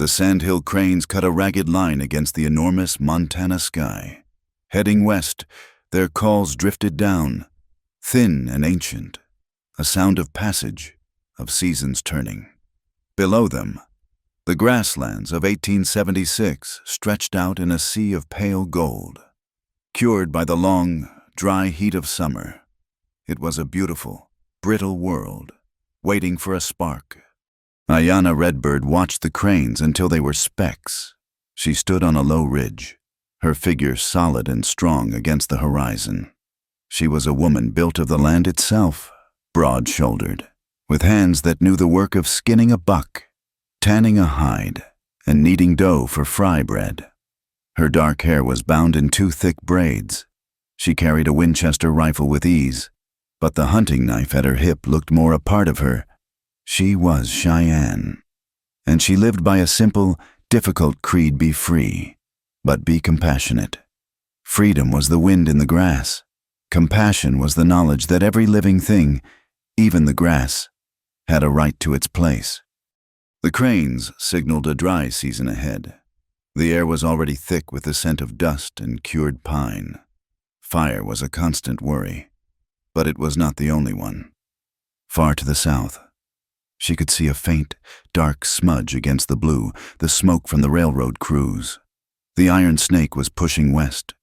The sandhill cranes cut a ragged line against the enormous Montana sky. Heading west, their calls drifted down, thin and ancient, a sound of passage, of seasons turning. Below them, the grasslands of 1876 stretched out in a sea of pale gold. Cured by the long, dry heat of summer, it was a beautiful, brittle world, waiting for a spark. Ayanna Redbird watched the cranes until they were specks. She stood on a low ridge, her figure solid and strong against the horizon. She was a woman built of the land itself, broad-shouldered, with hands that knew the work of skinning a buck, tanning a hide, and kneading dough for fry bread. Her dark hair was bound in 2 thick braids. She carried a Winchester rifle with ease, but the hunting knife at her hip looked more a part of her. She was Cheyenne, and she lived by a simple, difficult creed: be free, but be compassionate. Freedom was the wind in the grass. Compassion was the knowledge that every living thing, even the grass, had a right to its place. The cranes signaled a dry season ahead. The air was already thick with the scent of dust and cured pine. Fire was a constant worry, but it was not the only one. Far to the south, she could see a faint, dark smudge against the blue, the smoke from the railroad crews. The iron snake was pushing west,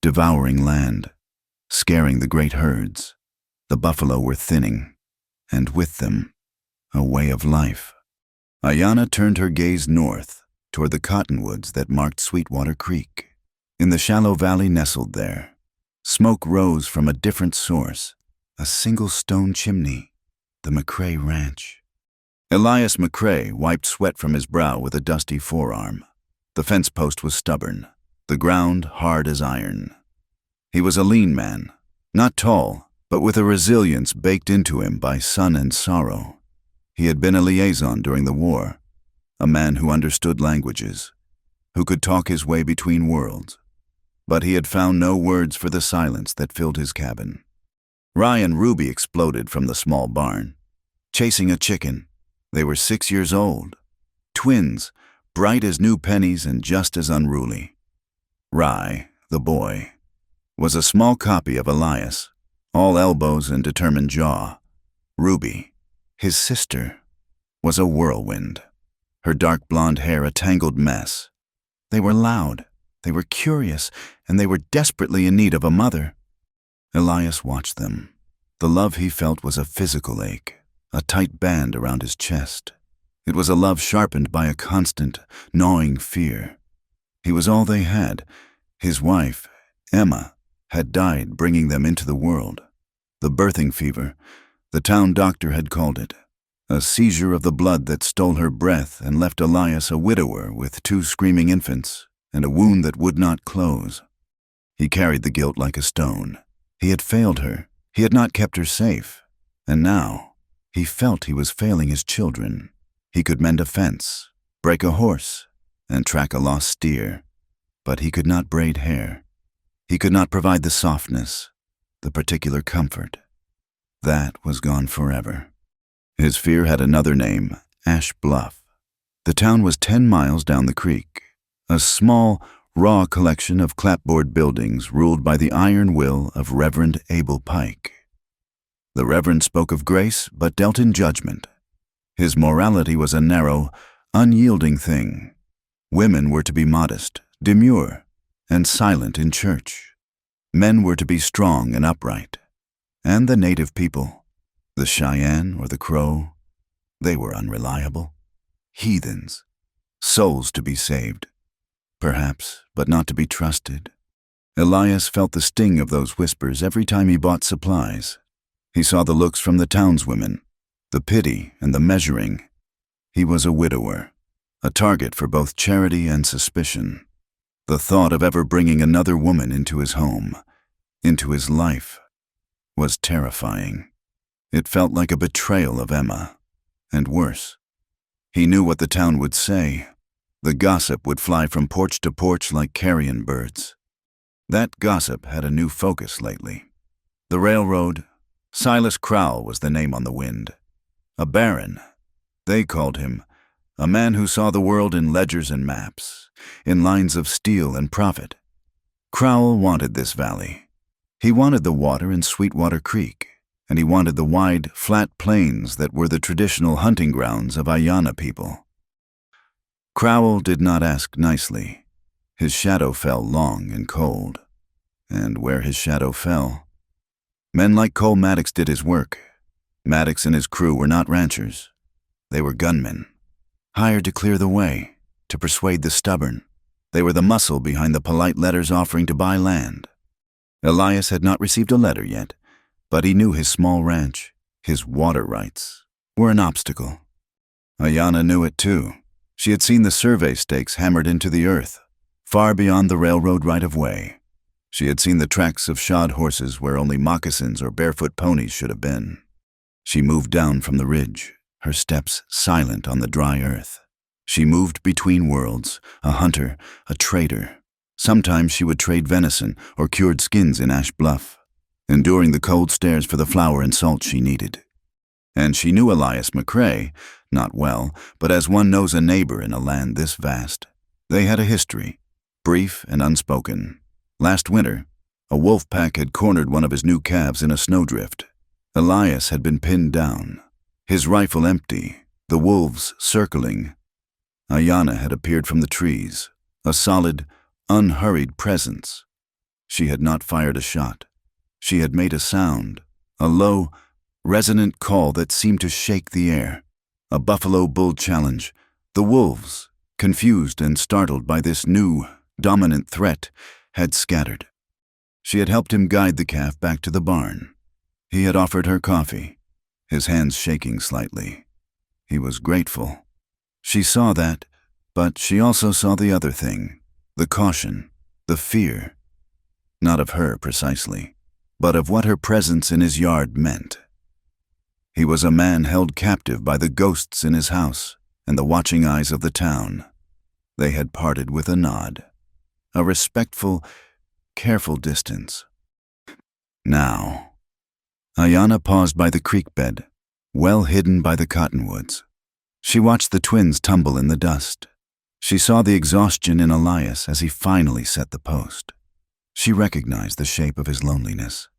devouring land, scaring the great herds. The buffalo were thinning, and with them, a way of life. Ayanna turned her gaze north, toward the cottonwoods that marked Sweetwater Creek. In the shallow valley nestled there, smoke rose from a different source, a single stone chimney, the McCrae Ranch. Elias McCrae wiped sweat from his brow with a dusty forearm. The fence post was stubborn, the ground hard as iron. He was a lean man, not tall, but with a resilience baked into him by sun and sorrow. He had been a liaison during the war, a man who understood languages, who could talk his way between worlds. But he had found no words for the silence that filled his cabin. Rye and Ruby exploded from the small barn, chasing a chicken. They were 6 years old, twins, bright as new pennies and just as unruly. Rye, the boy, was a small copy of Elias, all elbows and determined jaw. Ruby, his sister, was a whirlwind, her dark blonde hair a tangled mess. They were loud, they were curious, and they were desperately in need of a mother. Elias watched them. The love he felt was a physical ache, a tight band around his chest. It was a love sharpened by a constant, gnawing fear. He was all they had. His wife, Emma, had died bringing them into the world. The birthing fever, the town doctor had called it, a seizure of the blood that stole her breath and left Elias a widower with 2 screaming infants and a wound that would not close. He carried the guilt like a stone. He had failed her. He had not kept her safe. And now, he felt he was failing his children. He could mend a fence, break a horse, and track a lost steer. But he could not braid hair. He could not provide the softness, the particular comfort. That was gone forever. His fear had another name, Ash Bluff. The town was 10 miles down the creek, a small, raw collection of clapboard buildings ruled by the iron will of Reverend Abel Pike. The Reverend spoke of grace but dealt in judgment. His morality was a narrow, unyielding thing. Women were to be modest, demure, and silent in church. Men were to be strong and upright. And the native people, the Cheyenne or the Crow, they were unreliable. Heathens, souls to be saved. Perhaps, but not to be trusted. Elias felt the sting of those whispers every time he bought supplies. He saw the looks from the townswomen, the pity and the measuring. He was a widower, a target for both charity and suspicion. The thought of ever bringing another woman into his home, into his life, was terrifying. It felt like a betrayal of Emma, and worse. He knew what the town would say. The gossip would fly from porch to porch like carrion birds. That gossip had a new focus lately. The railroad, Silas Crowell was the name on the wind. A baron. They called him a man who saw the world in ledgers and maps, in lines of steel and profit. Crowell wanted this valley. He wanted the water in Sweetwater Creek, and he wanted the wide, flat plains that were the traditional hunting grounds of Ayanna people. Crowell did not ask nicely. His shadow fell long and cold. And where his shadow fell, men like Cole Maddox did his work. Maddox and his crew were not ranchers. They were gunmen, hired to clear the way, to persuade the stubborn. They were the muscle behind the polite letters offering to buy land. Elias had not received a letter yet, but he knew his small ranch, his water rights, were an obstacle. Ayanna knew it too. She had seen the survey stakes hammered into the earth, far beyond the railroad right-of-way. She had seen the tracks of shod horses where only moccasins or barefoot ponies should have been. She moved down from the ridge, her steps silent on the dry earth. She moved between worlds, a hunter, a trader. Sometimes she would trade venison or cured skins in Ash Bluff, enduring the cold stares for the flour and salt she needed. And she knew Elias McCrae, not well, but as one knows a neighbor in a land this vast. They had a history, brief and unspoken. Last winter, a wolf pack had cornered one of his new calves in a snowdrift. Elias had been pinned down, his rifle empty, the wolves circling. Ayanna had appeared from the trees, a solid, unhurried presence. She had not fired a shot. She had made a sound, a low, resonant call that seemed to shake the air. A buffalo bull challenge. The wolves, confused and startled by this new, dominant threat, had scattered. She had helped him guide the calf back to the barn. He had offered her coffee, his hands shaking slightly. He was grateful. She saw that, but she also saw the other thing, the caution, the fear. Not of her precisely, but of what her presence in his yard meant. He was a man held captive by the ghosts in his house and the watching eyes of the town. They had parted with a nod, a respectful, careful distance. Now, Ayanna paused by the creek bed, well hidden by the cottonwoods. She watched the twins tumble in the dust. She saw the exhaustion in Elias as he finally set the post. She recognized the shape of his loneliness.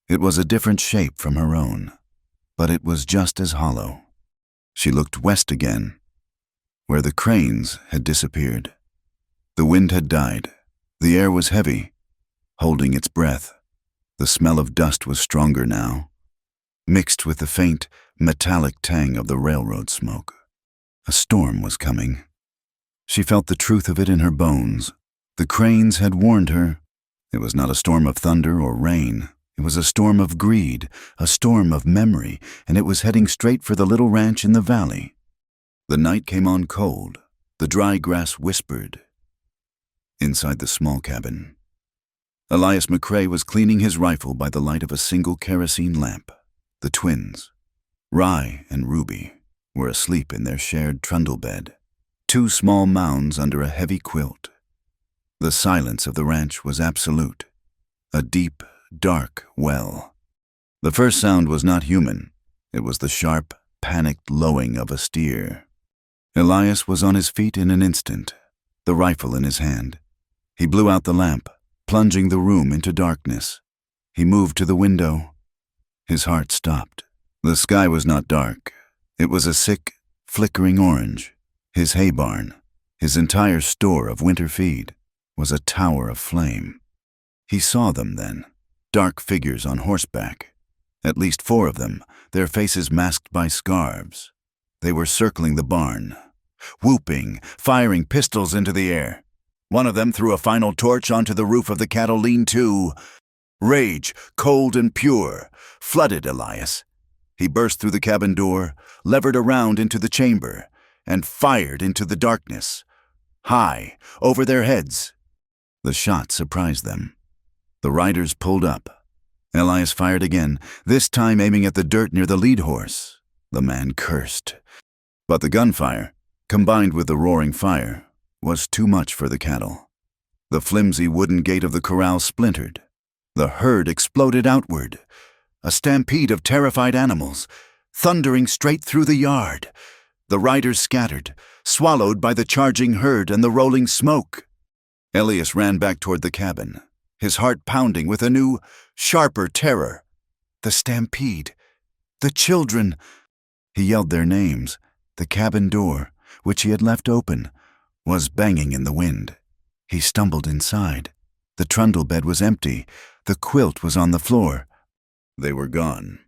It was a different shape from her own, but it was just as hollow. She looked west again, where the cranes had disappeared. The wind had died. The air was heavy, holding its breath. The smell of dust was stronger now, mixed with the faint, metallic tang of the railroad smoke. A storm was coming. She felt the truth of it in her bones. The cranes had warned her. It was not a storm of thunder or rain. It was a storm of greed, a storm of memory, and it was heading straight for the little ranch in the valley. The night came on cold. The dry grass whispered. Inside the small cabin, Elias McCrae was cleaning his rifle by the light of a single kerosene lamp. The twins, Rye and Ruby, were asleep in their shared trundle bed, two small mounds under a heavy quilt. The silence of the ranch was absolute, a deep, dark well. The first sound was not human. It was the sharp, panicked lowing of a steer. Elias was on his feet in an instant, the rifle in his hand. He blew out the lamp, plunging the room into darkness. He moved to the window. His heart stopped. The sky was not dark. It was a sick, flickering orange. His hay barn, his entire store of winter feed, was a tower of flame. He saw them then, dark figures on horseback. At least 4 of them, their faces masked by scarves. They were circling the barn, whooping, firing pistols into the air. One of them threw a final torch onto the roof of the cattle lean-to. Rage, cold and pure, flooded Elias. He burst through the cabin door, levered around into the chamber, and fired into the darkness, high, over their heads. The shot surprised them. The riders pulled up. Elias fired again, this time aiming at the dirt near the lead horse. The man cursed. But the gunfire, combined with the roaring fire, was too much for the cattle. The flimsy wooden gate of the corral splintered. The herd exploded outward. A stampede of terrified animals, thundering straight through the yard. The riders scattered, swallowed by the charging herd and the rolling smoke. Elias ran back toward the cabin, his heart pounding with a new, sharper terror. The stampede. The children. He yelled their names. The cabin door, which he had left open, was banging in the wind. He stumbled inside. The trundle bed was empty. The quilt was on the floor. They were gone.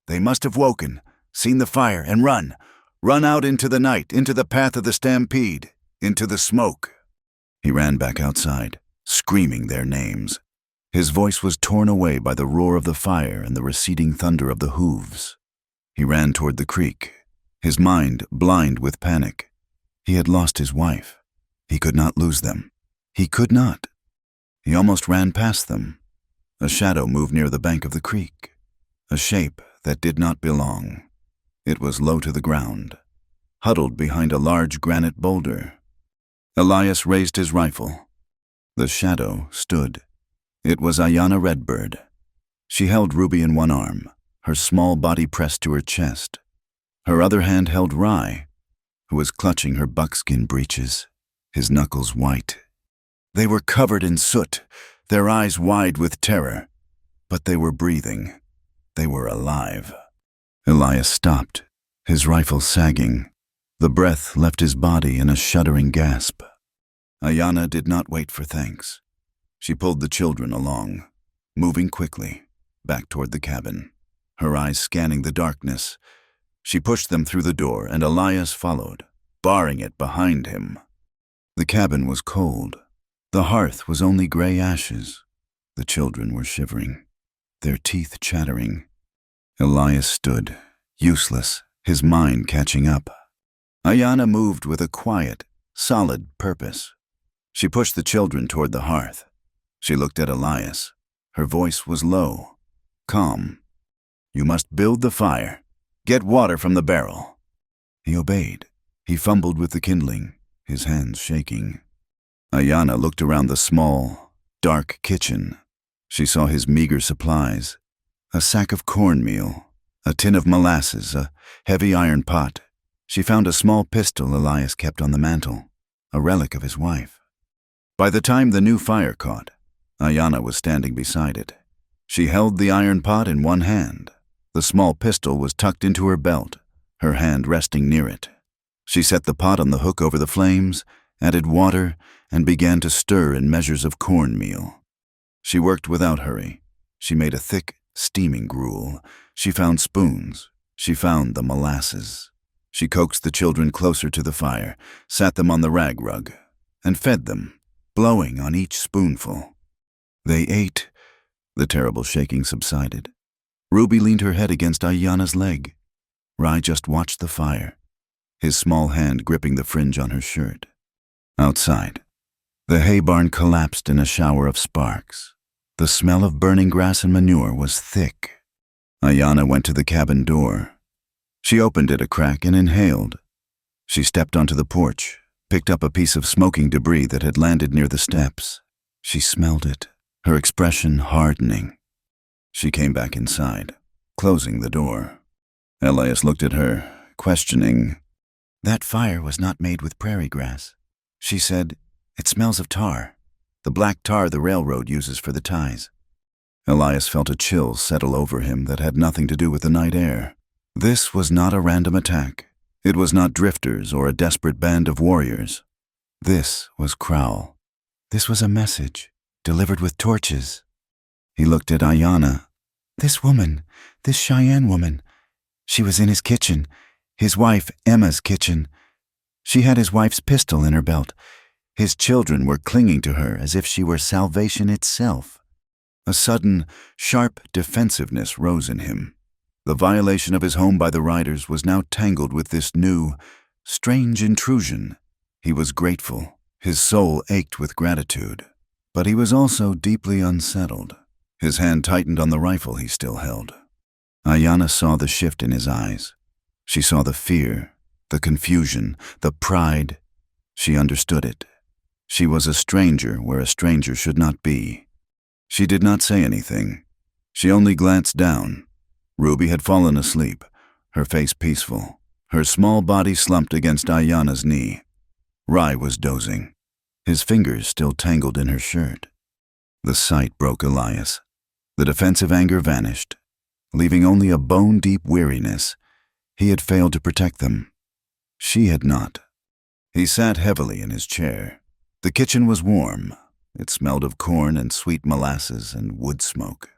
They must have woken, seen the fire, and run. Run out into the night, into the path of the stampede, into the smoke. He ran back outside, screaming their names. His voice was torn away by the roar of the fire and the receding thunder of the hooves. He ran toward the creek, his mind blind with panic. He had lost his wife. He could not lose them. He could not. He almost ran past them. A shadow moved near the bank of the creek, a shape that did not belong. It was low to the ground, huddled behind a large granite boulder. Elias raised his rifle. The shadow stood. It was Ayanna Redbird. She held Ruby in one arm, her small body pressed to her chest. Her other hand held Rye, who was clutching her buckskin breeches, his knuckles white. They were covered in soot, their eyes wide with terror, but they were breathing. They were alive. Elias stopped, his rifle sagging. The breath left his body in a shuddering gasp. Ayanna did not wait for thanks. She pulled the children along, moving quickly, back toward the cabin, her eyes scanning the darkness. She pushed them through the door, and Elias followed, barring it behind him. The cabin was cold. The hearth was only gray ashes. The children were shivering, their teeth chattering. Elias stood, useless, his mind catching up. Ayanna moved with a quiet, solid purpose. She pushed the children toward the hearth. She looked at Elias. Her voice was low, calm. "You must build the fire. Get water from the barrel." He obeyed. He fumbled with the kindling, his hands shaking. Ayanna looked around the small, dark kitchen. She saw his meager supplies: a sack of cornmeal, a tin of molasses, a heavy iron pot. She found a small pistol Elias kept on the mantel, a relic of his wife. By the time the new fire caught, Ayanna was standing beside it. She held the iron pot in one hand. The small pistol was tucked into her belt, her hand resting near it. She set the pot on the hook over the flames, added water, and began to stir in measures of cornmeal. She worked without hurry. She made a thick, steaming gruel. She found spoons. She found the molasses. She coaxed the children closer to the fire, sat them on the rag rug, and fed them, blowing on each spoonful. They ate. The terrible shaking subsided. Ruby leaned her head against Ayanna's leg. Rye just watched the fire, his small hand gripping the fringe on her shirt. Outside, the hay barn collapsed in a shower of sparks. The smell of burning grass and manure was thick. Ayanna went to the cabin door. She opened it a crack and inhaled. She stepped onto the porch, picked up a piece of smoking debris that had landed near the steps. She smelled it, her expression hardening. She came back inside, closing the door. Elias looked at her, questioning. "That fire was not made with prairie grass," she said. "It smells of tar, the black tar the railroad uses for the ties." Elias felt a chill settle over him that had nothing to do with the night air. This was not a random attack. It was not drifters or a desperate band of warriors. This was Crowell. This was a message, delivered with torches. He looked at Ayanna. "This woman, this Cheyenne woman, she was in his kitchen, his wife Emma's kitchen. She had his wife's pistol in her belt. His children were clinging to her as if she were salvation itself." A sudden, sharp defensiveness rose in him. The violation of his home by the riders was now tangled with this new, strange intrusion. He was grateful. His soul ached with gratitude. But he was also deeply unsettled. His hand tightened on the rifle he still held. Ayanna saw the shift in his eyes. She saw the fear, the confusion, the pride. She understood it. She was a stranger where a stranger should not be. She did not say anything. She only glanced down. Ruby had fallen asleep, her face peaceful. Her small body slumped against Ayana's knee. Rai was dozing, his fingers still tangled in her shirt. The sight broke Elias. The defensive anger vanished, leaving only a bone-deep weariness. He had failed to protect them. She had not. He sat heavily in his chair. The kitchen was warm. It smelled of corn and sweet molasses and wood smoke.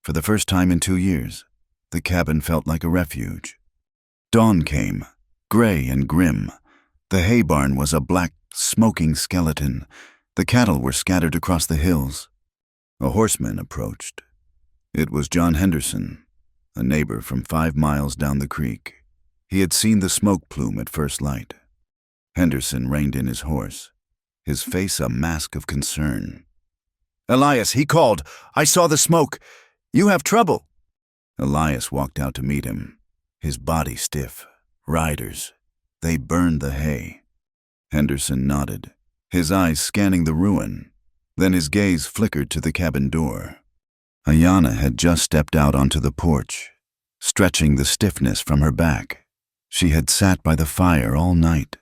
For the first time in 2 years, the cabin felt like a refuge. Dawn came, gray and grim. The hay barn was a black, smoking skeleton. The cattle were scattered across the hills. A horseman approached. It was John Henderson, a neighbor from 5 miles down the creek. He had seen the smoke plume at first light. Henderson reined in his horse, his face a mask of concern. "Elias," he called, "I saw the smoke. You have trouble." Elias walked out to meet him, his body stiff. Riders. They burned the hay. Henderson nodded, his eyes scanning the ruin. Then his gaze flickered to the cabin door. Ayana had just stepped out onto the porch, stretching the stiffness from her back. She had sat by the fire all night,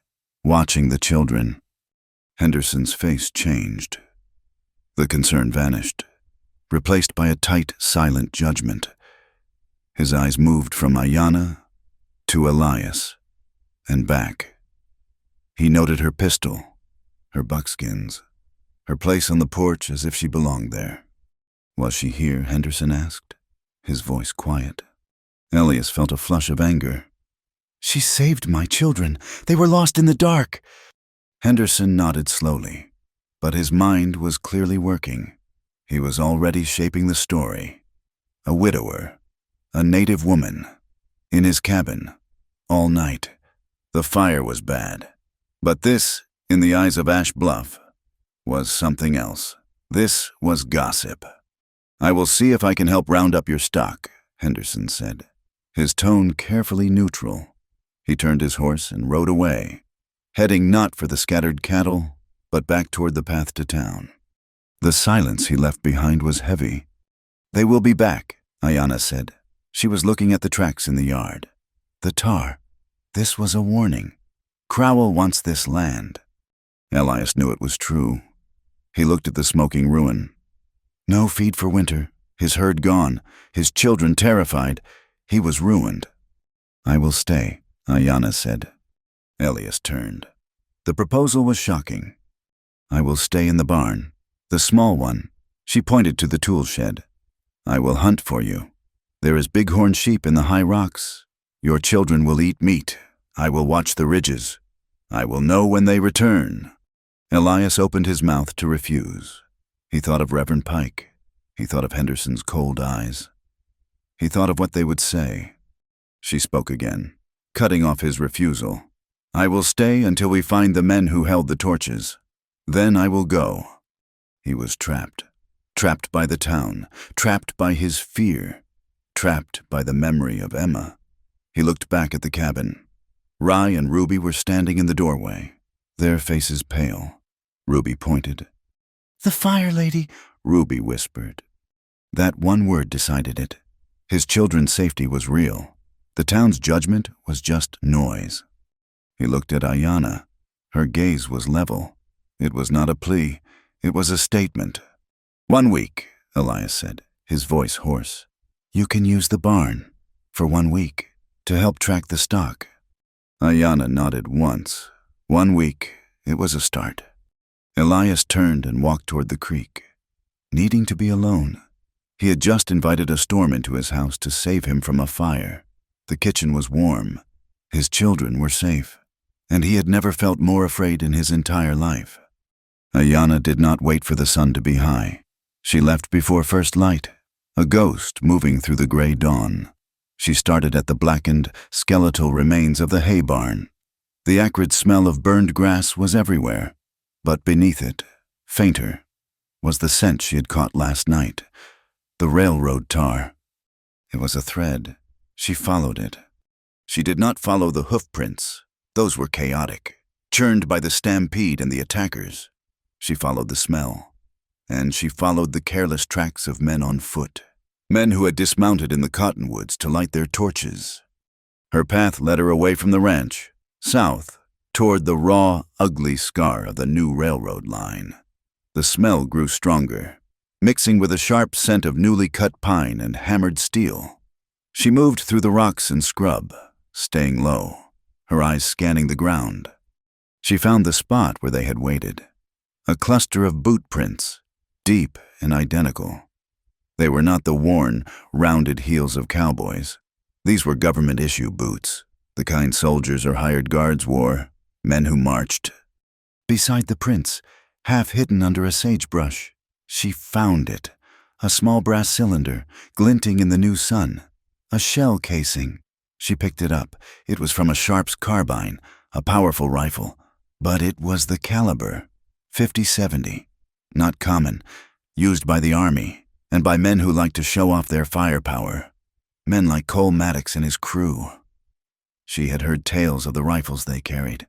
watching the children. Henderson's face changed. The concern vanished, replaced by a tight, silent judgment. His eyes moved from Ayana to Elias and back. He noted her pistol, her buckskins, her place on the porch as if she belonged there. "Was she here?" Henderson asked, his voice quiet. Elias felt a flush of anger. "She saved my children. They were lost in the dark." Henderson nodded slowly, but his mind was clearly working. He was already shaping the story. A widower, a native woman, in his cabin, all night. The fire was bad, but this, in the eyes of Ash Bluff, was something else. This was gossip. "I will see if I can help round up your stock," Henderson said, his tone carefully neutral. He turned his horse and rode away, heading not for the scattered cattle, but back toward the path to town. The silence he left behind was heavy. "They will be back," Ayana said. She was looking at the tracks in the yard. The tar. This was a warning. Crowell wants this land. Elias knew it was true. He looked at the smoking ruin. No feed for winter, his herd gone, his children terrified. He was ruined. "I will stay," Ayana said. Elias turned. The proposal was shocking. "I will stay in the barn, the small one." She pointed to the tool shed. "I will hunt for you. There is bighorn sheep in the high rocks. Your children will eat meat. I will watch the ridges. I will know when they return." Elias opened his mouth to refuse. He thought of Reverend Pike. He thought of Henderson's cold eyes. He thought of what they would say. She spoke again, cutting off his refusal. "I will stay until we find the men who held the torches. Then I will go." He was trapped. Trapped by the town. Trapped by his fear. Trapped by the memory of Emma. He looked back at the cabin. Rai and Ruby were standing in the doorway, their faces pale. Ruby pointed. "The fire lady," Ruby whispered. That one word decided it. His children's safety was real. The town's judgment was just noise. He looked at Ayana. Her gaze was level. It was not a plea. It was a statement. "1 week," Elias said, his voice hoarse. "You can use the barn for 1 week to help track the stock." Ayana nodded once. 1 week, it was a start. Elias turned and walked toward the creek, needing to be alone. He had just invited a storm into his house to save him from a fire. The kitchen was warm. His children were safe. And he had never felt more afraid in his entire life. Ayana did not wait for the sun to be high. She left before first light, a ghost moving through the gray dawn. She started at the blackened, skeletal remains of the hay barn. The acrid smell of burned grass was everywhere, but beneath it, fainter, was the scent she had caught last night, the railroad tar. It was a thread. She followed it. She did not follow the hoof prints. Those were chaotic, churned by the stampede and the attackers. She followed the smell, and she followed the careless tracks of men on foot, men who had dismounted in the cottonwoods to light their torches. Her path led her away from the ranch, south, toward the raw, ugly scar of the new railroad line. The smell grew stronger, mixing with a sharp scent of newly cut pine and hammered steel. She moved through the rocks and scrub, staying low, her eyes scanning the ground. She found the spot where they had waited, a cluster of boot prints, deep and identical. They were not the worn, rounded heels of cowboys. These were government-issue boots, the kind soldiers or hired guards wore, men who marched. Beside the prints, half hidden under a sagebrush, she found it, a small brass cylinder, glinting in the new sun, a shell casing. She picked it up. It was from a Sharp's carbine, a powerful rifle, but it was the caliber, 50-70, not common, used by the Army, and by men who liked to show off their firepower. Men like Cole Maddox and his crew. She had heard tales of the rifles they carried.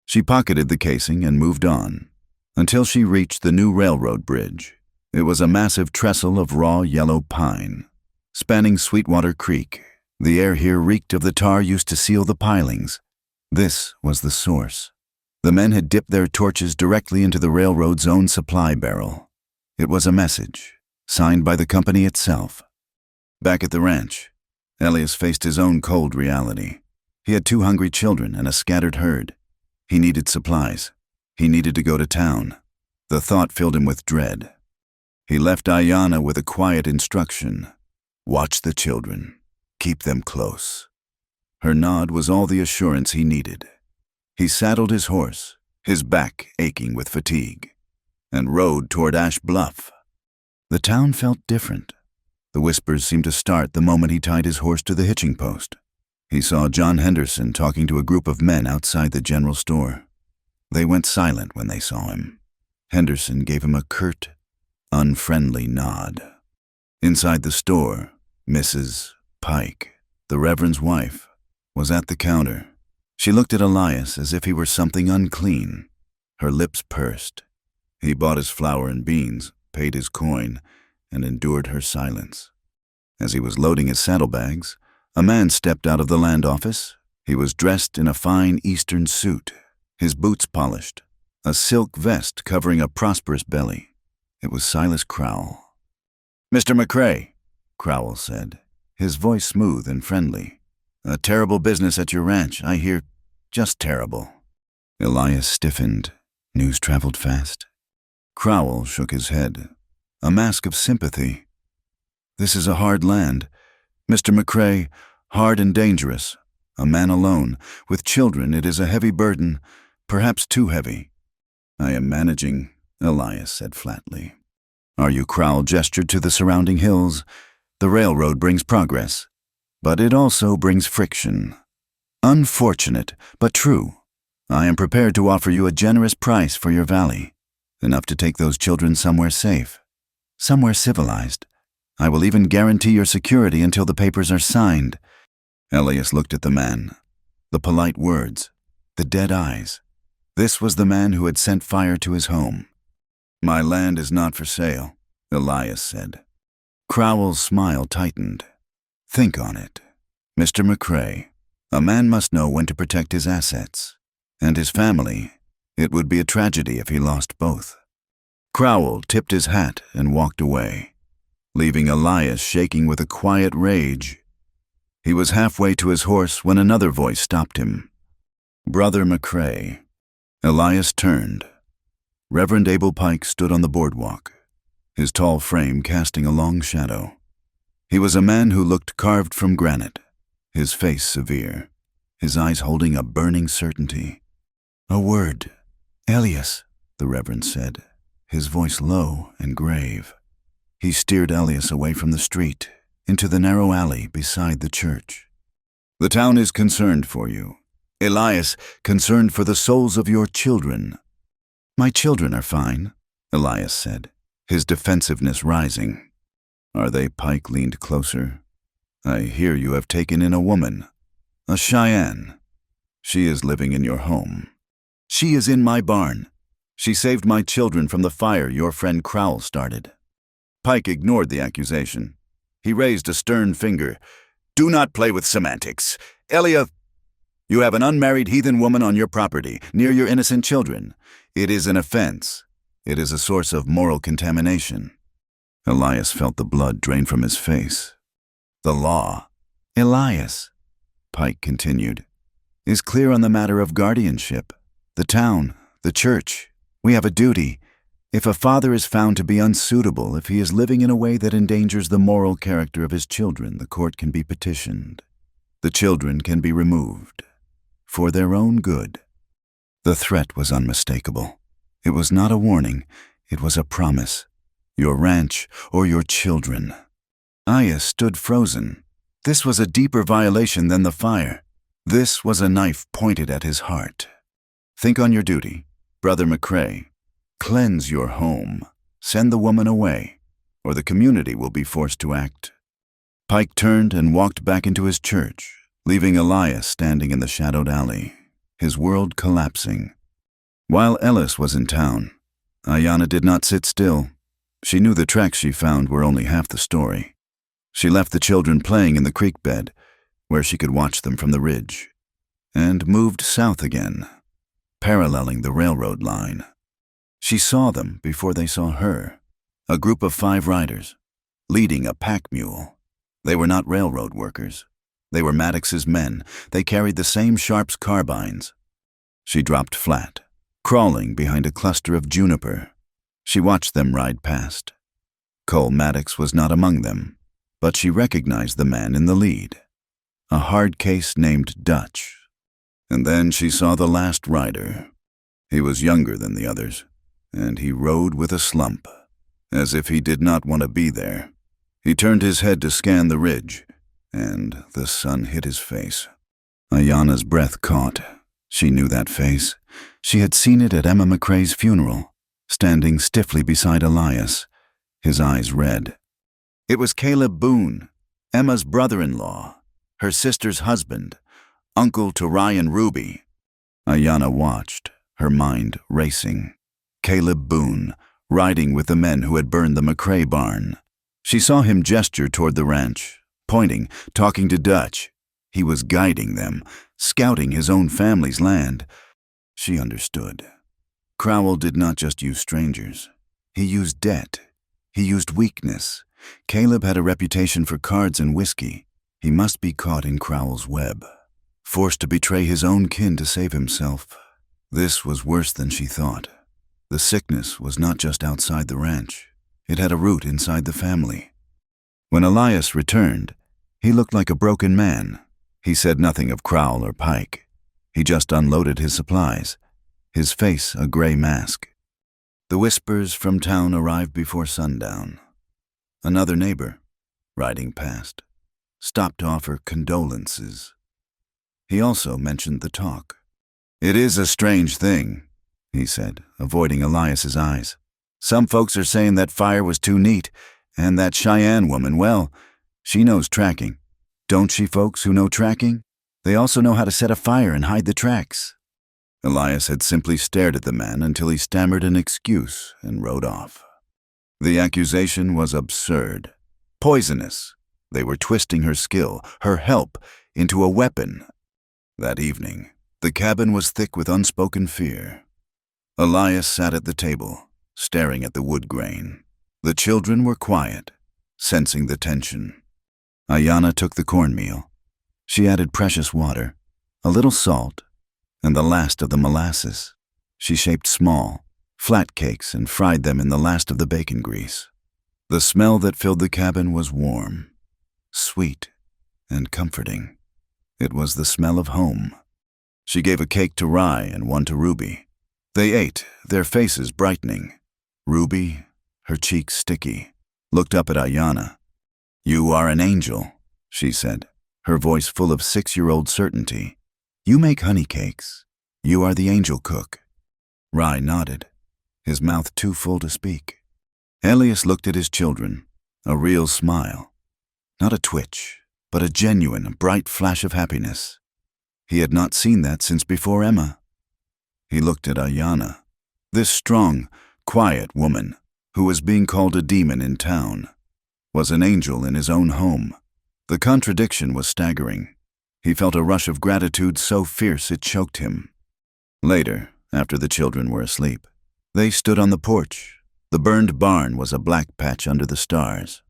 She pocketed the casing and moved on, until she reached the new railroad bridge. It was a massive trestle of raw yellow pine, spanning Sweetwater Creek. The air here reeked of the tar used to seal the pilings. This was the source. The men had dipped their torches directly into the railroad's own supply barrel. It was a message, signed by the company itself. Back at the ranch, Elias faced his own cold reality. He had 2 hungry children and a scattered herd. He needed supplies. He needed to go to town. The thought filled him with dread. He left Ayanna with a quiet instruction. Watch the children. Keep them close. Her nod was all the assurance he needed. He saddled his horse, his back aching with fatigue, and rode toward Ash Bluff. The town felt different. The whispers seemed to start the moment he tied his horse to the hitching post. He saw John Henderson talking to a group of men outside the general store. They went silent when they saw him. Henderson gave him a curt, unfriendly nod. Inside the store, Mrs. Pike, the Reverend's wife, was at the counter. She looked at Elias as if he were something unclean. Her lips pursed. He bought his flour and beans, paid his coin, and endured her silence. As he was loading his saddlebags, a man stepped out of the land office. He was dressed in a fine Eastern suit, his boots polished, a silk vest covering a prosperous belly. It was Silas Crowell. "Mr. McCrae," Crowell said, his voice smooth and friendly. "A terrible business at your ranch, I hear. Just terrible." Elias stiffened. News traveled fast. Crowell shook his head, a mask of sympathy. "This is a hard land. Mr. McCrae, hard and dangerous. A man alone. With children, it is a heavy burden, perhaps too heavy." "I am managing," Elias said flatly. "Are you?" Crowell gestured to the surrounding hills. "The railroad brings progress, but it also brings friction. Unfortunate, but true. I am prepared to offer you a generous price for your valley, enough to take those children somewhere safe, somewhere civilized. I will even guarantee your security until the papers are signed." Elias looked at the man. The polite words, the dead eyes. This was the man who had sent fire to his home. "My land is not for sale," Elias said. Crowell's smile tightened. "Think on it. Mr. McCrae, a man must know when to protect his assets. And his family. It would be a tragedy if he lost both." Crowell tipped his hat and walked away, leaving Elias shaking with a quiet rage. He was halfway to his horse when another voice stopped him. "Brother McCrae." Elias turned. Reverend Abel Pike stood on the boardwalk, his tall frame casting a long shadow. He was a man who looked carved from granite, his face severe, his eyes holding a burning certainty. "A word, Elias," the Reverend said, his voice low and grave. He steered Elias away from the street, into the narrow alley beside the church. "The town is concerned for you. Elias, concerned for the souls of your children." "My children are fine," Elias said, his defensiveness rising. "Are they?" Pike leaned closer. "I hear you have taken in a woman, a Cheyenne. She is living in your home." "She is in my barn. She saved my children from the fire your friend Crowell started." Pike ignored the accusation. He raised a stern finger. "Do not play with semantics. Elia, you have an unmarried heathen woman on your property, near your innocent children. It is an offense. It is a source of moral contamination. Elias felt the blood drain from his face. The law, Elias, Pike continued, is clear on the matter of guardianship. The town, the church, we have a duty. If a father is found to be unsuitable, if he is living in a way that endangers the moral character of his children, the court can be petitioned. The children can be removed. For their own good. The threat was unmistakable. It was not a warning. It was a promise. Your ranch or your children. Aya stood frozen. This was a deeper violation than the fire. This was a knife pointed at his heart. Think on your duty, Brother McCrae. Cleanse your home. Send the woman away, or the community will be forced to act. Pike turned and walked back into his church, leaving Elias standing in the shadowed alley, his world collapsing. While Ellis was in town, Ayanna did not sit still. She knew the tracks she found were only half the story. She left the children playing in the creek bed, where she could watch them from the ridge, and moved south again, paralleling the railroad line. She saw them before they saw her, a group of 5 riders, leading a pack mule. They were not railroad workers. They were Maddox's men. They carried the same Sharp's carbines. She dropped flat, crawling behind a cluster of juniper. She watched them ride past. Cole Maddox was not among them, but she recognized the man in the lead, a hard case named Dutch. And then she saw the last rider. He was younger than the others, and he rode with a slump, as if he did not want to be there. He turned his head to scan the ridge, and the sun hit his face. Ayanna's breath caught. She knew that face. She had seen it at Emma McCrae's funeral, standing stiffly beside Elias, his eyes red. It was Caleb Boone, Emma's brother-in-law, her sister's husband, uncle to Ryan Ruby. Ayanna watched, her mind racing. Caleb Boone, riding with the men who had burned the McCrae barn. She saw him gesture toward the ranch, pointing, talking to Dutch. He was guiding them, scouting his own family's land. She understood. Crowell did not just use strangers. He used debt. He used weakness. Caleb had a reputation for cards and whiskey. He must be caught in Crowell's web, forced to betray his own kin to save himself. This was worse than she thought. The sickness was not just outside the ranch. It had a root inside the family. When Elias returned, he looked like a broken man. He said nothing of Crowell or Pike. He just unloaded his supplies, his face a gray mask. The whispers from town arrived before sundown. Another neighbor, riding past, stopped to offer condolences. He also mentioned the talk. "It is a strange thing," he said, avoiding Elias's eyes. "Some folks are saying that fire was too neat, and that Cheyenne woman, well, she knows tracking. Don't she, folks who know tracking? They also know how to set a fire and hide the tracks." Elias had simply stared at the man until he stammered an excuse and rode off. The accusation was absurd, poisonous. They were twisting her skill, her help, into a weapon. That evening, the cabin was thick with unspoken fear. Elias sat at the table, staring at the wood grain. The children were quiet, sensing the tension. Ayanna took the cornmeal. She added precious water, a little salt, and the last of the molasses. She shaped small, flat cakes and fried them in the last of the bacon grease. The smell that filled the cabin was warm, sweet, and comforting. It was the smell of home. She gave a cake to Rye and one to Ruby. They ate, their faces brightening. Ruby, her cheeks sticky, looked up at Ayanna. "You are an angel," she said, her voice full of 6-year-old certainty. "You make honey cakes. You are the angel cook." Rye nodded, his mouth too full to speak. Elias looked at his children, a real smile. Not a twitch, but a genuine, bright flash of happiness. He had not seen that since before Emma. He looked at Ayanna, this strong, quiet woman who was being called a demon in town, was an angel in his own home. The contradiction was staggering. He felt a rush of gratitude so fierce it choked him. Later, after the children were asleep, they stood on the porch. The burned barn was a black patch under the stars.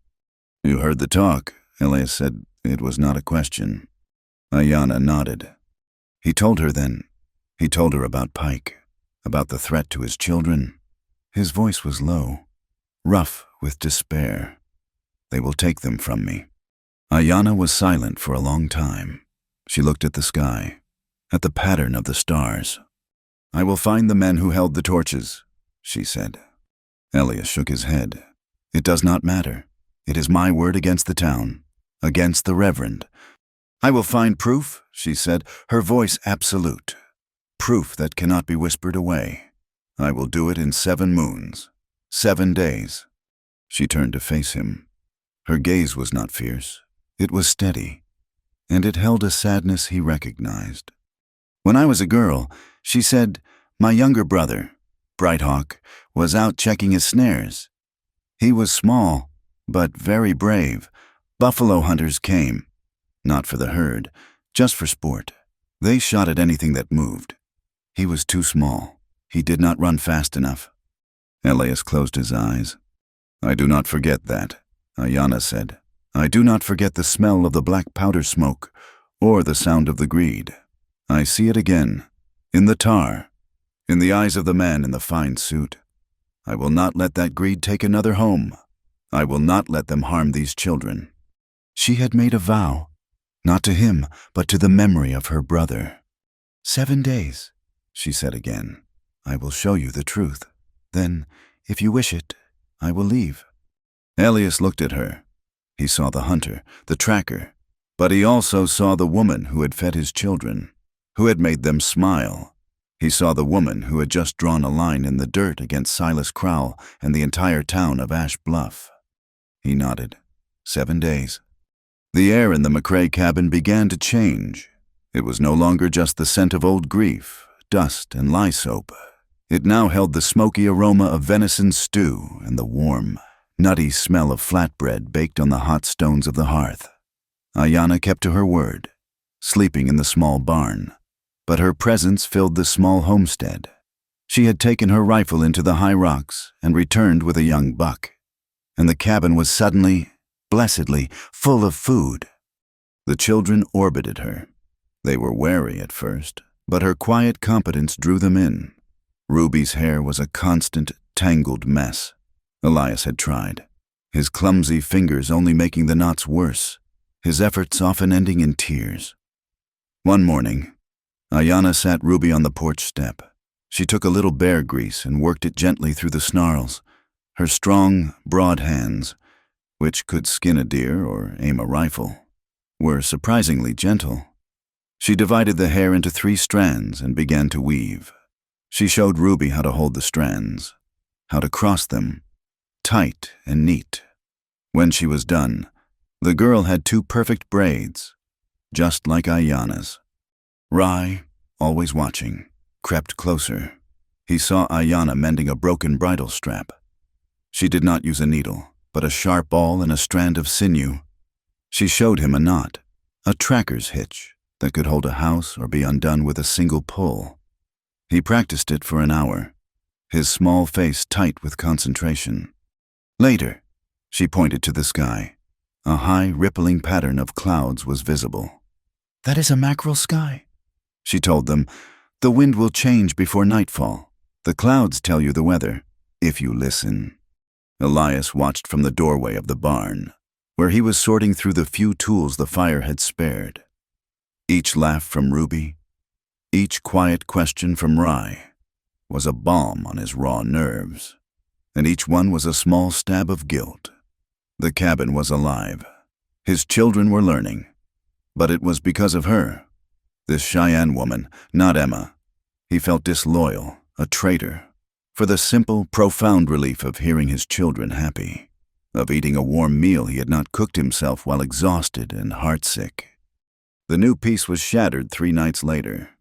"You heard the talk," Elias said. "It was not a question." Ayanna nodded. He told her then. He told her about Pike, about the threat to his children. His voice was low, rough with despair. "They will take them from me." Ayanna was silent for a long time. She looked at the sky, at the pattern of the stars. "I will find the men who held the torches," she said. Elias shook his head. "It does not matter. It is my word against the town, against the Reverend." "I will find proof," she said, her voice absolute. "Proof that cannot be whispered away. I will do it in 7 moons, 7 days." She turned to face him. Her gaze was not fierce. It was steady, and it held a sadness he recognized. "When I was a girl," she said, "my younger brother, Brighthawk, was out checking his snares. He was small, but very brave. Buffalo hunters came, not for the herd, just for sport. They shot at anything that moved. He was too small. He did not run fast enough." Elias closed his eyes. "I do not forget that," Ayanna said. "I do not forget the smell of the black powder smoke or the sound of the greed. I see it again, in the tar, in the eyes of the man in the fine suit. I will not let that greed take another home. I will not let them harm these children." She had made a vow, not to him, but to the memory of her brother. 7 days, she said again. "I will show you the truth. Then, if you wish it, I will leave." Elias looked at her. He saw the hunter, the tracker, but he also saw the woman who had fed his children, who had made them smile. He saw the woman who had just drawn a line in the dirt against Silas Crowell and the entire town of Ash Bluff. He nodded. 7 days. The air in the McCrae cabin began to change. It was no longer just the scent of old grief, dust, and lye soap. It now held the smoky aroma of venison stew and the warm, nutty smell of flatbread baked on the hot stones of the hearth. Ayanna kept to her word, sleeping in the small barn, but her presence filled the small homestead. She had taken her rifle into the high rocks and returned with a young buck, and the cabin was suddenly, blessedly, full of food. The children orbited her. They were wary at first, but her quiet competence drew them in. Ruby's hair was a constant, tangled mess. Elias had tried, his clumsy fingers only making the knots worse, his efforts often ending in tears. One morning, Ayanna sat Ruby on the porch step. She took a little bear grease and worked it gently through the snarls. Her strong, broad hands, which could skin a deer or aim a rifle, were surprisingly gentle. She divided the hair into 3 strands and began to weave. She showed Ruby how to hold the strands, how to cross them, tight and neat. When she was done, the girl had 2 perfect braids, just like Ayanna's. Rye, always watching, crept closer. He saw Ayanna mending a broken bridle strap. She did not use a needle, but a sharp awl and a strand of sinew. She showed him a knot, a tracker's hitch that could hold a house or be undone with a single pull. He practiced it for an hour, his small face tight with concentration. Later, she pointed to the sky. A high, rippling pattern of clouds was visible. "That is a mackerel sky," she told them. "The wind will change before nightfall. The clouds tell you the weather, if you listen." Elias watched from the doorway of the barn, where he was sorting through the few tools the fire had spared. Each laugh from Ruby, each quiet question from Rye, was a balm on his raw nerves, and each one was a small stab of guilt. The cabin was alive. His children were learning, but it was because of her, this Cheyenne woman, not Emma. He felt disloyal, a traitor, for the simple, profound relief of hearing his children happy, of eating a warm meal he had not cooked himself while exhausted and heartsick. The new peace was shattered 3 nights later.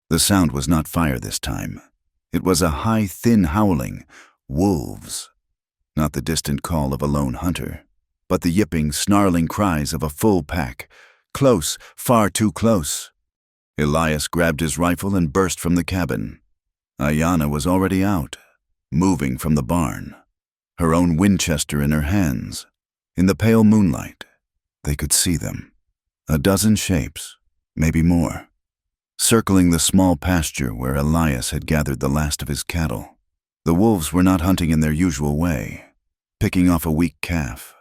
The sound was not fire this time. It was a high, thin howling, wolves. Not the distant call of a lone hunter, but the yipping, snarling cries of a full pack, Close, far too close. Elias grabbed his rifle and burst from the cabin. Ayanna was already out, moving from the barn, her own Winchester in her hands. In the pale moonlight, they could see them. A dozen shapes, maybe more, circling the small pasture where Elias had gathered the last of his cattle. The wolves were not hunting in their usual way, picking off a weak calf.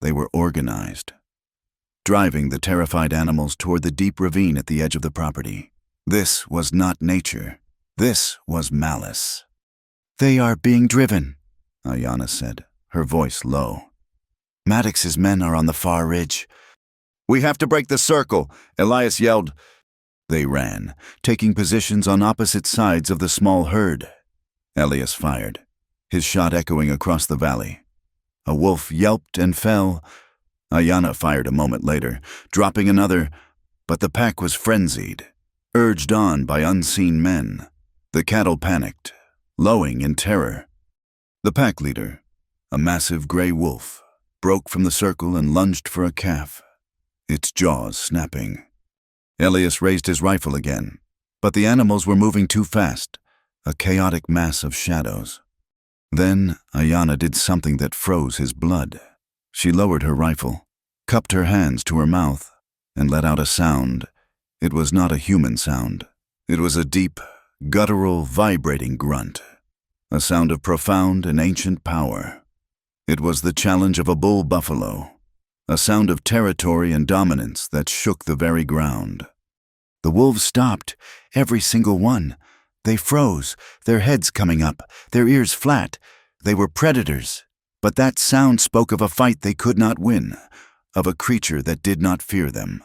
They were organized, driving the terrified animals toward the deep ravine at the edge of the property. This was not nature. This was malice. "They are being driven," Ayanna said, her voice low. "Maddox's men are on the far ridge." "We have to break the circle," Elias yelled. They ran, taking positions on opposite sides of the small herd. Elias fired, his shot echoing across the valley. A wolf yelped and fell. Ayanna fired a moment later, dropping another, but the pack was frenzied, urged on by unseen men. The cattle panicked, lowing in terror. The pack leader, a massive gray wolf, broke from the circle and lunged for a calf, its jaws snapping. Elias raised his rifle again, but the animals were moving too fast, a chaotic mass of shadows. Then Ayanna did something that froze his blood. She lowered her rifle, cupped her hands to her mouth, and let out a sound. It was not a human sound. It was a deep, guttural, vibrating grunt, a sound of profound and ancient power. It was the challenge of a bull buffalo, a sound of territory and dominance that shook the very ground. The wolves stopped, every single one. They froze, their heads coming up, their ears flat. They were predators, but that sound spoke of a fight they could not win, of a creature that did not fear them.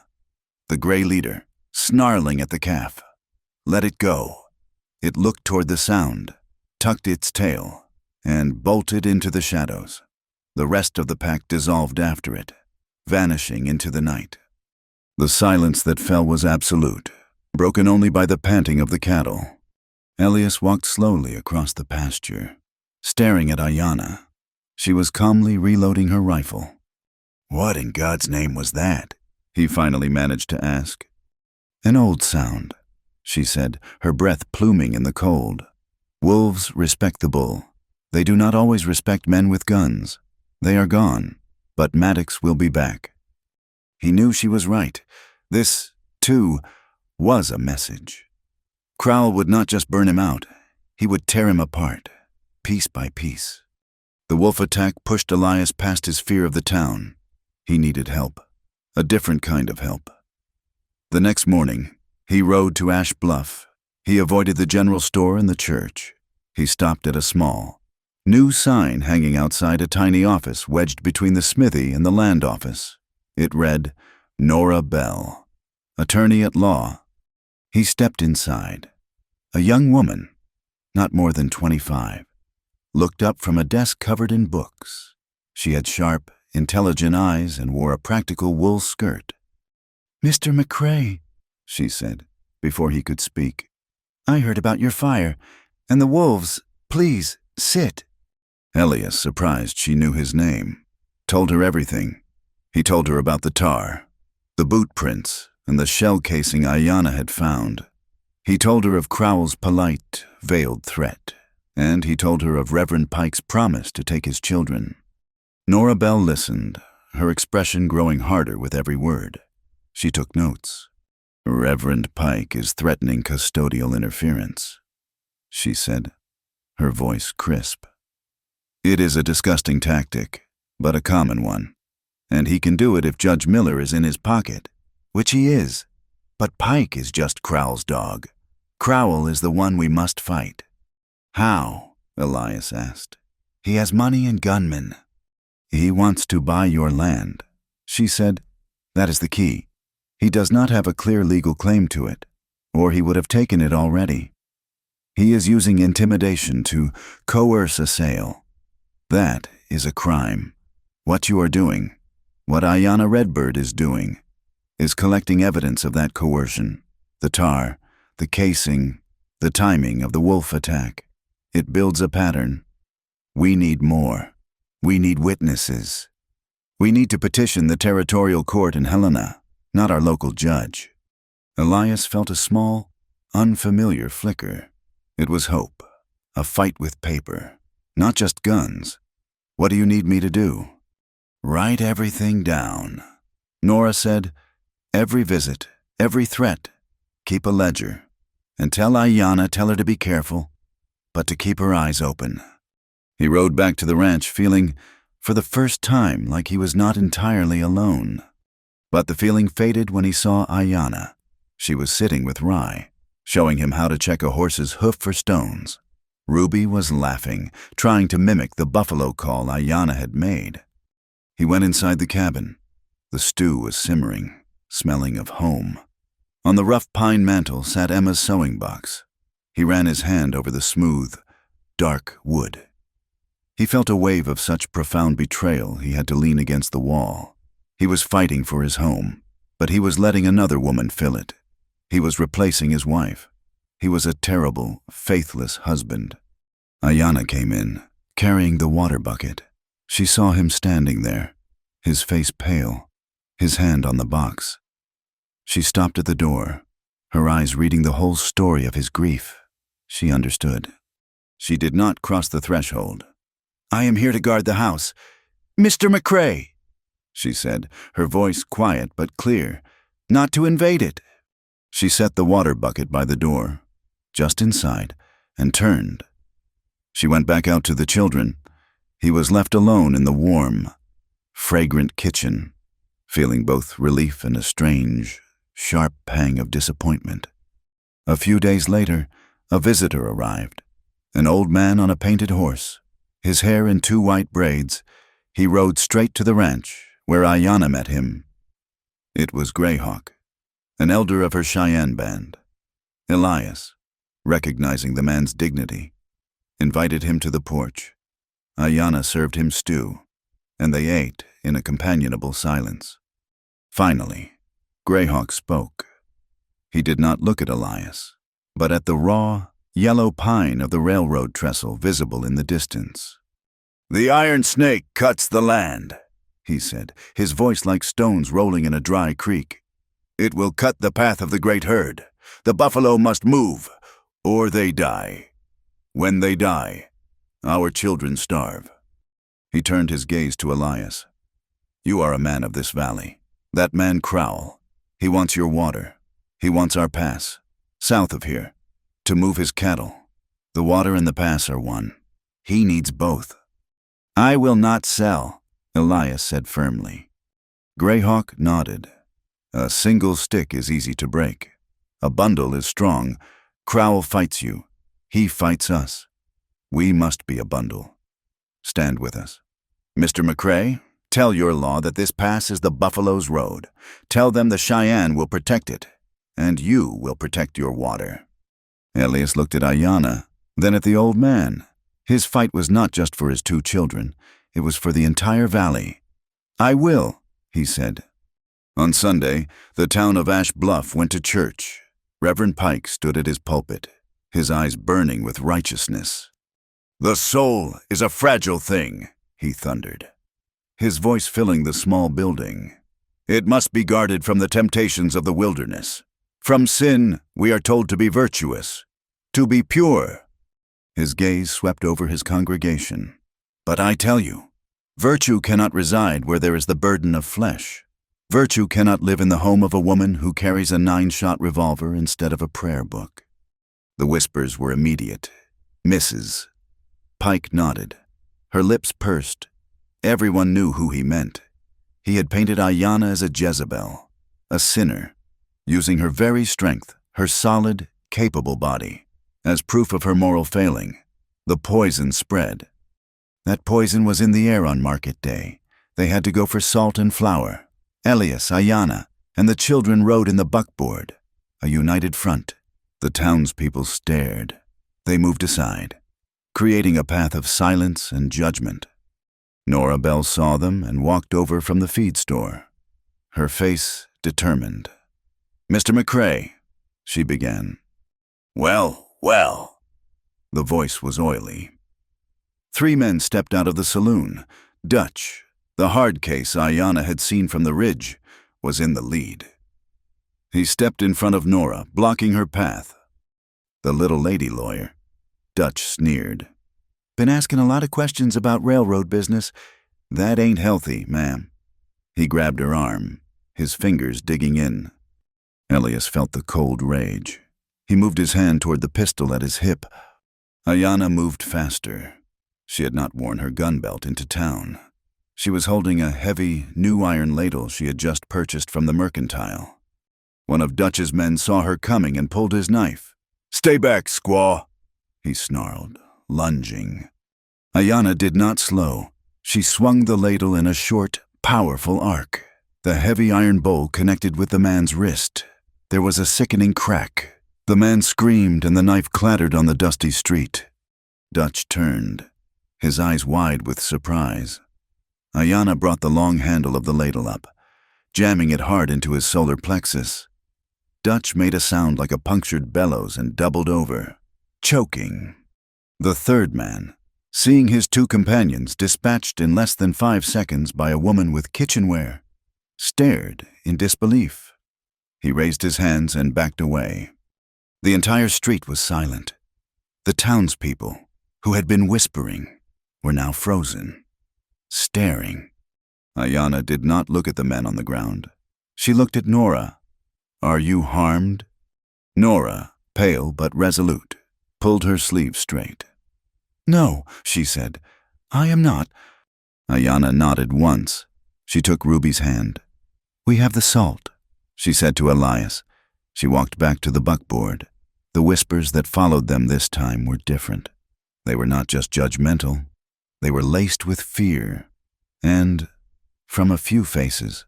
The gray leader, snarling at the calf, let it go. It looked toward the sound, tucked its tail, and bolted into the shadows. The rest of the pack dissolved after it, vanishing into the night. The silence that fell was absolute, broken only by the panting of the cattle. Elias walked slowly across the pasture, staring at Ayanna. She was calmly reloading her rifle. "What in God's name was that?" he finally managed to ask. "An old sound," she said, her breath pluming in the cold. "Wolves respect the bull. They do not always respect men with guns. They are gone, but Maddox will be back." He knew she was right. This, too, was a message. Crowell would not just burn him out. He would tear him apart, piece by piece. The wolf attack pushed Elias past his fear of the town. He needed help, a different kind of help. The next morning, he rode to Ash Bluff. He avoided the general store and the church. He stopped at a small, new sign hanging outside a tiny office wedged between the smithy and the land office. It read, "Nora Bell, Attorney at Law." He stepped inside. A young woman, not more than 25, looked up from a desk covered in books. She had sharp, intelligent eyes and wore a practical wool skirt. "Mr. McCrae," she said, before he could speak. "I heard about your fire, and the wolves. Please, sit." Elias, surprised she knew his name, told her everything. He told her about the tar, the boot prints, and the shell casing Ayanna had found. He told her of Crowell's polite, veiled threat, and he told her of Reverend Pike's promise to take his children. Nora Bell listened, her expression growing harder with every word. She took notes. "Reverend Pike is threatening custodial interference," she said, her voice crisp. "It is a disgusting tactic, but a common one, and he can do it if Judge Miller is in his pocket, which he is. But Pike is just Crowell's dog. Crowell is the one we must fight." "How?" Elias asked. "He has money and gunmen." "He wants to buy your land," she said. "That is the key. He does not have a clear legal claim to it, or he would have taken it already. He is using intimidation to coerce a sale. That is a crime. What you are doing, what Ayanna Redbird is doing, is collecting evidence of that coercion, the tar, the casing, the timing of the wolf attack. It builds a pattern. We need more. We need witnesses. We need to petition the territorial court in Helena. not our local judge. Elias felt a small, unfamiliar flicker. It was hope, a fight with paper, not just guns. What do you need me to do? Write everything down. Nora said, every visit, every threat. Keep a ledger. And tell Ayanna, tell her to be careful, but to keep her eyes open. He rode back to the ranch feeling, for the first time, like he was not entirely alone. But the feeling faded when he saw Ayanna. She was sitting with Rye, showing him how to check a horse's hoof for stones. Ruby was laughing, trying to mimic the buffalo call Ayanna had made. He went inside the cabin. The stew was simmering, smelling of home. On the rough pine mantel sat Emma's sewing box. He ran his hand over the smooth, dark wood. He felt a wave of such profound betrayal he had to lean against the wall. He was fighting for his home, but he was letting another woman fill it. He was replacing his wife. He was a terrible, faithless husband. Ayanna came in, carrying the water bucket. She saw him standing there, his face pale, his hand on the box. She stopped at the door, her eyes reading the whole story of his grief. She understood. She did not cross the threshold. I am here to guard the house. Mr. McCrae, she said, her voice quiet but clear, not to invade it. She set the water bucket by the door, just inside, and turned. She went back out to the children. He was left alone in the warm, fragrant kitchen, feeling both relief and a strange, sharp pang of disappointment. A few days later, a visitor arrived, an old man on a painted horse, his hair in 2 white braids. He rode straight to the ranch, where Ayanna met him. It was Greyhawk, an elder of her Cheyenne band. Elias, recognizing the man's dignity, invited him to the porch. Ayanna served him stew, and they ate in a companionable silence. Finally, Greyhawk spoke. He did not look at Elias, but at the raw, yellow pine of the railroad trestle visible in the distance. The iron snake cuts the land, he said, his voice like stones rolling in a dry creek. It will cut the path of the great herd. The buffalo must move, or they die. When they die, our children starve. He turned his gaze to Elias. You are a man of this valley. That man Crowell. He wants your water. He wants our pass, south of here, to move his cattle. The water and the pass are one. He needs both. I will not sell, Elias said firmly. Greyhawk nodded. A single stick is easy to break. A bundle is strong. Crowell fights you. He fights us. We must be a bundle. Stand with us. Mr. McCrae, tell your law that this pass is the buffalo's road. Tell them the Cheyenne will protect it, and you will protect your water. Elias looked at Ayanna, then at the old man. His fight was not just for his 2 children. It was for the entire valley. I will, he said. On Sunday, the town of Ash Bluff went to church. Reverend Pike stood at his pulpit, his eyes burning with righteousness. The soul is a fragile thing, he thundered, his voice filling the small building. It must be guarded from the temptations of the wilderness. From sin, we are told to be virtuous, to be pure. His gaze swept over his congregation. But I tell you, virtue cannot reside where there is the burden of flesh. Virtue cannot live in the home of a woman who carries a 9-shot revolver instead of a prayer book. The whispers were immediate. Mrs. Pike nodded. Her lips pursed. Everyone knew who he meant. He had painted Ayanna as a Jezebel, a sinner, using her very strength, her solid, capable body, as proof of her moral failing. The poison spread. That poison was in the air on market day. They had to go for salt and flour. Elias, Ayanna, and the children rode in the buckboard, a united front. The townspeople stared. They moved aside, creating a path of silence and judgment. Nora Bell saw them and walked over from the feed store, her face determined. Mr. McCrae, she began. Well, well. The voice was oily. 3 men stepped out of the saloon. Dutch, the hard case Ayanna had seen from the ridge, was in the lead. He stepped in front of Nora, blocking her path. The little lady lawyer. Dutch sneered. Been asking a lot of questions about railroad business. That ain't healthy, ma'am. He grabbed her arm, his fingers digging in. Elias felt the cold rage. He moved his hand toward the pistol at his hip. Ayanna moved faster. She had not worn her gun belt into town. She was holding a heavy, new iron ladle she had just purchased from the mercantile. One of Dutch's men saw her coming and pulled his knife. "Stay back, squaw," he snarled, lunging. Ayanna did not slow. She swung the ladle in a short, powerful arc. The heavy iron bowl connected with the man's wrist. There was a sickening crack. The man screamed and the knife clattered on the dusty street. Dutch turned, his eyes wide with surprise. Ayanna brought the long handle of the ladle up, jamming it hard into his solar plexus. Dutch made a sound like a punctured bellows and doubled over, choking. The third man, seeing his two companions dispatched in less than 5 seconds by a woman with kitchenware, stared in disbelief. He raised his hands and backed away. The entire street was silent. The townspeople, who had been whispering, were now frozen, staring. Ayanna did not look at the men on the ground. She looked at Nora. "Are you harmed?" Nora, pale but resolute, pulled her sleeve straight. "No," she said. "I am not." Ayanna nodded once. She took Ruby's hand. "We have the salt," she said to Elias. She walked back to the buckboard. The whispers that followed them this time were different. They were not just judgmental. They were laced with fear, and, from a few faces,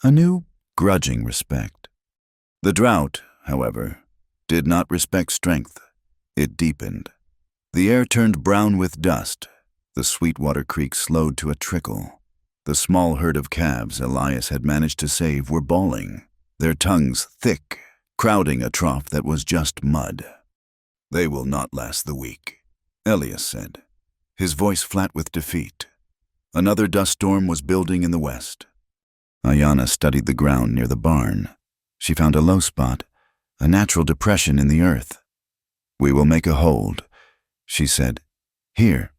a new, grudging respect. The drought, however, did not respect strength. It deepened. The air turned brown with dust. The Sweetwater Creek slowed to a trickle. The small herd of calves Elias had managed to save were bawling, their tongues thick, crowding a trough that was just mud. "They will not last the week," Elias said, his voice flat with defeat. Another dust storm was building in the west. Ayanna studied the ground near the barn. She found a low spot, a natural depression in the earth. "We will make a hold," she said. "Here."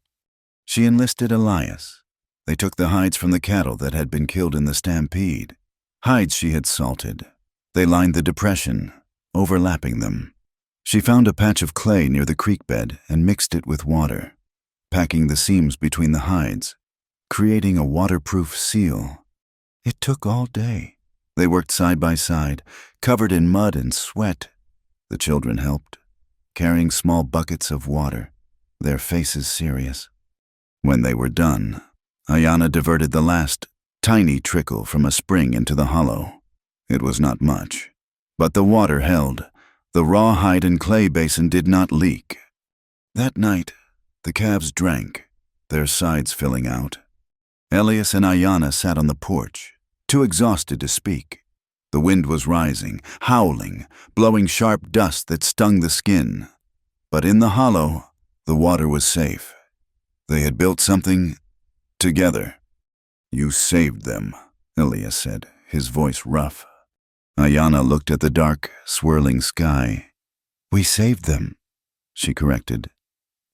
She enlisted Elias. They took the hides from the cattle that had been killed in the stampede, hides she had salted. They lined the depression, overlapping them. She found a patch of clay near the creek bed and mixed it with water, packing the seams between the hides, creating a waterproof seal. It took all day. They worked side by side, covered in mud and sweat. The children helped, carrying small buckets of water, their faces serious. When they were done, Ayanna diverted the last, tiny trickle from a spring into the hollow. It was not much, but the water held. The raw hide and clay basin did not leak. That night, the calves drank, their sides filling out. Elias and Ayanna sat on the porch, too exhausted to speak. The wind was rising, howling, blowing sharp dust that stung the skin. But in the hollow, the water was safe. They had built something together. "You saved them," Elias said, his voice rough. Ayanna looked at the dark, swirling sky. "We saved them," she corrected.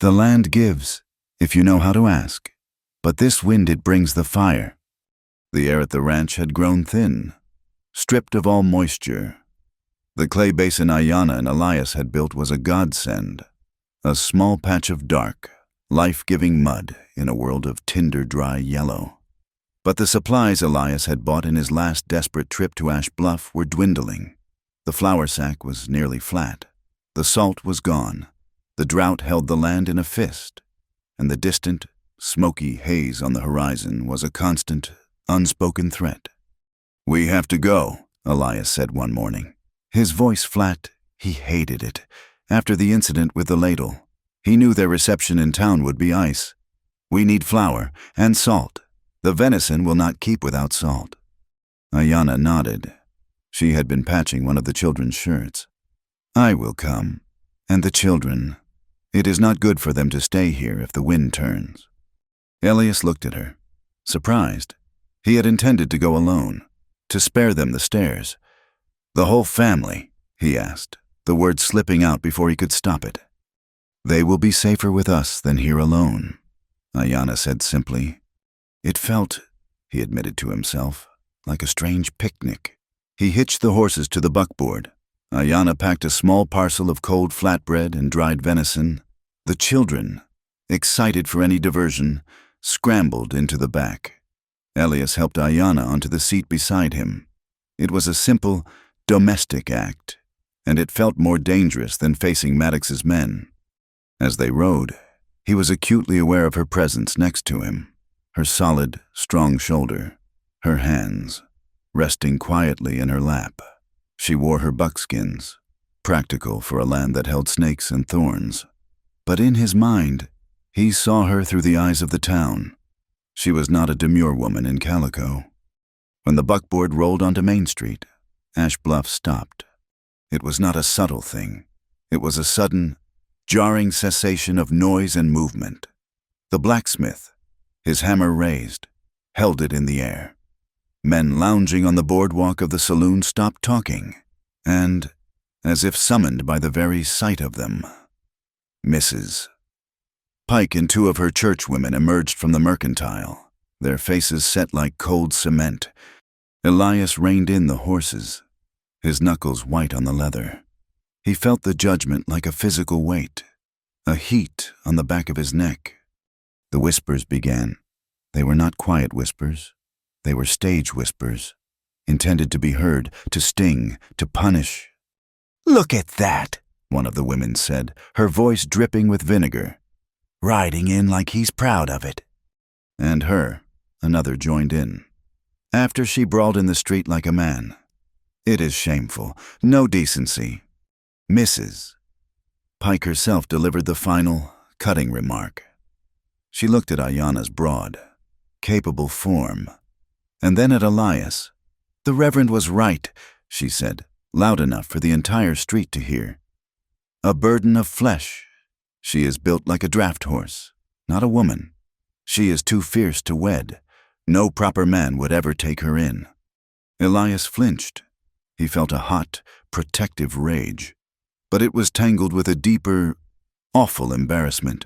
"The land gives, if you know how to ask. But this wind, it brings the fire." The air at the ranch had grown thin, stripped of all moisture. The clay basin Ayanna and Elias had built was a godsend, a small patch of dark, life-giving mud in a world of tinder dry yellow. But the supplies Elias had bought in his last desperate trip to Ash Bluff were dwindling. The flour sack was nearly flat. The salt was gone. The drought held the land in a fist, and the distant, smoky haze on the horizon was a constant, unspoken threat. "We have to go," Elias said one morning. His voice flat, he hated it. After the incident with the ladle, he knew their reception in town would be ice. "We need flour and salt. The venison will not keep without salt." Ayanna nodded. She had been patching one of the children's shirts. "I will come. And the children. It is not good for them to stay here if the wind turns." Elias looked at her, surprised. He had intended to go alone, to spare them the stairs. "The whole family?" he asked, the word slipping out before he could stop it. "They will be safer with us than here alone," Ayanna said simply. It felt, he admitted to himself, like a strange picnic. He hitched the horses to the buckboard. Ayanna packed a small parcel of cold flatbread and dried venison. The children, excited for any diversion, scrambled into the back. Elias helped Ayanna onto the seat beside him. It was a simple, domestic act, and it felt more dangerous than facing Maddox's men. As they rode, he was acutely aware of her presence next to him, her solid, strong shoulder, her hands, resting quietly in her lap. She wore her buckskins, practical for a land that held snakes and thorns. But in his mind, he saw her through the eyes of the town. She was not a demure woman in calico. When the buckboard rolled onto Main Street, Ash Bluff stopped. It was not a subtle thing. It was a sudden, jarring cessation of noise and movement. The blacksmith, his hammer raised, held it in the air. Men lounging on the boardwalk of the saloon stopped talking, and, as if summoned by the very sight of them, Mrs. Pike and two of her churchwomen emerged from the mercantile, their faces set like cold cement. Elias reined in the horses, his knuckles white on the leather. He felt the judgment like a physical weight, a heat on the back of his neck. The whispers began. They were not quiet whispers. They were stage whispers, intended to be heard, to sting, to punish. "Look at that," one of the women said, her voice dripping with vinegar. "Riding in like he's proud of it." And her, another joined in. "After she brawled in the street like a man. It is shameful. No decency." Mrs. Pike herself delivered the final, cutting remark. She looked at Ayanna's broad, capable form, and then at Elias. "The Reverend was right," she said, loud enough for the entire street to hear. "A burden of flesh. She is built like a draft horse, not a woman. She is too fierce to wed. No proper man would ever take her in." Elias flinched. He felt a hot, protective rage, but it was tangled with a deeper, awful embarrassment.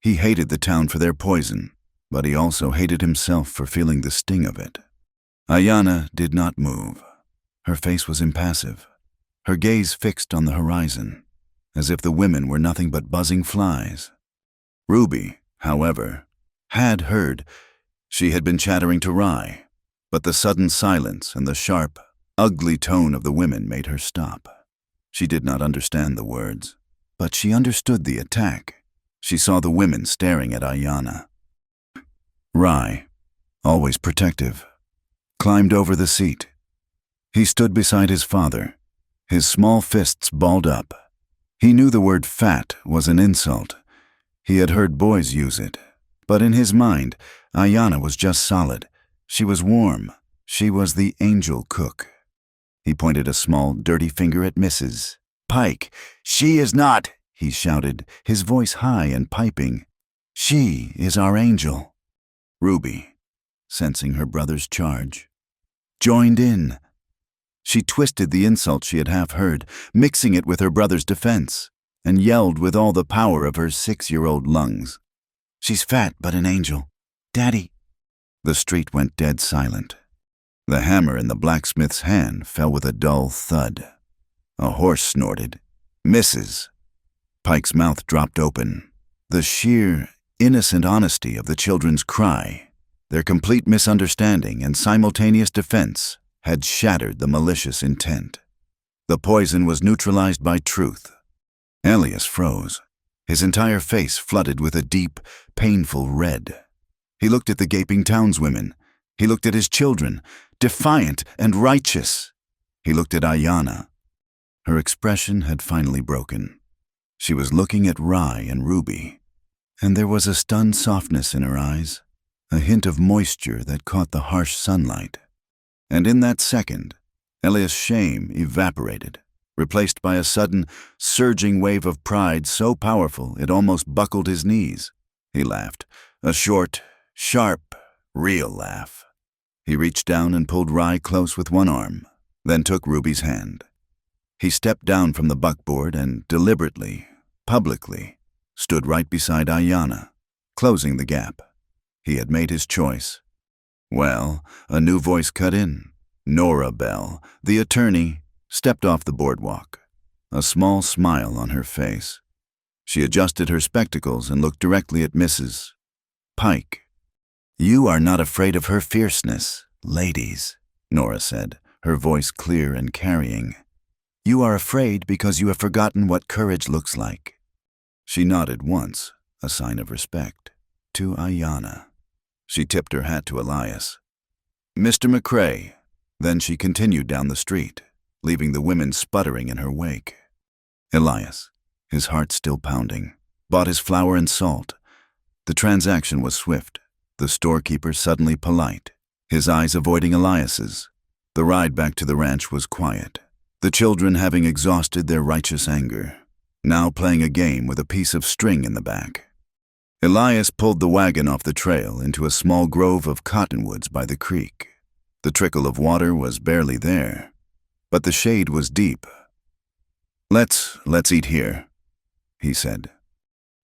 He hated the town for their poison, but he also hated himself for feeling the sting of it. Ayanna did not move. Her face was impassive, her gaze fixed on the horizon, as if the women were nothing but buzzing flies. Ruby, however, had heard. She had been chattering to Rye, but the sudden silence and the sharp, ugly tone of the women made her stop. She did not understand the words, but she understood the attack. She saw the women staring at Ayanna. Rye, always protective, climbed over the seat. He stood beside his father, his small fists balled up. He knew the word fat was an insult. He had heard boys use it, but in his mind, Ayanna was just solid. She was warm. She was the angel cook. He pointed a small, dirty finger at Mrs. Pike. "She is not," he shouted, his voice high and piping. "She is our angel." Ruby, sensing her brother's charge, joined in. She twisted the insult she had half heard, mixing it with her brother's defense, and yelled with all the power of her 6-year-old lungs. "She's fat, but an angel. Daddy." The street went dead silent. The hammer in the blacksmith's hand fell with a dull thud. A horse snorted. "Mrs." Pike's mouth dropped open. The sheer, innocent honesty of the children's cry, their complete misunderstanding and simultaneous defense, had shattered the malicious intent. The poison was neutralized by truth. Elias froze, his entire face flooded with a deep, painful red. He looked at the gaping townswomen. He looked at his children, defiant and righteous. He looked at Ayanna. Her expression had finally broken. She was looking at Rye and Ruby, and there was a stunned softness in her eyes, a hint of moisture that caught the harsh sunlight. And in that second, Elias' shame evaporated, replaced by a sudden, surging wave of pride so powerful it almost buckled his knees. He laughed, a short, sharp, real laugh. He reached down and pulled Rye close with one arm, then took Ruby's hand. He stepped down from the buckboard and deliberately, publicly, stood right beside Ayanna, closing the gap. He had made his choice. Well, a new voice cut in. Nora Bell, the attorney, stepped off the boardwalk, a small smile on her face. She adjusted her spectacles and looked directly at Mrs. Pike. "You are not afraid of her fierceness, ladies," Nora said, her voice clear and carrying. "You are afraid because you have forgotten what courage looks like." She nodded once, a sign of respect, to Ayanna. She tipped her hat to Elias. "Mr. McCrae." Then she continued down the street, leaving the women sputtering in her wake. Elias, his heart still pounding, bought his flour and salt. The transaction was swift, the storekeeper suddenly polite, his eyes avoiding Elias's. The ride back to the ranch was quiet, the children having exhausted their righteous anger, now playing a game with a piece of string in the back. Elias pulled the wagon off the trail into a small grove of cottonwoods by the creek. The trickle of water was barely there, but the shade was deep. Let's eat here," he said.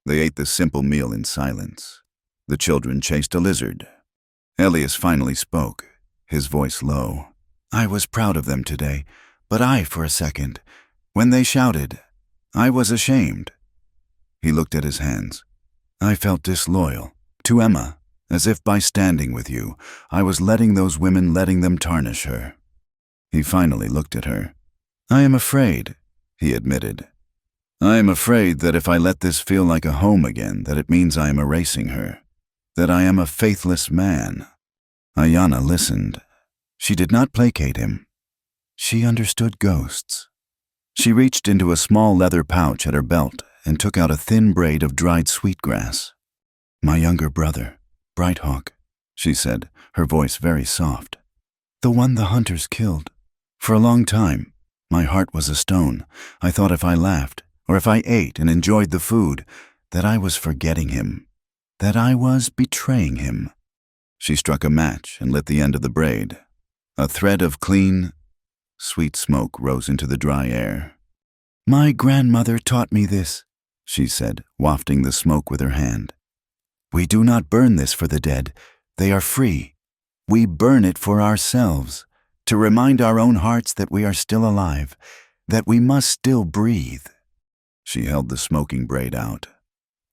They ate the simple meal in silence. The children chased a lizard. Elias finally spoke, his voice low. "I was proud of them today, but for a second, when they shouted, I was ashamed." He looked at his hands. "I felt disloyal, to Emma, as if by standing with you, I was letting those women tarnish her." He finally looked at her. "I am afraid," he admitted. "I am afraid that if I let this feel like a home again, that it means I am erasing her, that I am a faithless man." Ayanna listened. She did not placate him. She understood ghosts. She reached into a small leather pouch at her belt and took out a thin braid of dried sweetgrass. "My younger brother, Brighthawk," she said, her voice very soft. "The one the hunters killed. For a long time, my heart was a stone. I thought if I laughed, or if I ate and enjoyed the food, that I was forgetting him, that I was betraying him." She struck a match and lit the end of the braid. A thread of clean, sweet smoke rose into the dry air. "My grandmother taught me this," she said, wafting the smoke with her hand. "We do not burn this for the dead. They are free. We burn it for ourselves, to remind our own hearts that we are still alive, that we must still breathe." She held the smoking braid out.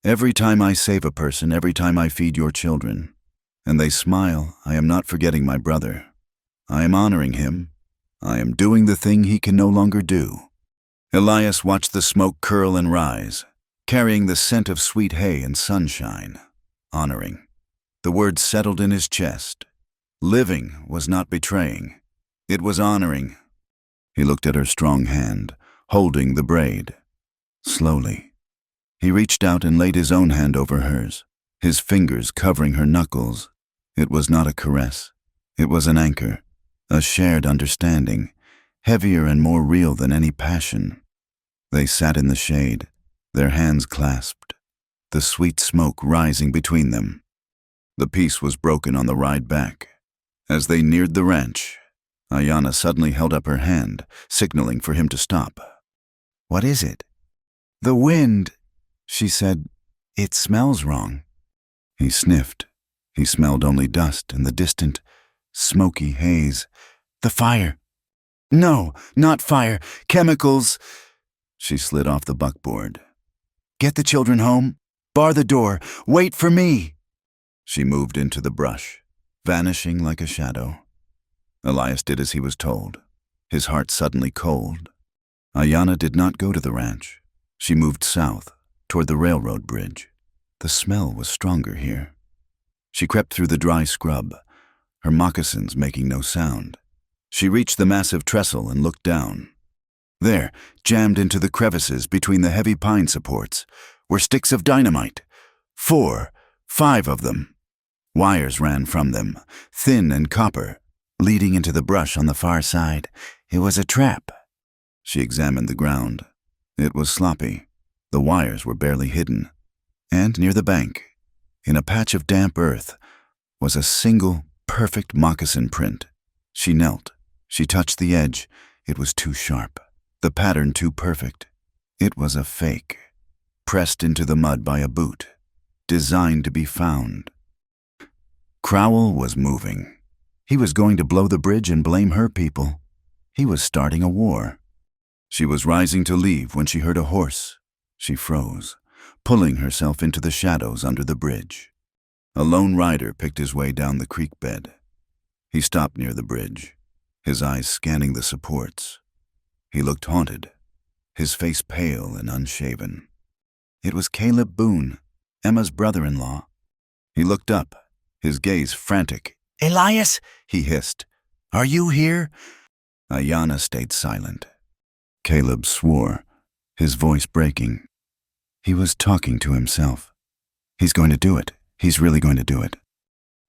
"Every time I save a person, every time I feed your children, and they smile, I am not forgetting my brother. I am honoring him. I am doing the thing he can no longer do." Elias watched the smoke curl and rise, carrying the scent of sweet hay and sunshine. Honoring. The word settled in his chest. Living was not betraying. It was honoring. He looked at her strong hand, holding the braid. Slowly, he reached out and laid his own hand over hers, his fingers covering her knuckles. It was not a caress. It was an anchor, a shared understanding, heavier and more real than any passion. They sat in the shade, their hands clasped, the sweet smoke rising between them. The peace was broken on the ride back. As they neared the ranch, Ayanna suddenly held up her hand, signaling for him to stop. "What is it?" "The wind," she said. "It smells wrong." He sniffed. He smelled only dust and the distant, smoky haze. "The fire." "No, not fire. Chemicals." She slid off the buckboard. "Get the children home. Bar the door. Wait for me." She moved into the brush, vanishing like a shadow. Elias did as he was told, his heart suddenly cold. Ayanna did not go to the ranch. She moved south, toward the railroad bridge. The smell was stronger here. She crept through the dry scrub, her moccasins making no sound. She reached the massive trestle and looked down. There, jammed into the crevices between the heavy pine supports, were sticks of dynamite. 4, 5 of them. Wires ran from them, thin and copper, leading into the brush on the far side. It was a trap. She examined the ground. It was sloppy. The wires were barely hidden. And near the bank, in a patch of damp earth, was a single, perfect moccasin print. She knelt, She touched the edge. It was too sharp. The pattern too perfect. It was a fake, pressed into the mud by a boot, designed to be found. Crowell was moving. He was going to blow the bridge and blame her people. He was starting a war. She was rising to leave when she heard a horse. She froze, pulling herself into the shadows under the bridge. A lone rider picked his way down the creek bed. He stopped near the bridge, his eyes scanning the supports. He looked haunted, his face pale and unshaven. It was Caleb Boone, Emma's brother-in-law. He looked up, his gaze frantic. "Elias," he hissed, "are you here?" Ayanna stayed silent. Caleb swore, his voice breaking. He was talking to himself. He's going to do it. He's really going to do it.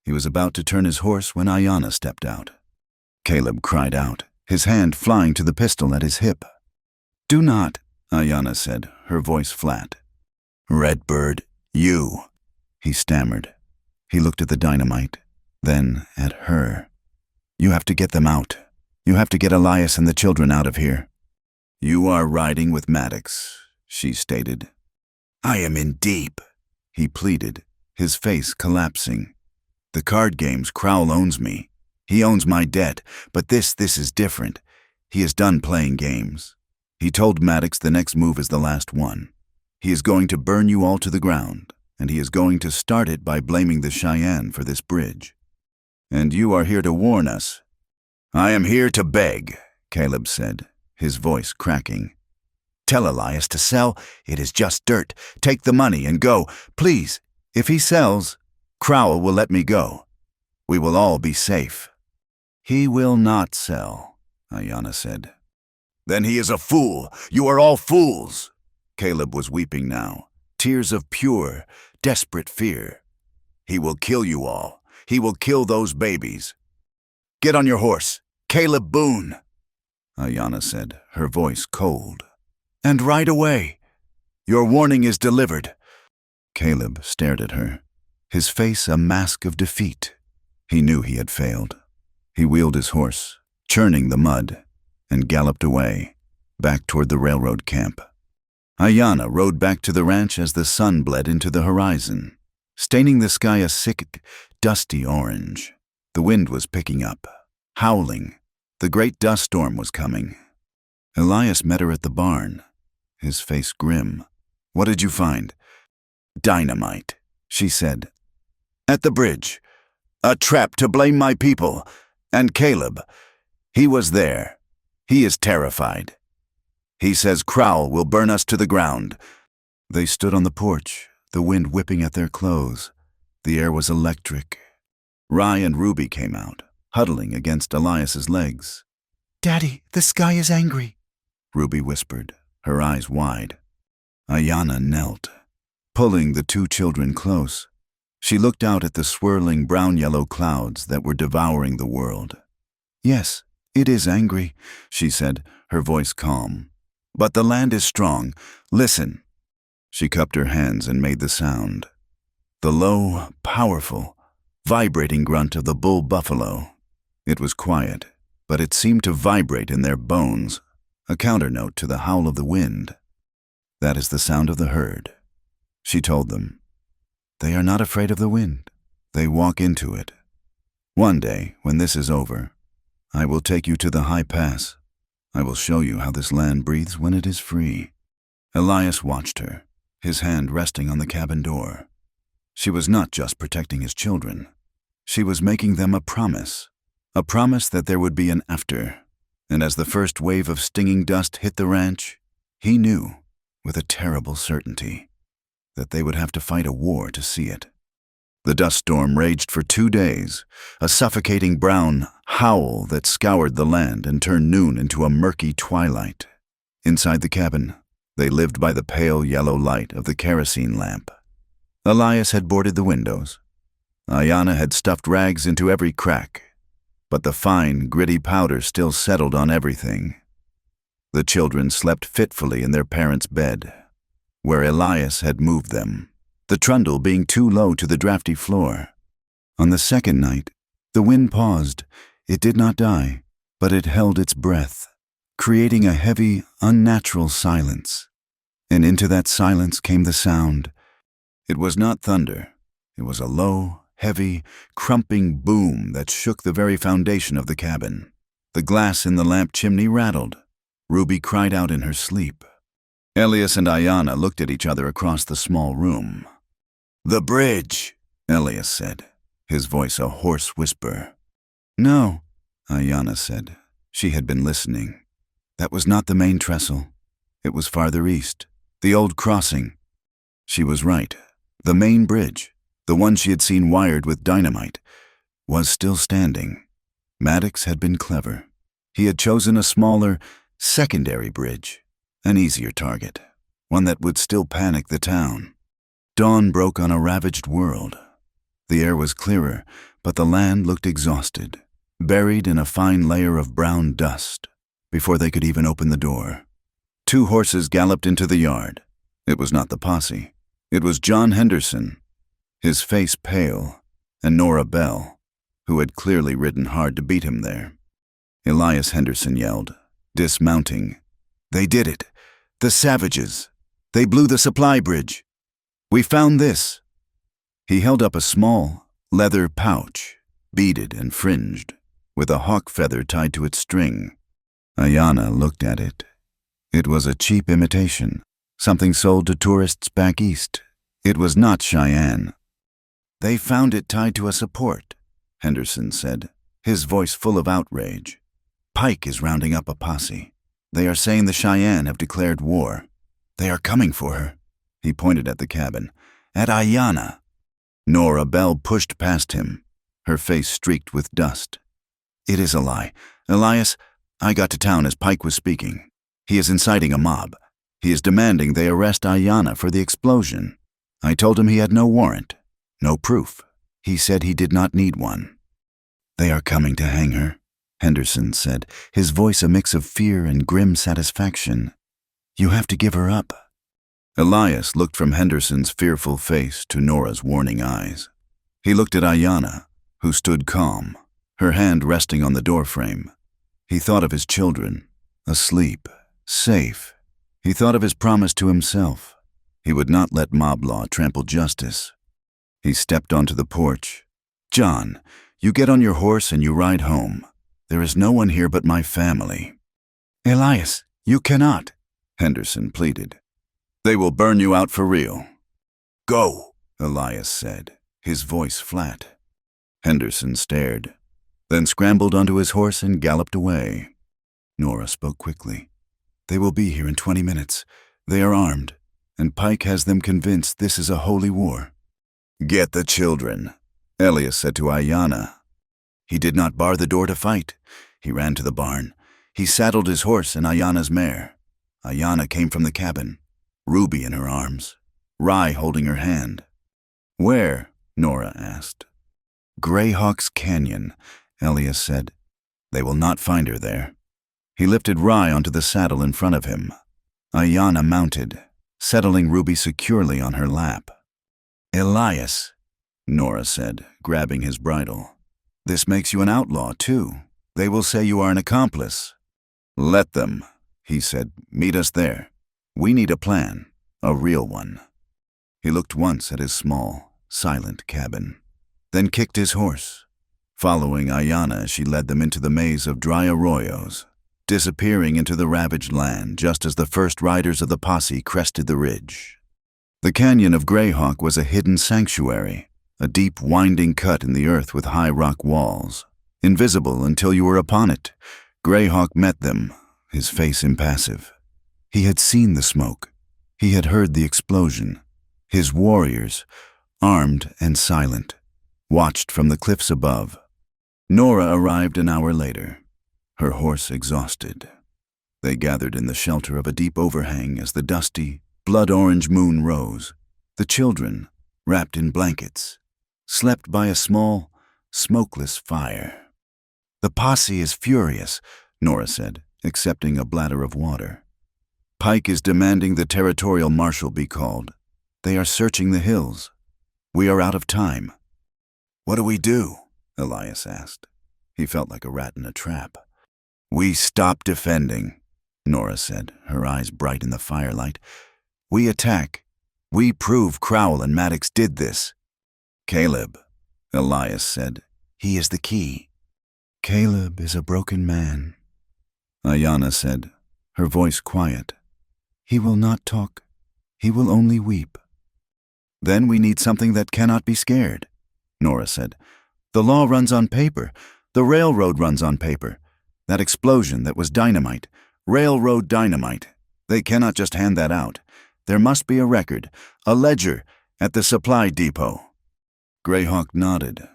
He was about to turn his horse when Ayanna stepped out. Caleb cried out, his hand flying to the pistol at his hip. "Do not," Ayanna said, her voice flat. "Redbird, you," he stammered. He looked at the dynamite, then at her. "You have to get them out. You have to get Elias and the children out of here." "You are riding with Maddox," she stated. "I am in deep," he pleaded, his face collapsing. "The card games, Crowell owns me. He owns my debt, but this is different. He is done playing games. He told Maddox the next move is the last one. He is going to burn you all to the ground, and he is going to start it by blaming the Cheyenne for this bridge. And you are here to warn us." "I am here to beg," Caleb said, his voice cracking. "Tell Elias to sell. It is just dirt. Take the money and go. Please, if he sells, Crowell will let me go. We will all be safe." "He will not sell," Ayanna said. "Then he is a fool. You are all fools." Caleb was weeping now, tears of pure, desperate fear. "He will kill you all. He will kill those babies. Get on your horse. Caleb Boone," Ayanna said, her voice cold. "And ride away. Your warning is delivered." Caleb stared at her, his face a mask of defeat. He knew he had failed. He wheeled his horse, churning the mud, and galloped away, back toward the railroad camp. Ayanna rode back to the ranch as the sun bled into the horizon, staining the sky a sick, dusty orange. The wind was picking up, howling. The great dust storm was coming. Elias met her at the barn, his face grim. "What did you find?" "Dynamite," she said. "At the bridge. A trap to blame my people. And Caleb. He was there. He is terrified. He says Crowell will burn us to the ground." They stood on the porch, the wind whipping at their clothes. The air was electric. Rye and Ruby came out, huddling against Elias's legs. "Daddy, the sky is angry," Ruby whispered, her eyes wide. Ayanna knelt, pulling the two children close. She looked out at the swirling brown-yellow clouds that were devouring the world. "Yes, it is angry," she said, her voice calm. "But the land is strong. Listen." She cupped her hands and made the sound. The low, powerful, vibrating grunt of the bull buffalo. It was quiet, but it seemed to vibrate in their bones, a counternote to the howl of the wind. "That is the sound of the herd," she told them. "They are not afraid of the wind. They walk into it. One day, when this is over, I will take you to the high pass. I will show you how this land breathes when it is free." Elias watched her, his hand resting on the cabin door. She was not just protecting his children. She was making them a promise that there would be an after. And as the first wave of stinging dust hit the ranch, he knew, with a terrible certainty, that they would have to fight a war to see it. The dust storm raged for 2 days, a suffocating brown howl that scoured the land and turned noon into a murky twilight. Inside the cabin, they lived by the pale yellow light of the kerosene lamp. Elias had boarded the windows. Ayanna had stuffed rags into every crack, but the fine, gritty powder still settled on everything. The children slept fitfully in their parents' bed, where Elias had moved them, the trundle being too low to the drafty floor. On the second night, the wind paused. It did not die. but it held its breath, creating a heavy, unnatural silence. And into that silence came the sound. It was not thunder. It was a low, heavy, crumping boom that shook the very foundation of the cabin. The glass in the lamp chimney rattled. Ruby cried out in her sleep. Elias and Ayanna looked at each other across the small room. "The bridge," Elias said, his voice a hoarse whisper. "No," Ayanna said. She had been listening. "That was not the main trestle. It was farther east, the old crossing." She was right. The main bridge, the one she had seen wired with dynamite, was still standing. Maddox had been clever. He had chosen a smaller, secondary bridge, an easier target, one that would still panic the town. Dawn broke on a ravaged world. The air was clearer, but the land looked exhausted, buried in a fine layer of brown dust, before they could even open the door. 2 horses galloped into the yard. It was not the posse. It was John Henderson, his face pale, and Nora Bell, who had clearly ridden hard to beat him there. Elias Henderson yelled, dismounting. "They did it! The savages! They blew the supply bridge! We found this!" He held up a small, leather pouch, beaded and fringed, with a hawk feather tied to its string. Ayanna looked at it. It was a cheap imitation, something sold to tourists back east. It was not Cheyenne. "They found it tied to a support," Henderson said, his voice full of outrage. "Pike is rounding up a posse. They are saying the Cheyenne have declared war. They are coming for her." He pointed at the cabin. "At Ayanna." Nora Bell pushed past him, her face streaked with dust. "It is a lie. Elias, I got to town as Pike was speaking. He is inciting a mob. He is demanding they arrest Ayanna for the explosion. I told him he had no warrant, no proof. He said he did not need one." "They are coming to hang her," Henderson said, his voice a mix of fear and grim satisfaction. "You have to give her up." Elias looked from Henderson's fearful face to Nora's warning eyes. He looked at Ayanna, who stood calm, her hand resting on the doorframe. He thought of his children, asleep, safe. He thought of his promise to himself. He would not let mob law trample justice. He stepped onto the porch. "John, you get on your horse and you ride home. There is no one here but my family." "Elias, you cannot," Henderson pleaded. "They will burn you out for real." "Go," Elias said, his voice flat. Henderson stared, then scrambled onto his horse and galloped away. Nora spoke quickly. "They will be here in 20 minutes. They are armed, and Pike has them convinced this is a holy war." "Get the children," Elias said to Ayanna. He did not bar the door to fight. He ran to the barn. He saddled his horse and Ayanna's mare. Ayanna came from the cabin, Ruby in her arms, Rye holding her hand. "Where?" Nora asked. "Greyhawk's Canyon," Elias said. "They will not find her there." He lifted Rye onto the saddle in front of him. Ayanna mounted, settling Ruby securely on her lap. "Elias," Nora said, grabbing his bridle. "This makes you an outlaw, too. They will say you are an accomplice." "Let them," he said. "Meet us there. We need a plan, a real one." He looked once at his small, silent cabin, then kicked his horse, following Ayanna as she led them into the maze of dry arroyos, disappearing into the ravaged land just as the first riders of the posse crested the ridge. The canyon of Greyhawk was a hidden sanctuary, a deep, winding cut in the earth with high rock walls. Invisible until you were upon it, Greyhawk met them, his face impassive. He had seen the smoke. He had heard the explosion. His warriors, armed and silent, watched from the cliffs above. Nora arrived an hour later, her horse exhausted. They gathered in the shelter of a deep overhang as the dusty, blood-orange moon rose. The children, wrapped in blankets, slept by a small, smokeless fire. "The posse is furious," Nora said, accepting a bladder of water. "Pike is demanding the territorial marshal be called. They are searching the hills. We are out of time." "What do we do?" Elias asked. He felt like a rat in a trap. We stop defending, Nora said, her eyes bright in the firelight. We attack. We prove Crowell and Maddox did this. Caleb, Elias said. He is the key. Caleb is a broken man, Ayanna said, her voice quiet. He will not talk. He will only weep. Then we need something that cannot be scared, Nora said. The law runs on paper. The railroad runs on paper. That explosion that was dynamite. Railroad dynamite. They cannot just hand that out. There must be a record, a ledger, at the supply depot. Greyhawk nodded.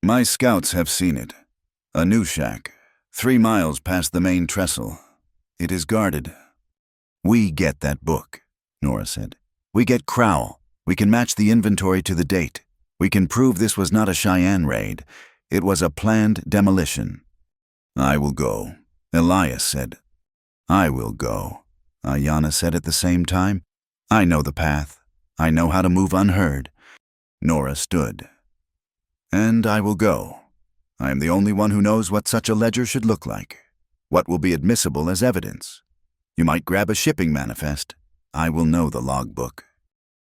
My scouts have seen it. A new shack, 3 miles past the main trestle. It is guarded. We get that book, Nora said. We get Crowell. We can match the inventory to the date. We can prove this was not a Cheyenne raid. It was a planned demolition. I will go, Elias said. I will go, Ayanna said at the same time. I know the path. I know how to move unheard. Nora stood. And I will go. I am the only one who knows what such a ledger should look like. What will be admissible as evidence? You might grab a shipping manifest. I will know the logbook.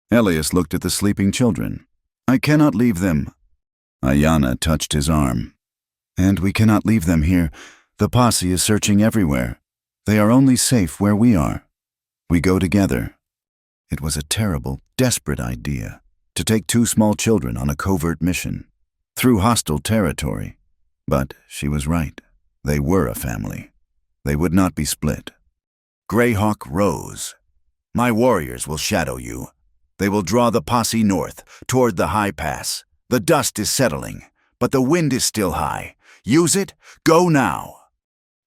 Elias looked at the sleeping children. I cannot leave them. Ayanna touched his arm. And we cannot leave them here. The posse is searching everywhere. They are only safe where we are. We go together. It was a terrible, desperate idea to take 2 small children on a covert mission through hostile territory. But she was right. They were a family. They would not be split. Greyhawk rose. My warriors will shadow you. They will draw the posse north, toward the high pass. The dust is settling, but the wind is still high. Use it. Go now.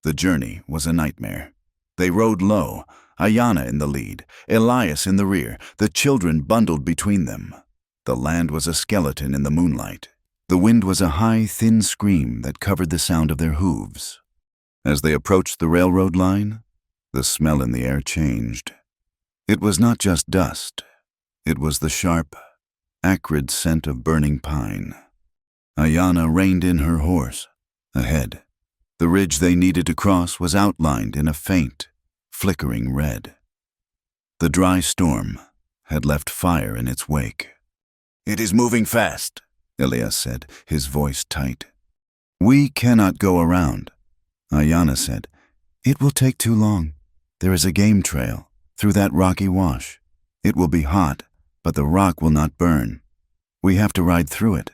The journey was a nightmare. They rode low, Ayanna in the lead, Elias in the rear, the children bundled between them. The land was a skeleton in the moonlight. The wind was a high, thin scream that covered the sound of their hooves. As they approached the railroad line, the smell in the air changed. It was not just dust. It was the sharp, acrid scent of burning pine. Ayanna reined in her horse. Ahead, the ridge they needed to cross was outlined in a faint, flickering red. The dry storm had left fire in its wake. It is moving fast, Elias said, his voice tight. We cannot go around, Ayanna said. It will take too long. There is a game trail through that rocky wash. It will be hot, but the rock will not burn. We have to ride through it.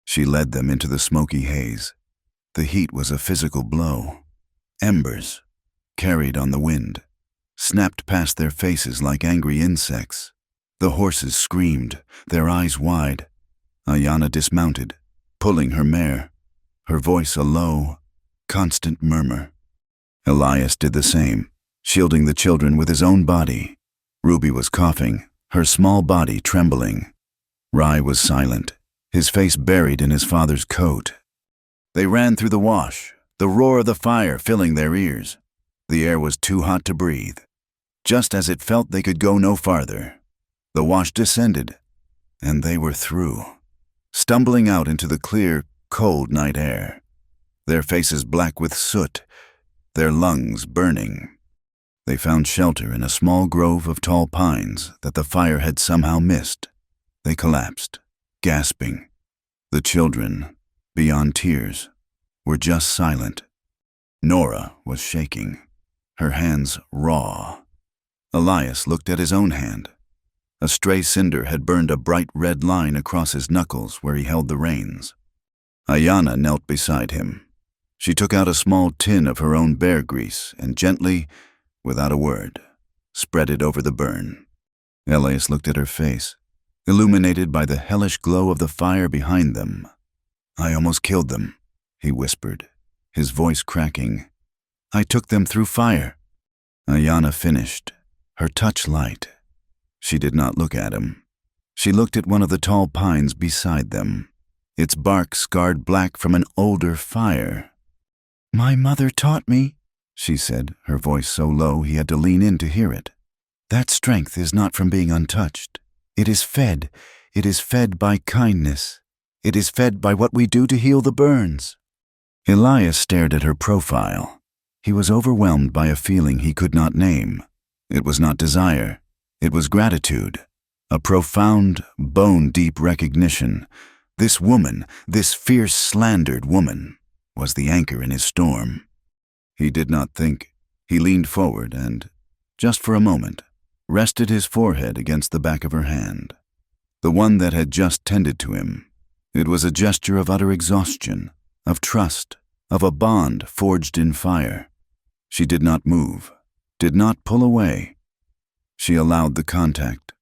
She led them into the smoky haze. The heat was a physical blow. Embers, carried on the wind, snapped past their faces like angry insects. The horses screamed, their eyes wide. Ayanna dismounted, pulling her mare, her voice a low, constant murmur. Elias did the same, shielding the children with his own body. Ruby was coughing, her small body trembling. Rai was silent, his face buried in his father's coat. They ran through the wash, the roar of the fire filling their ears. The air was too hot to breathe. Just as it felt they could go no farther, the wash descended, and they were through, stumbling out into the clear, cold night air, their faces black with soot, their lungs burning. They found shelter in a small grove of tall pines that the fire had somehow missed. They collapsed, gasping. The children, beyond tears, were just silent. Nora was shaking, her hands raw. Elias looked at his own hand. A stray cinder had burned a bright red line across his knuckles where he held the reins. Ayanna knelt beside him. She took out a small tin of her own bear grease and gently, without a word, spread it over the burn. Elias looked at her face, illuminated by the hellish glow of the fire behind them. I almost killed them, he whispered, his voice cracking. I took them through fire. Ayanna finished, her touch light. She did not look at him. She looked at one of the tall pines beside them, its bark scarred black from an older fire. My mother taught me, she said, her voice so low he had to lean in to hear it. That strength is not from being untouched. It is fed by kindness. It is fed by what we do to heal the burns. Elias stared at her profile. he was overwhelmed by a feeling he could not name. It was not desire. It was gratitude. A profound, bone-deep recognition. This woman, this fierce, slandered woman, was the anchor in his storm. He did not think. He leaned forward and, just for a moment, rested his forehead against the back of her hand, the one that had just tended to him. It was a gesture of utter exhaustion, of trust, of a bond forged in fire. She did not move, did not pull away. She allowed the contact,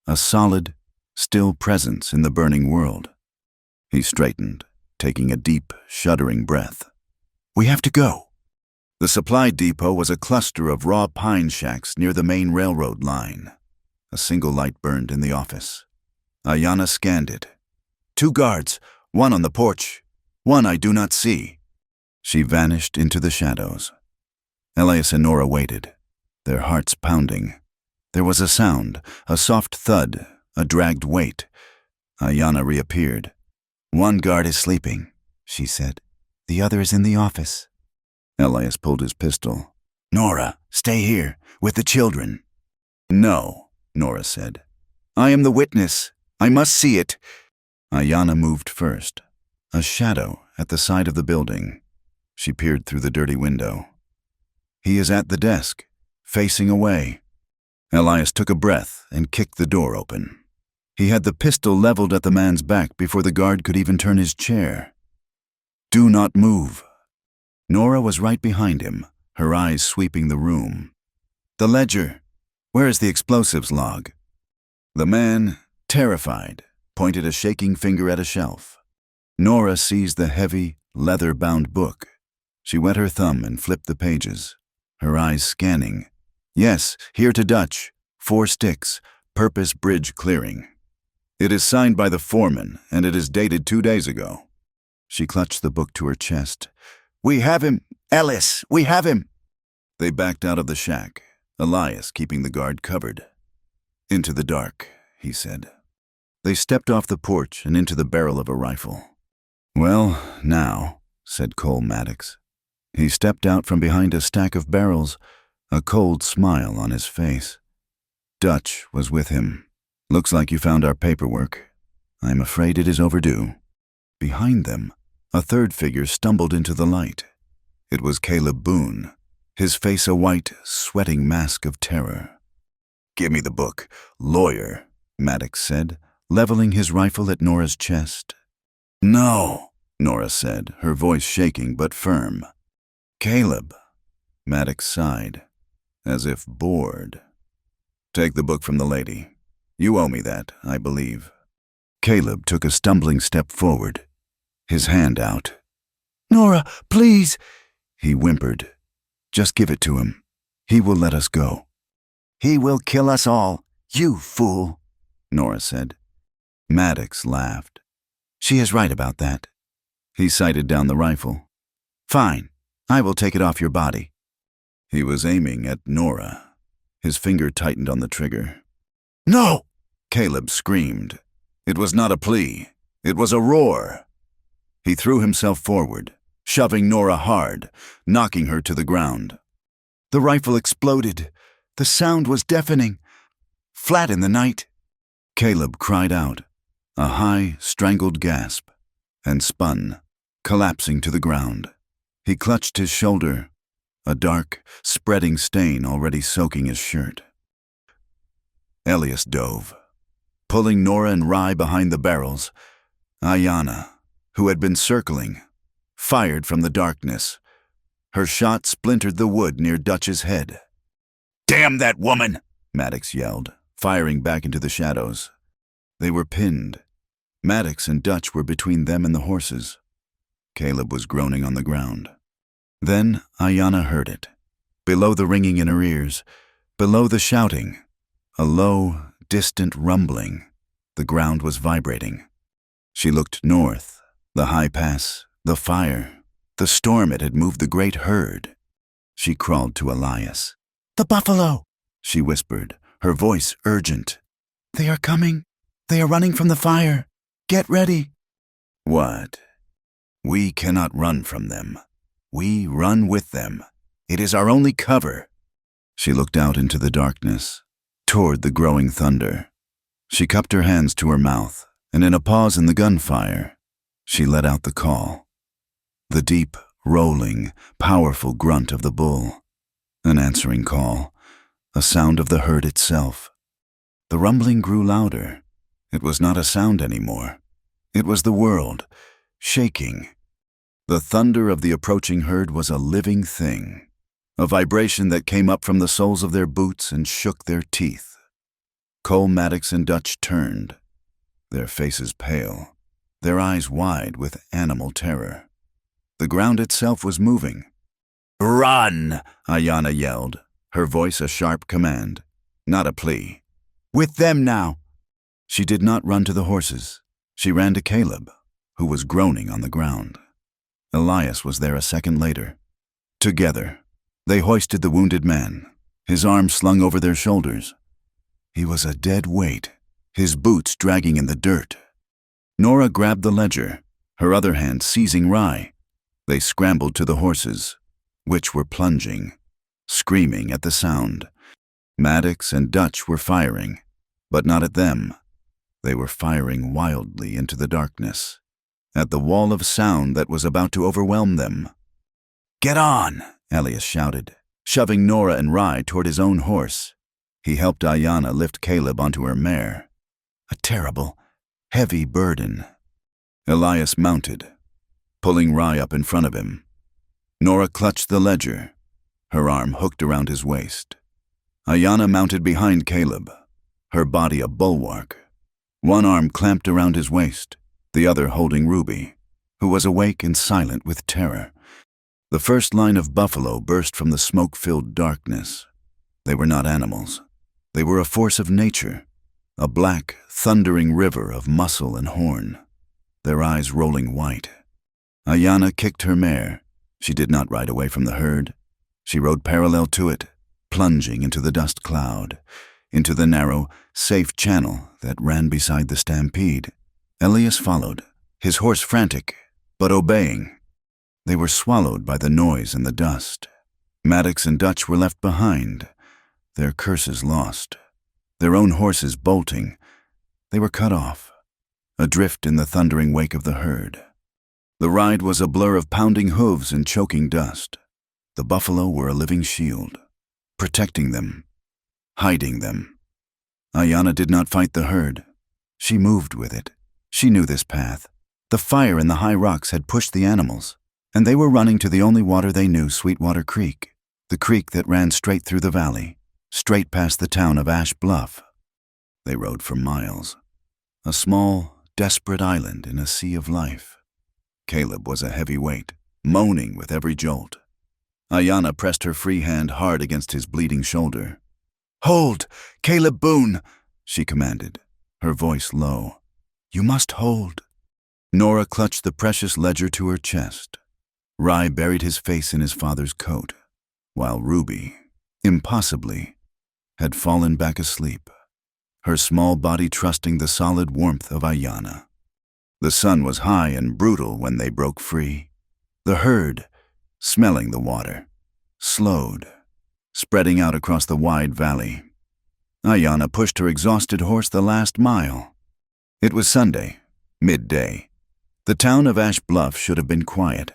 a solid, still presence in the burning world. He straightened, taking a deep, shuddering breath. "We have to go." The supply depot was a cluster of raw pine shacks near the main railroad line. A single light burned in the office. Ayanna scanned it. 2 guards, one on the porch, one I do not see. She vanished into the shadows. Elias and Nora waited, their hearts pounding. There was a sound, a soft thud, a dragged weight. Ayanna reappeared. "1 guard is sleeping," she said. "The other is in the office." Elias pulled his pistol. "Nora, stay here, with the children." "No," Nora said. "I am the witness. I must see it." Ayanna moved first, a shadow at the side of the building. She peered through the dirty window. "He is at the desk, facing away." Elias took a breath and kicked the door open. He had the pistol leveled at the man's back before the guard could even turn his chair. "Do not move." Nora was right behind him, her eyes sweeping the room. "The ledger. Where is the explosives log?" The man, terrified, pointed a shaking finger at a shelf. Nora seized the heavy, leather-bound book. She wet her thumb and flipped the pages, her eyes scanning. "Yes, here to Dutch. 4 sticks. Purpose Bridge Clearing. It is signed by the foreman, and it is dated 2 days ago." She clutched the book to her chest. "We have him! Ellis, we have him!" They backed out of the shack, Elias keeping the guard covered. "Into the dark," he said. They stepped off the porch and into the barrel of a rifle. "Well, now," said Cole Maddox. He stepped out from behind a stack of barrels, a cold smile on his face. Dutch was with him. "Looks like you found our paperwork. I'm afraid it is overdue." Behind them, a third figure stumbled into the light. It was Caleb Boone, his face a white, sweating mask of terror. "Give me the book, lawyer," Maddox said, leveling his rifle at Nora's chest. "No," Nora said, her voice shaking but firm. "Caleb," Maddox sighed, as if bored. "Take the book from the lady. You owe me that, I believe." Caleb took a stumbling step forward, his hand out. "Nora, please," he whimpered. "Just give it to him. He will let us go." "He will kill us all, you fool," Nora said. Maddox laughed. "She is right about that." He sighted down the rifle. "Fine, I will take it off your body." He was aiming at Nora. His finger tightened on the trigger. "No!" Caleb screamed. It was not a plea. It was a roar. He threw himself forward, shoving Nora hard, knocking her to the ground. The rifle exploded. The sound was deafening. Flat in the night. Caleb cried out, a high, strangled gasp, and spun, collapsing to the ground. He clutched his shoulder, a dark, spreading stain already soaking his shirt. Elias dove, pulling Nora and Rye behind the barrels. Ayanna, who had been circling, fired from the darkness. Her shot splintered the wood near Dutch's head. "Damn that woman!" Maddox yelled, firing back into the shadows. They were pinned. Maddox and Dutch were between them and the horses. Caleb was groaning on the ground. Then Ayanna heard it. Below the ringing in her ears, below the shouting, a low, distant rumbling. The ground was vibrating. She looked north, the high pass, the fire, the storm it had moved the great herd. She crawled to Elias. "The buffalo," she whispered, her voice urgent. "They are coming. They are running from the fire. Get ready." "What? We cannot run from them. We run with them. It is our only cover." She looked out into the darkness, toward the growing thunder. She cupped her hands to her mouth, and in a pause in the gunfire, she let out the call. The deep, rolling, powerful grunt of the bull. An answering call, a sound of the herd itself. The rumbling grew louder. It was not a sound anymore. It was the world, shaking. The thunder of the approaching herd was a living thing, a vibration that came up from the soles of their boots and shook their teeth. Cole, Maddox, and Dutch turned, their faces pale, their eyes wide with animal terror. The ground itself was moving. "Run!" Ayanna yelled, her voice a sharp command, not a plea. "With them now!" She did not run to the horses. She ran to Caleb, who was groaning on the ground. Elias was there a second later. Together, they hoisted the wounded man, his arms slung over their shoulders. He was a dead weight, his boots dragging in the dirt. Nora grabbed the ledger, her other hand seizing Rye. They scrambled to the horses, which were plunging, screaming at the sound. Maddox and Dutch were firing, but not at them. They were firing wildly into the darkness, at the wall of sound that was about to overwhelm them. "Get on!" Elias shouted, shoving Nora and Rye toward his own horse. He helped Ayanna lift Caleb onto her mare, a terrible, heavy burden. Elias mounted, pulling Rye up in front of him. Nora clutched the ledger, her arm hooked around his waist. Ayanna mounted behind Caleb, her body a bulwark, one arm clamped around his waist, the other holding Ruby, who was awake and silent with terror. The first line of buffalo burst from the smoke-filled darkness. They were not animals. They were a force of nature, a black, thundering river of muscle and horn, their eyes rolling white. Ayanna kicked her mare. She did not ride away from the herd. She rode parallel to it, plunging into the dust cloud, into the narrow, safe channel that ran beside the stampede. Elias followed, his horse frantic, but obeying. They were swallowed by the noise and the dust. Maddox and Dutch were left behind, their curses lost, their own horses bolting. They were cut off, adrift in the thundering wake of the herd. The ride was a blur of pounding hooves and choking dust. The buffalo were a living shield, protecting them, hiding them. Ayanna did not fight the herd. She moved with it. She knew this path. The fire in the high rocks had pushed the animals, and they were running to the only water they knew, Sweetwater Creek, the creek that ran straight through the valley, straight past the town of Ash Bluff. They rode for miles, a small, desperate island in a sea of life. Caleb was a heavy weight, moaning with every jolt. Ayanna pressed her free hand hard against his bleeding shoulder. "Hold, Caleb Boone," she commanded, her voice low. "You must hold." Nora clutched the precious ledger to her chest. Rye buried his face in his father's coat, while Ruby, impossibly, had fallen back asleep, her small body trusting the solid warmth of Ayanna. The sun was high and brutal when they broke free. The herd, smelling the water, slowed, spreading out across the wide valley. Ayanna pushed her exhausted horse the last mile. It was Sunday, midday. The town of Ash Bluff should have been quiet,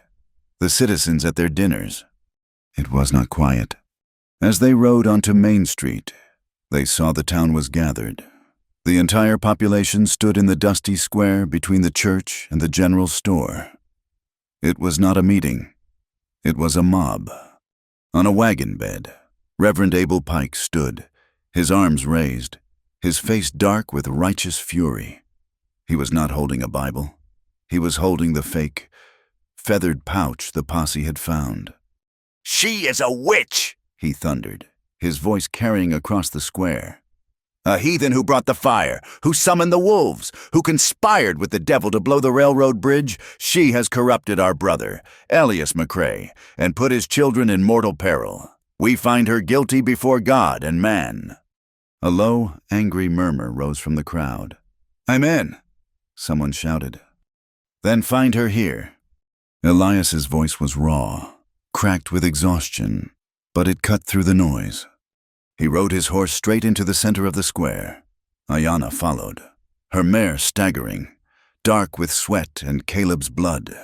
the citizens at their dinners. It was not quiet. As they rode onto Main Street, they saw the town was gathered. The entire population stood in the dusty square between the church and the general store. It was not a meeting. It was a mob. On a wagon bed, Reverend Abel Pike stood, his arms raised, his face dark with righteous fury. He was not holding a Bible. He was holding the fake, feathered pouch the posse had found. "She is a witch!" he thundered, his voice carrying across the square. "A heathen who brought the fire, who summoned the wolves, who conspired with the devil to blow the railroad bridge. She has corrupted our brother, Elias McCrae, and put his children in mortal peril. We find her guilty before God and man." A low, angry murmur rose from the crowd. "Amen," someone shouted. "Then find her here." Elias's voice was raw, cracked with exhaustion. but it cut through the noise. He rode his horse straight into the center of the square. Ayanna followed, her mare staggering, dark with sweat and Caleb's blood.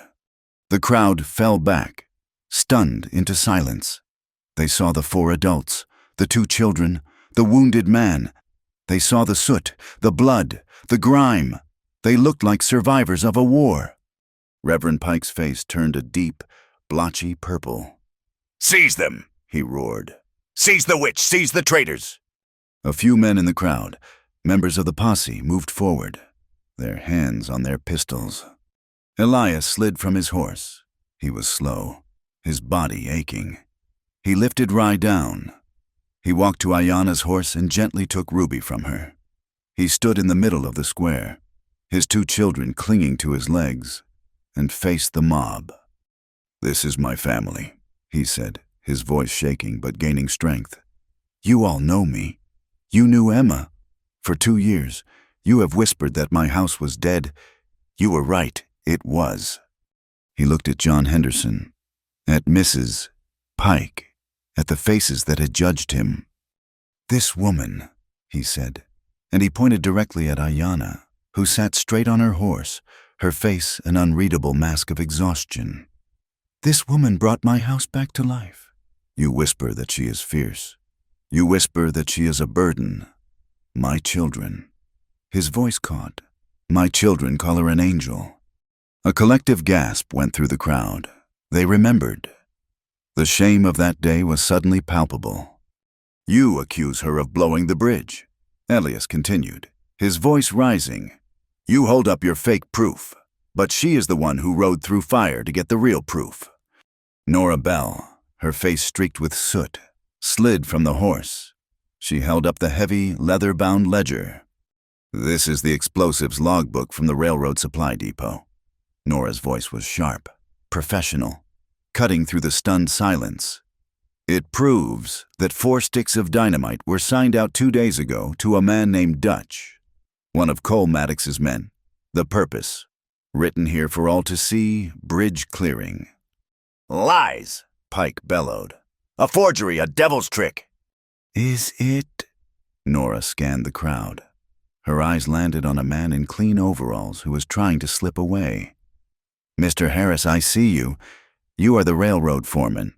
The crowd fell back, stunned into silence. They saw the 4 adults, the 2 children, the wounded man. They saw the soot, the blood, the grime. They looked like survivors of a war. Reverend Pike's face turned a deep, blotchy purple. "Seize them!" he roared. "Seize the witch! Seize the traitors!" A few men in the crowd, members of the posse, moved forward, their hands on their pistols. Elias slid from his horse. He was slow, his body aching. He lifted Rye down. He walked to Ayanna's horse and gently took Ruby from her. He stood in the middle of the square, his 2 children clinging to his legs, and faced the mob. "This is my family," he said, his voice shaking but gaining strength. "You all know me. You knew Emma. For 2 years, you have whispered that my house was dead. You were right, it was." He looked at John Henderson, at Mrs. Pike, at the faces that had judged him. "This woman," he said, and he pointed directly at Ayanna, who sat straight on her horse, her face an unreadable mask of exhaustion. "This woman brought my house back to life." "You whisper that she is fierce. You whisper that she is a burden. My children." His voice caught. "My children call her an angel." A collective gasp went through the crowd. They remembered. The shame of that day was suddenly palpable. "You accuse her of blowing the bridge," Elias continued, his voice rising. "You hold up your fake proof, but she is the one who rode through fire to get the real proof." Nora Bell, her face streaked with soot, slid from the horse. She held up the heavy, leather-bound ledger. "This is the explosives logbook from the railroad supply depot." Nora's voice was sharp, professional, cutting through the stunned silence. "It proves that 4 sticks of dynamite were signed out 2 days ago to a man named Dutch, one of Cole Maddox's men. The purpose, written here for all to see, bridge clearing." "Lies!" Pike bellowed. "A forgery, a devil's trick!" "Is it?" Nora scanned the crowd. Her eyes landed on a man in clean overalls who was trying to slip away. "Mr. Harris, I see you. You are the railroad foreman.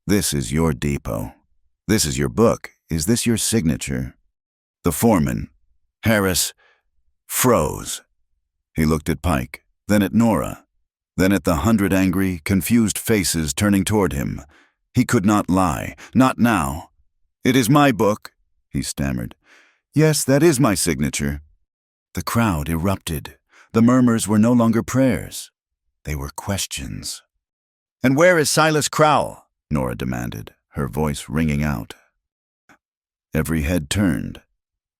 This is your depot. This is your book. Is this your signature?" The foreman, Harris, froze. He looked at Pike, then at Nora, then at the 100 angry, confused faces turning toward him. He could not lie. Not now. "It is my book," he stammered. "Yes, that is my signature." The crowd erupted. The murmurs were no longer prayers. They were questions. "And where is Silas Crowell?" Nora demanded, her voice ringing out. Every head turned.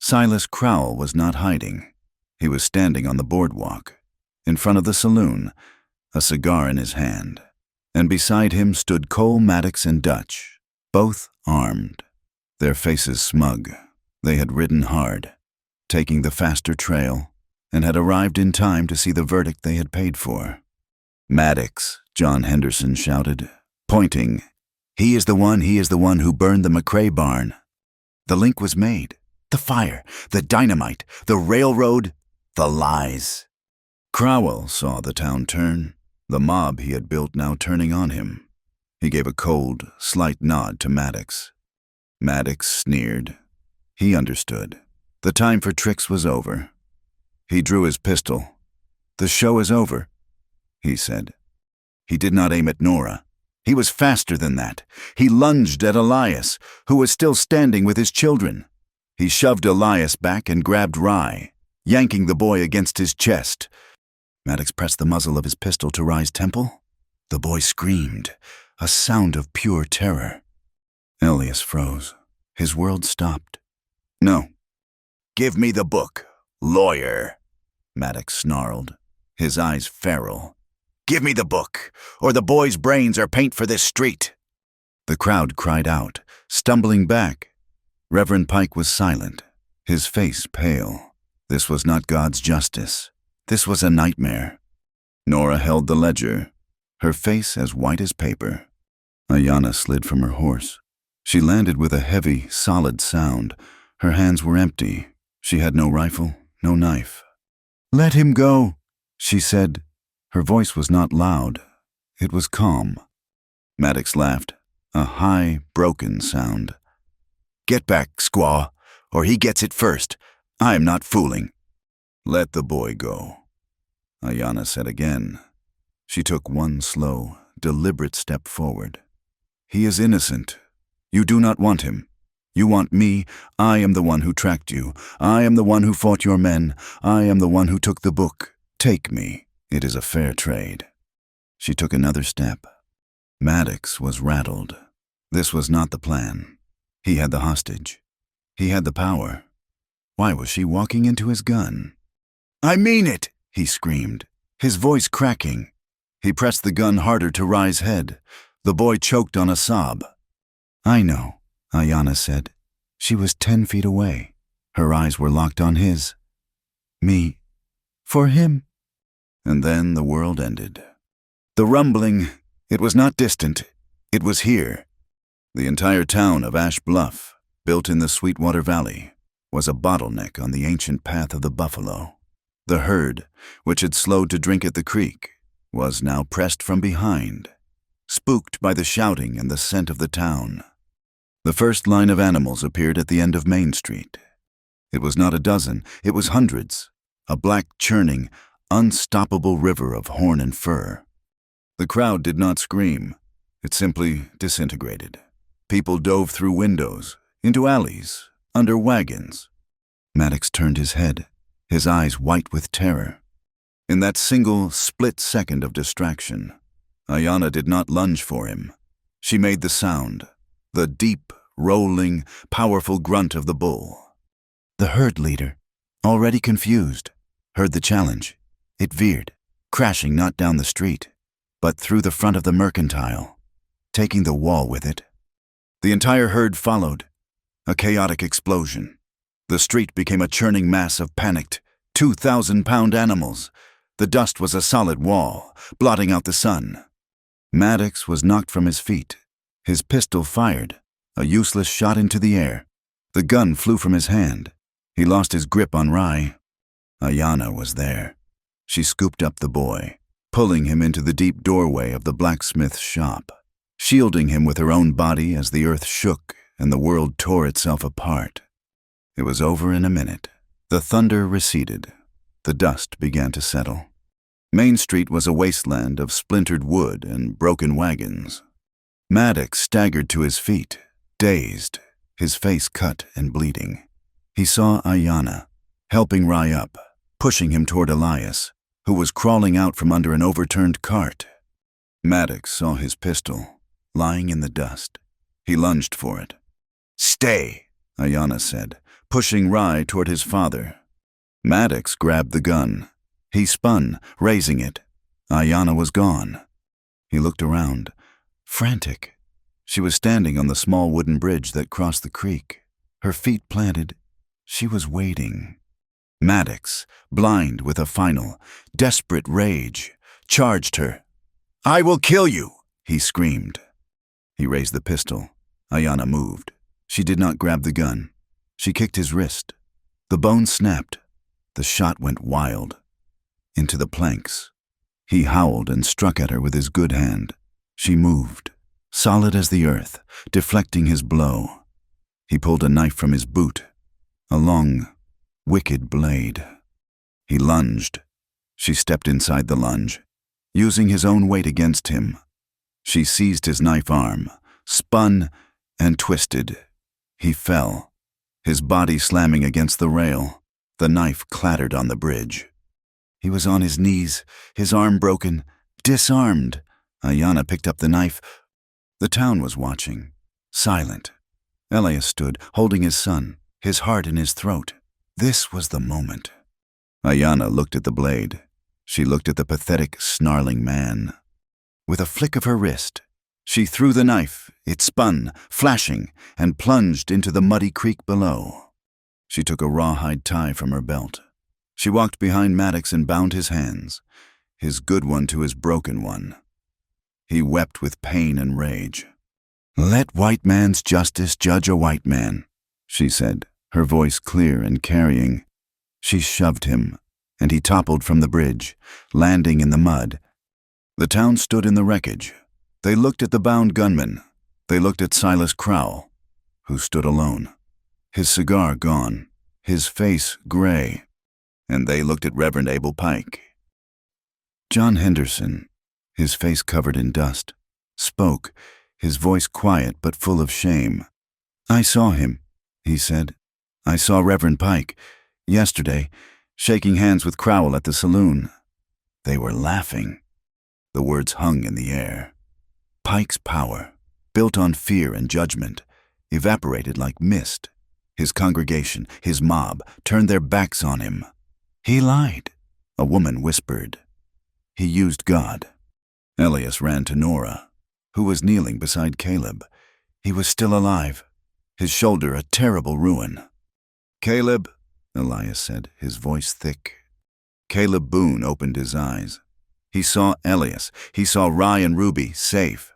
Silas Crowell was not hiding. He was standing on the boardwalk, in front of the saloon, a cigar in his hand. And beside him stood Cole Maddox and Dutch, both armed, their faces smug. They had ridden hard, taking the faster trail, and had arrived in time to see the verdict they had paid for. "Maddox," John Henderson shouted, pointing. He is the one who burned the McCrae barn." The link was made. The fire, the dynamite, the railroad, the lies. Crowell saw the town turn, the mob he had built now turning on him. He gave a cold, slight nod to Maddox. Maddox sneered. He understood. The time for tricks was over. He drew his pistol. "The show is over," he said. He did not aim at Nora. He was faster than that. He lunged at Elias, who was still standing with his children. He shoved Elias back and grabbed Rye, yanking the boy against his chest. Maddox pressed the muzzle of his pistol to Rye's temple. The boy screamed, a sound of pure terror. Elias froze. His world stopped. "No." "Give me the book, lawyer," Maddox snarled, his eyes feral. "Give me the book, or the boy's brains are paint for this street." The crowd cried out, stumbling back. Reverend Pike was silent, his face pale. This was not God's justice. This was a nightmare. Nora held the ledger, her face as white as paper. Ayanna slid from her horse. She landed with a heavy, solid sound. Her hands were empty. She had no rifle, no knife. "Let him go," she said. Her voice was not loud. It was calm. Maddox laughed, a high, broken sound. "Get back, squaw, or he gets it first. I am not fooling." "Let the boy go," Ayanna said again. She took one slow, deliberate step forward. "He is innocent. You do not want him. You want me. I am the one who tracked you. I am the one who fought your men. I am the one who took the book. Take me. It is a fair trade." She took another step. Maddox was rattled. This was not the plan. He had the hostage. He had the power. Why was she walking into his gun? "I mean it!" he screamed, his voice cracking. He pressed the gun harder to Rye's head. The boy choked on a sob. "I know," Ayanna said. She was 10 feet away. Her eyes were locked on his. "Me. For him." And then the world ended. The rumbling, it was not distant. It was here. The entire town of Ash Bluff, built in the Sweetwater Valley, was a bottleneck on the ancient path of the buffalo. The herd, which had slowed to drink at the creek, was now pressed from behind, spooked by the shouting and the scent of the town. The first line of animals appeared at the end of Main Street. It was not a dozen, it was hundreds, a black, churning, unstoppable river of horn and fur. The crowd did not scream. It simply disintegrated. People dove through windows, into alleys, under wagons. Maddox turned his head, his eyes white with terror. In that single, split second of distraction, Ayanna did not lunge for him. She made the sound, the deep, rolling, powerful grunt of the bull. The herd leader, already confused, heard the challenge. It veered, crashing not down the street, but through the front of the mercantile, taking the wall with it. The entire herd followed, a chaotic explosion. The street became a churning mass of panicked, 2,000-pound animals. The dust was a solid wall, blotting out the sun. Maddox was knocked from his feet. His pistol fired, a useless shot into the air. The gun flew from his hand. He lost his grip on Rye. Ayanna was there. She scooped up the boy, pulling him into the deep doorway of the blacksmith's shop, shielding him with her own body as the earth shook and the world tore itself apart. It was over in a minute. The thunder receded. The dust began to settle. Main Street was a wasteland of splintered wood and broken wagons. Maddox staggered to his feet, dazed, his face cut and bleeding. He saw Ayanna, helping Rye up, pushing him toward Elias, who was crawling out from under an overturned cart. Maddox saw his pistol, lying in the dust. He lunged for it. "Stay," Ayanna said, pushing Rye toward his father. Maddox grabbed the gun. He spun, raising it. Ayanna was gone. He looked around, frantic. She was standing on the small wooden bridge that crossed the creek, her feet planted. She was waiting. Maddox, blind with a final, desperate rage, charged her. "I will kill you," he screamed. He raised the pistol. Ayanna moved. She did not grab the gun. She kicked his wrist. The bone snapped. The shot went wild. Into the planks. He howled and struck at her with his good hand. She moved, solid as the earth, deflecting his blow. He pulled a knife from his boot, a long, wicked blade. He lunged. She stepped inside the lunge, using his own weight against him. She seized his knife arm, spun, and twisted. He fell, his body slamming against the rail. The knife clattered on the bridge. He was on his knees, his arm broken, disarmed. Ayanna picked up the knife. The town was watching, silent. Elias stood, holding his son, his heart in his throat. This was the moment. Ayanna looked at the blade. She looked at the pathetic, snarling man. With a flick of her wrist, she threw the knife. It spun, flashing, and plunged into the muddy creek below. She took a rawhide tie from her belt. She walked behind Maddox and bound his hands, his good one to his broken one. He wept with pain and rage. "Let white man's justice judge a white man," she said, her voice clear and carrying. She shoved him, and he toppled from the bridge, landing in the mud. The town stood in the wreckage. They looked at the bound gunman. They looked at Silas Crowell, who stood alone, his cigar gone, his face gray. And they looked at Reverend Abel Pike. John Henderson, his face covered in dust, spoke, his voice quiet but full of shame. "I saw him," he said. "I saw Reverend Pike, yesterday, shaking hands with Crowell at the saloon." They were laughing. The words hung in the air. Pike's power, built on fear and judgment, evaporated like mist. His congregation, his mob, turned their backs on him. "He lied," a woman whispered. "He used God." Elias ran to Nora, who was kneeling beside Caleb. He was still alive, his shoulder a terrible ruin. "Caleb," Elias said, his voice thick. Caleb Boone opened his eyes. He saw Elias. He saw Rye and Ruby, safe.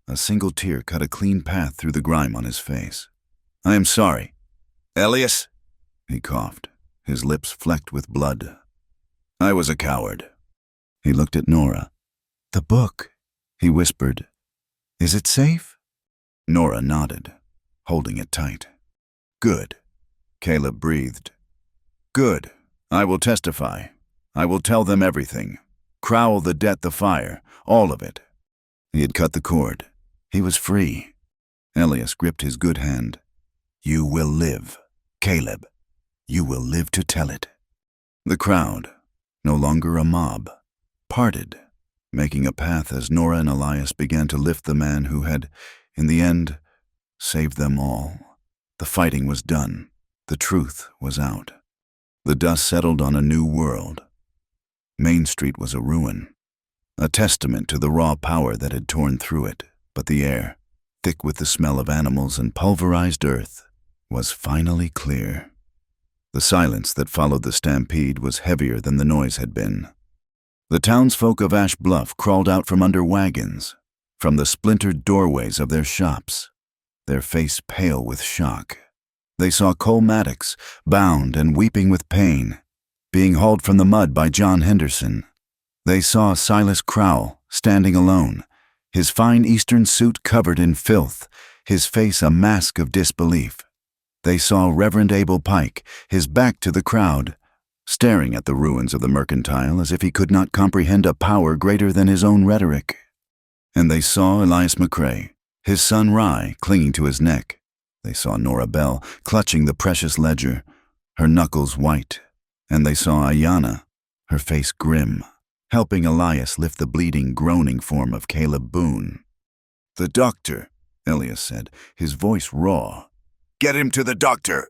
A single tear cut a clean path through the grime on his face. "I am sorry." "Elias," he coughed, his lips flecked with blood. "I was a coward." He looked at Nora. "The book," he whispered. "Is it safe?" Nora nodded, holding it tight. "Good," Caleb breathed. "Good. I will testify. I will tell them everything. Crowell, the debt, the fire, all of it." He had cut the cord. He was free. Elias gripped his good hand. "You will live, Caleb. You will live to tell it." The crowd, no longer a mob, parted, making a path as Nora and Elias began to lift the man who had, in the end, saved them all. The fighting was done. The truth was out. The dust settled on a new world. Main Street was a ruin, a testament to the raw power that had torn through it, but the air, thick with the smell of animals and pulverized earth, was finally clear. The silence that followed the stampede was heavier than the noise had been. The townsfolk of Ash Bluff crawled out from under wagons, from the splintered doorways of their shops, their face pale with shock. They saw Cole Maddox, bound and weeping with pain, being hauled from the mud by John Henderson. They saw Silas Crowell, standing alone, his fine Eastern suit covered in filth, his face a mask of disbelief. They saw Reverend Abel Pike, his back to the crowd, staring at the ruins of the mercantile as if he could not comprehend a power greater than his own rhetoric. And they saw Elias McCrae, his son Rye, clinging to his neck. They saw Nora Bell, clutching the precious ledger, her knuckles white. And they saw Ayanna, her face grim, helping Elias lift the bleeding, groaning form of Caleb Boone. "The doctor," Elias said, his voice raw. "Get him to the doctor."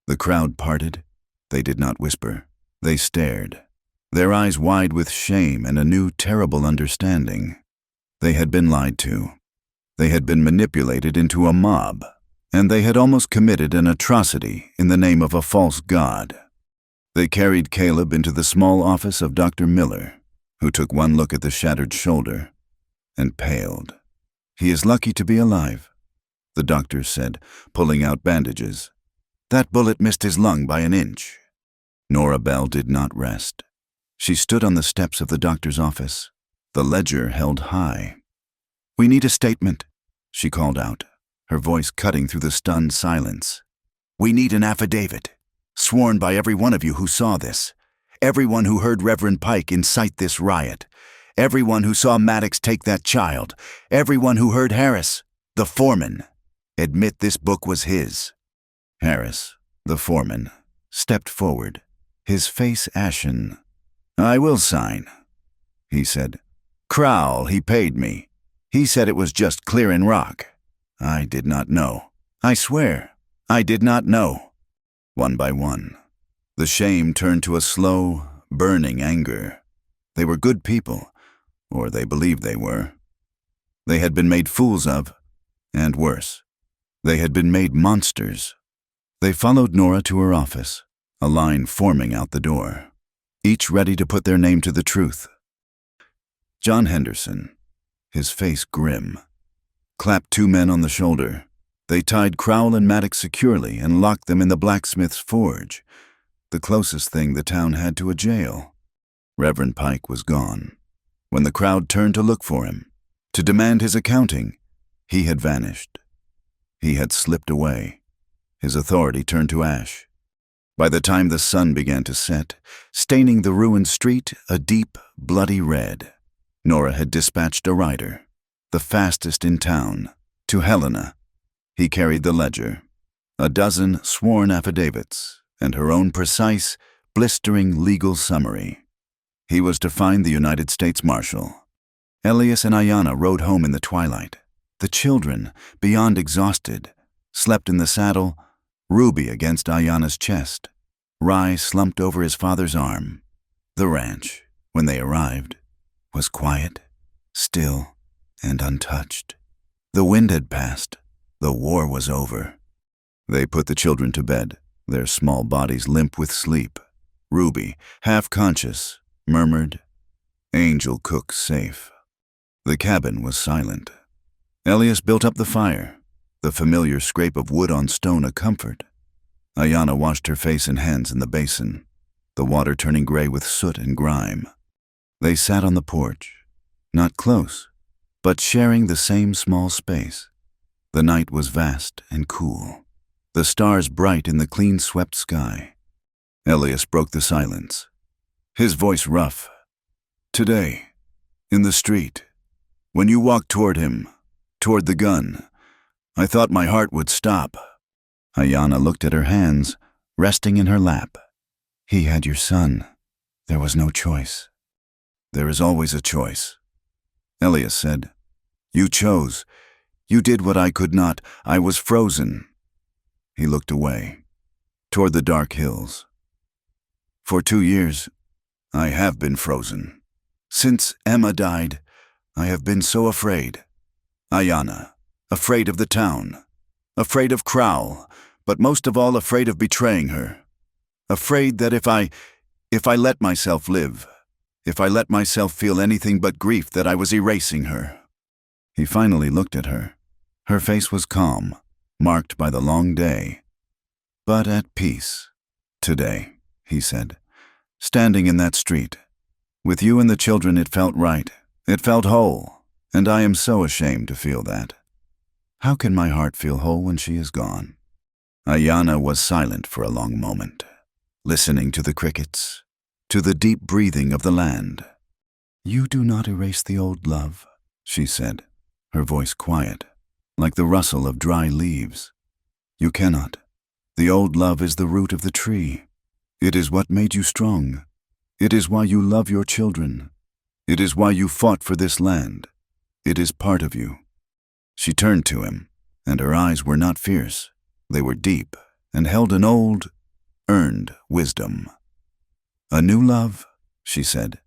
The crowd parted. They did not whisper. They stared, their eyes wide with shame and a new, terrible understanding. They had been lied to. They had been manipulated into a mob, and they had almost committed an atrocity in the name of a false god. They carried Caleb into the small office of Dr. Miller, who took one look at the shattered shoulder and paled. "He is lucky to be alive," the doctor said, pulling out bandages. "That bullet missed his lung by an inch." Nora Bell did not rest. She stood on the steps of the doctor's office, the ledger held high. "We need a statement," she called out, her voice cutting through the stunned silence. "We need an affidavit, sworn by every one of you who saw this, everyone who heard Reverend Pike incite this riot, everyone who saw Maddox take that child, everyone who heard Harris, the foreman, admit this book was his." Harris, the foreman, stepped forward, his face ashen. "I will sign," he said. "Crowell, he paid me. He said it was just clearing rock. I did not know. I swear, I did not know." One by one, the shame turned to a slow, burning anger. They were good people, or they believed they were. They had been made fools of, and worse, they had been made monsters. They followed Nora to her office, a line forming out the door, each ready to put their name to the truth. John Henderson, his face grim. clapped 2 men on the shoulder. They tied Crowell and Maddox securely and locked them in the blacksmith's forge, the closest thing the town had to a jail. Reverend Pike was gone. When the crowd turned to look for him, to demand his accounting, he had vanished. He had slipped away. His authority turned to ash. By the time the sun began to set, staining the ruined street a deep, bloody red, Nora had dispatched a rider, the fastest in town, to Helena. He carried the ledger, a dozen sworn affidavits, and her own precise, blistering legal summary. He was to find the United States Marshal. Elias and Ayanna rode home in the twilight. The children, beyond exhausted, slept in the saddle, Ruby against Ayanna's chest, Rye slumped over his father's arm. The ranch, when they arrived, was quiet, still, and untouched. The wind had passed. The war was over. They put the children to bed, their small bodies limp with sleep. Ruby, half conscious, murmured, "Angel cook safe." The cabin was silent. Elias built up the fire, the familiar scrape of wood on stone a comfort. Ayanna washed her face and hands in the basin, the water turning gray with soot and grime. They sat on the porch, not close, but sharing the same small space. The night was vast and cool, the stars bright in the clean-swept sky. Elias broke the silence, his voice rough. "Today, in the street, when you walked toward him, toward the gun, I thought my heart would stop." Ayanna looked at her hands, resting in her lap. "He had your son. There was no choice." "There is always a choice," Elias said. "You chose. You did what I could not. I was frozen." He looked away, toward the dark hills. "For 2 years, I have been frozen. Since Emma died, I have been so afraid. Ayanna, afraid of the town, afraid of Crowell, but most of all afraid of betraying her. Afraid that if I let myself live, if I let myself feel anything but grief, that I was erasing her." He finally looked at her. Her face was calm, marked by the long day, but at peace. "Today," he said, "standing in that street. With you and the children, it felt right. It felt whole, and I am so ashamed to feel that. How can my heart feel whole when she is gone?" Ayanna was silent for a long moment, listening to the crickets, to the deep breathing of the land. "You do not erase the old love," she said, her voice quiet, like the rustle of dry leaves. "You cannot. The old love is the root of the tree. It is what made you strong. It is why you love your children. It is why you fought for this land. It is part of you." She turned to him, and her eyes were not fierce. They were deep and held an old, earned wisdom. "A new love," she said.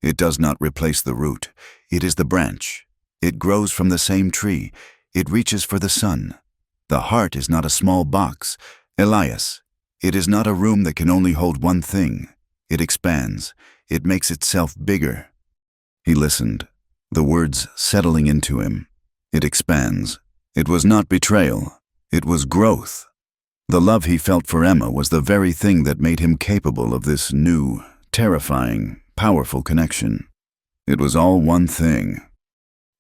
"It does not replace the root. It is the branch. It grows from the same tree. It reaches for the sun. The heart is not a small box. Elias, it is not a room that can only hold one thing. It expands. It makes itself bigger." He listened, the words settling into him. It expands. It was not betrayal. It was growth. The love he felt for Emma was the very thing that made him capable of this new, terrifying, powerful connection. It was all one thing.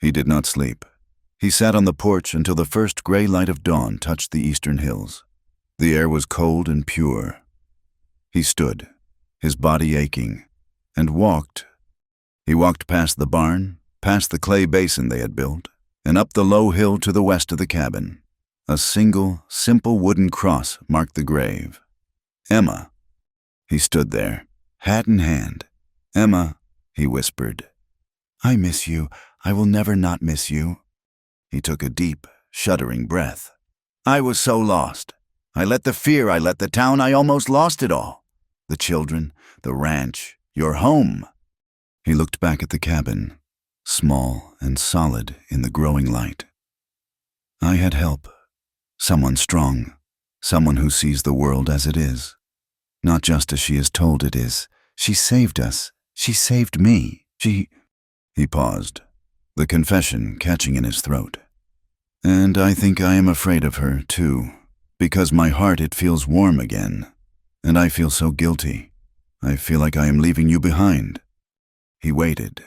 He did not sleep. He sat on the porch until the first gray light of dawn touched the eastern hills. The air was cold and pure. He stood, his body aching, and walked. He walked past the barn, past the clay basin they had built, and up the low hill to the west of the cabin. A single, simple wooden cross marked the grave. "Emma." He stood there, hat in hand. "Emma," he whispered. "I miss you. I will never not miss you." He took a deep, shuddering breath. "I was so lost. I let the fear, I let the town, I almost lost it all. The children, the ranch, your home." He looked back at the cabin, small and solid in the growing light. "I had help. Someone strong, someone who sees the world as it is, not just as she is told it is. She saved us. She saved me. He paused, the confession catching in his throat. And I think I am afraid of her, too, because my heart, it feels warm again, and I feel so guilty. I feel like I am leaving you behind." He waited.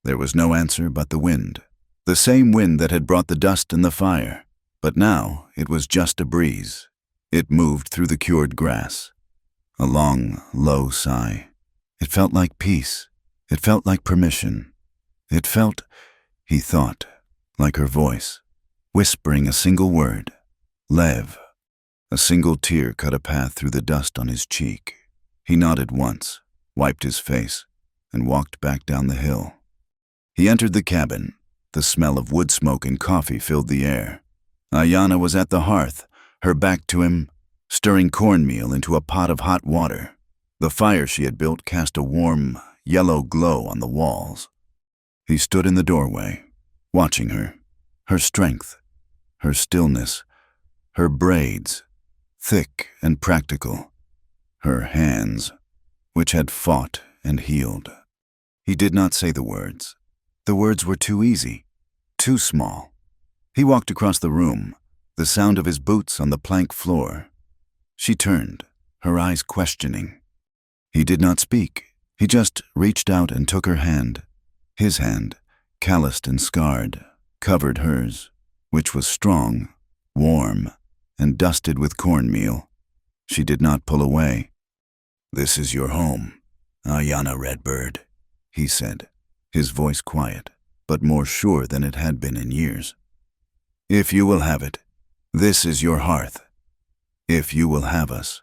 There was no answer but the wind. The same wind that had brought the dust and the fire, but now it was just a breeze. It moved through the cured grass. A long, low sigh. It felt like peace. It felt like permission. It felt, he thought, like her voice, whispering a single word, Lev. A single tear cut a path through the dust on his cheek. He nodded once, wiped his face, and walked back down the hill. He entered the cabin. The smell of wood smoke and coffee filled the air. Ayanna was at the hearth, her back to him, stirring cornmeal into a pot of hot water. The fire she had built cast a warm, yellow glow on the walls. He stood in the doorway, watching her, her strength, her stillness, her braids, thick and practical, her hands, which had fought and healed. He did not say the words. The words were too easy, too small. He walked across the room, the sound of his boots on the plank floor. She turned, her eyes questioning. He did not speak. He just reached out and took her hand. His hand, calloused and scarred, covered hers, which was strong, warm, and dusted with cornmeal. She did not pull away. "This is your home, Ayanna Redbird," he said, his voice quiet, but more sure than it had been in years. "If you will have it, this is your hearth. If you will have us."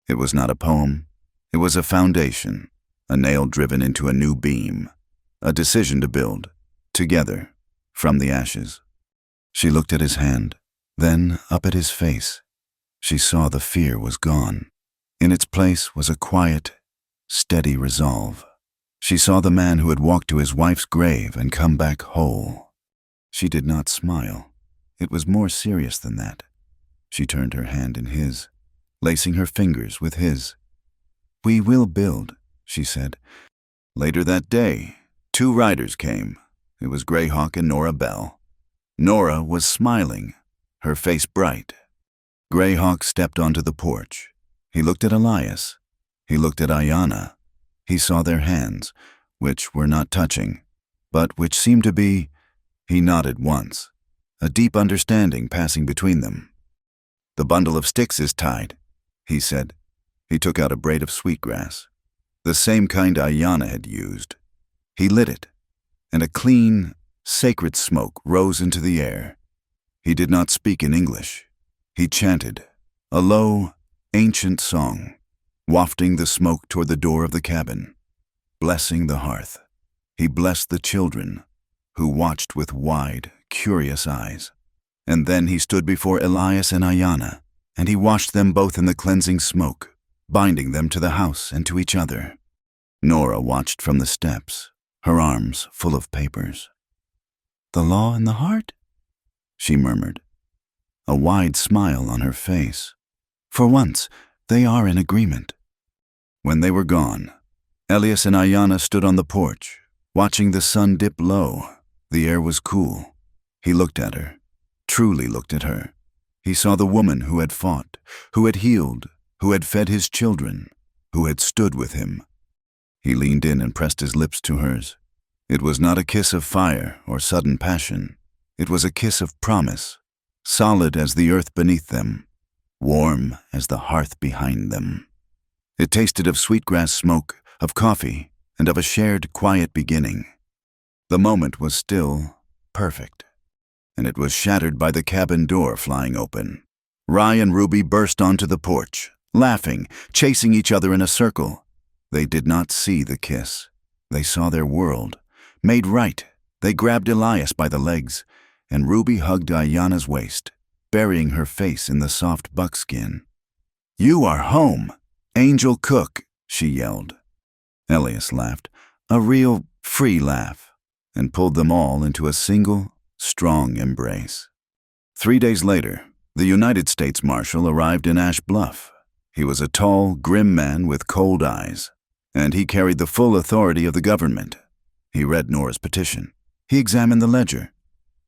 It was not a poem. It was a foundation, a nail driven into a new beam, a decision to build, together, from the ashes. She looked at his hand, then up at his face. She saw the fear was gone. In its place was a quiet, steady resolve. She saw the man who had walked to his wife's grave and come back whole. She did not smile. It was more serious than that. She turned her hand in his, lacing her fingers with his. "We will build," she said. Later that day, 2 riders came. It was Greyhawk and Nora Bell. Nora was smiling, her face bright. Greyhawk stepped onto the porch. He looked at Elias. He looked at Ayanna. He saw their hands, which were not touching, but which seemed to be. He nodded once, a deep understanding passing between them. "The bundle of sticks is tied," he said. He took out a braid of sweetgrass, the same kind Ayanna had used. He lit it, and a clean, sacred smoke rose into the air. He did not speak in English. He chanted, a low, ancient song, wafting the smoke toward the door of the cabin, blessing the hearth. He blessed the children, who watched with wide, curious eyes. And then he stood before Elias and Ayanna, and he washed them both in the cleansing smoke, binding them to the house and to each other. Nora watched from the steps, her arms full of papers. "The law and the heart?" she murmured, a wide smile on her face. For once, they are in agreement. When they were gone, Elias and Ayanna stood on the porch, watching the sun dip low. The air was cool. He looked at her, truly looked at her. He saw the woman who had fought, who had healed, who had fed his children, who had stood with him. He leaned in and pressed his lips to hers. It was not a kiss of fire or sudden passion. It was a kiss of promise, solid as the earth beneath them, warm as the hearth behind them. It tasted of sweetgrass smoke, of coffee, and of a shared quiet beginning. The moment was still perfect, and it was shattered by the cabin door flying open. Rye and Ruby burst onto the porch, laughing, chasing each other in a circle. They did not see the kiss. They saw their world, made right. They grabbed Elias by the legs, and Ruby hugged Ayanna's waist, burying her face in the soft buckskin. "You are home, Angel Cook," she yelled. Elias laughed, a real, free laugh, and pulled them all into a single, strong embrace. 3 days later, the United States Marshal arrived in Ash Bluff. He was a tall, grim man with cold eyes, and he carried the full authority of the government. He read Nora's petition. He examined the ledger.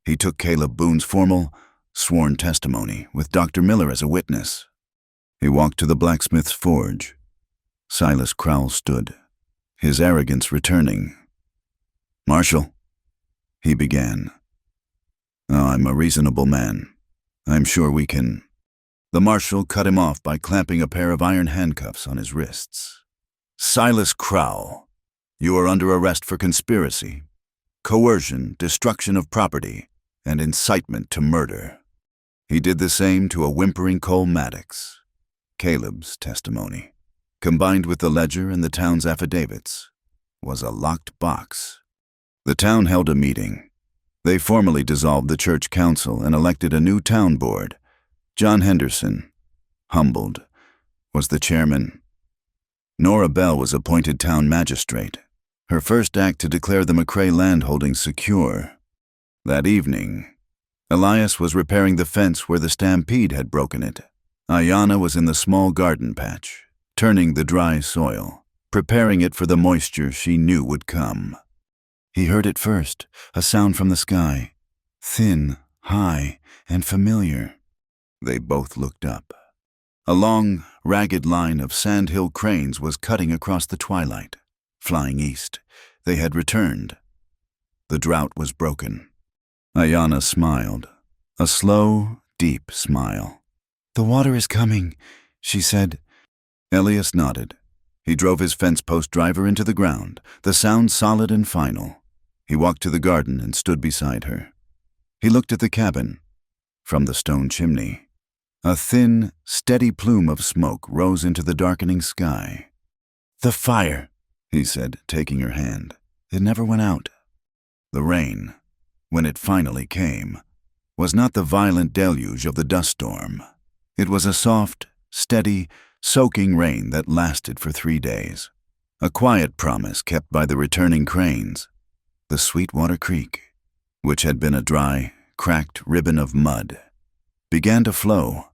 He took Caleb Boone's formal, sworn testimony with Dr. Miller as a witness. He walked to the blacksmith's forge. Silas Crowell stood, his arrogance returning. "Marshal," he began. "Oh, I'm a reasonable man. I'm sure we can—" The marshal cut him off by clamping a pair of iron handcuffs on his wrists. "Silas Crowell, you are under arrest for conspiracy, coercion, destruction of property, and incitement to murder." He did the same to a whimpering Cole Maddox. Caleb's testimony, combined with the ledger and the town's affidavits, was a locked box. The town held a meeting. They formally dissolved the church council and elected a new town board. John Henderson, humbled, was the chairman. Nora Bell was appointed town magistrate, her first act to declare the McCrae landholding secure. That evening, Elias was repairing the fence where the stampede had broken it. Ayanna was in the small garden patch, turning the dry soil, preparing it for the moisture she knew would come. He heard it first, a sound from the sky, thin, high, and familiar. They both looked up. A long, ragged line of sandhill cranes was cutting across the twilight. Flying east, they had returned. The drought was broken. Ayanna smiled, a slow, deep smile. "The water is coming," she said. Elias nodded. He drove his fence post driver into the ground, the sound solid and final. He walked to the garden and stood beside her. He looked at the cabin. From the stone chimney, a thin, steady plume of smoke rose into the darkening sky. "The fire," he said, taking her hand. "It never went out." The rain, when it finally came, was not the violent deluge of the dust storm. It was a soft, steady, soaking rain that lasted for 3 days. A quiet promise kept by the returning cranes. The Sweetwater Creek, which had been a dry, cracked ribbon of mud, began to flow.